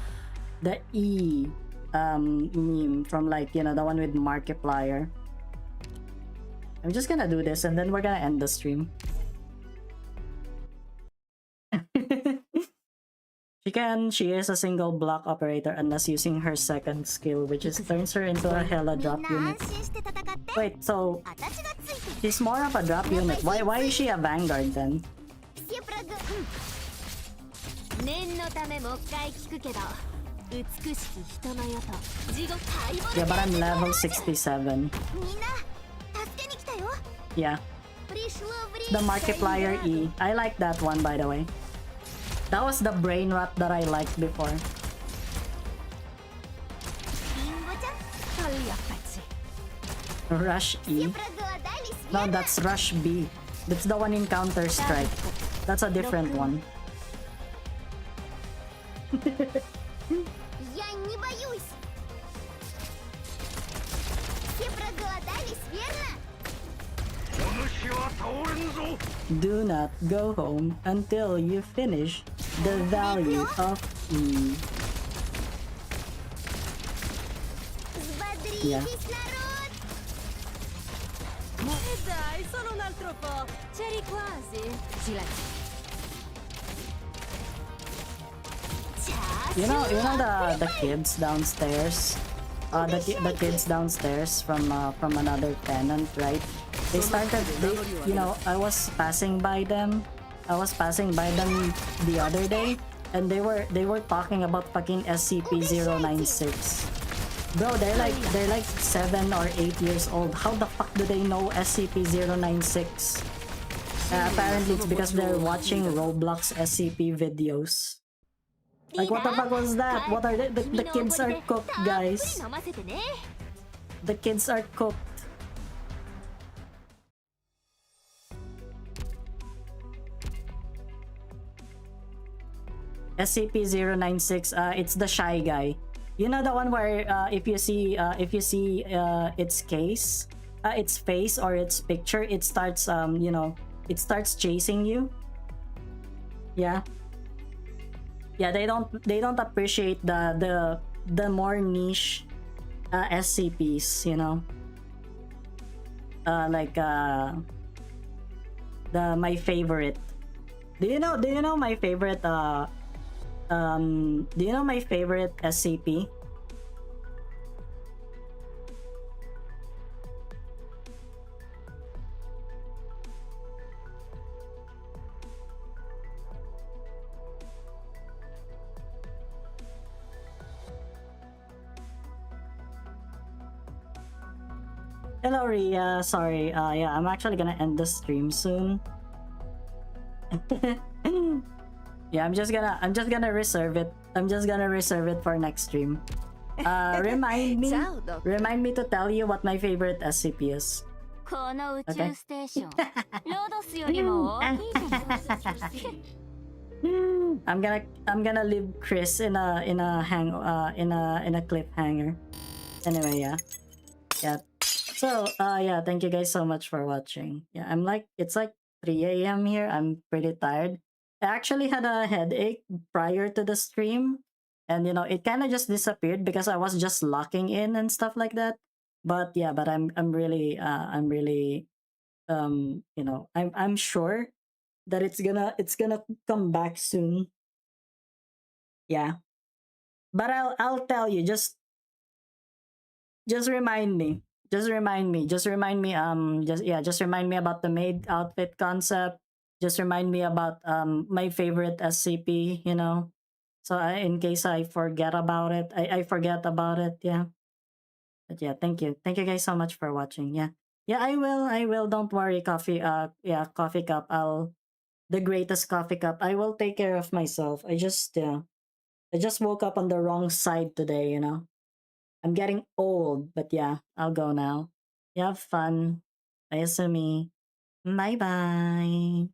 the E meme from, like, you know, the one with Markiplier. I'm just gonna do this and then we're gonna end the stream. She is a single block operator unless using her second skill, which is turns her into a hella drop unit. Wait, so she's more of a drop unit. Why is she a vanguard then? 美しき人の世と地獄 Yeah, but I'm level 67. みんな助けに来たよ Yeah. The Markiplier E. I like that one, by the way. That was the brain rot that I liked before. リンゴちゃん Rush E. No, that's Rush B. That's the one in Counter Strike. That's a different one. Я не боюсь. Все проголодались, верно? Do not go home until you finish the value of E. Yeah. Взбодритесь, народ! Dai, solo un altro po'. C'eri quasi. Silenzio. You know the kids downstairs. The kids downstairs from another tenant, right? They started. I was passing by them. I was passing by them the other day, and they were talking about fucking SCP-096. Bro, they're like 7 or 8 years old. How the fuck do they know SCP-096? Apparently, it's because they're watching Roblox SCP videos. Like, what the fuck was that? What are the kids are cooked, guys. The kids are cooked. SCP-096, it's the shy guy. You know the one where if you see its case, its face or its picture, it starts it starts chasing you. Yeah. Yeah, they don't appreciate the more niche SCPs, you know. Like my favorite. Do you know my favorite do you know my favorite SCP? Hello, Ria. Sorry. Yeah, I'm actually gonna end the stream soon. Yeah, I'm just gonna reserve it. I'm just gonna reserve it for next stream. Remind me to tell you what my favorite SCP is. この宇宙ステーション、ロドスよりも大きいじゃない I'm gonna leave Chris in a cliffhanger. Anyway, yeah. So yeah, thank you guys so much for watching. Yeah, it's like 3 a.m. here. I'm pretty tired. I actually had a headache prior to the stream, and it kind of just disappeared because I was just locking in and stuff like that. But yeah, I'm really I'm sure that it's gonna come back soon. Yeah. But I'll tell you, just remind me. Just remind me just remind me about the maid outfit concept. Just remind me about my favorite SCP, so in case I forget about it, I forget about it. Yeah. But yeah, thank you guys so much for watching. Yeah, I will, don't worry. Coffee cup, the greatest coffee cup, I will take care of myself. I just woke up on the wrong side today. I'm getting old, but yeah, I'll go now. You have fun. Ayasumi. Bye bye.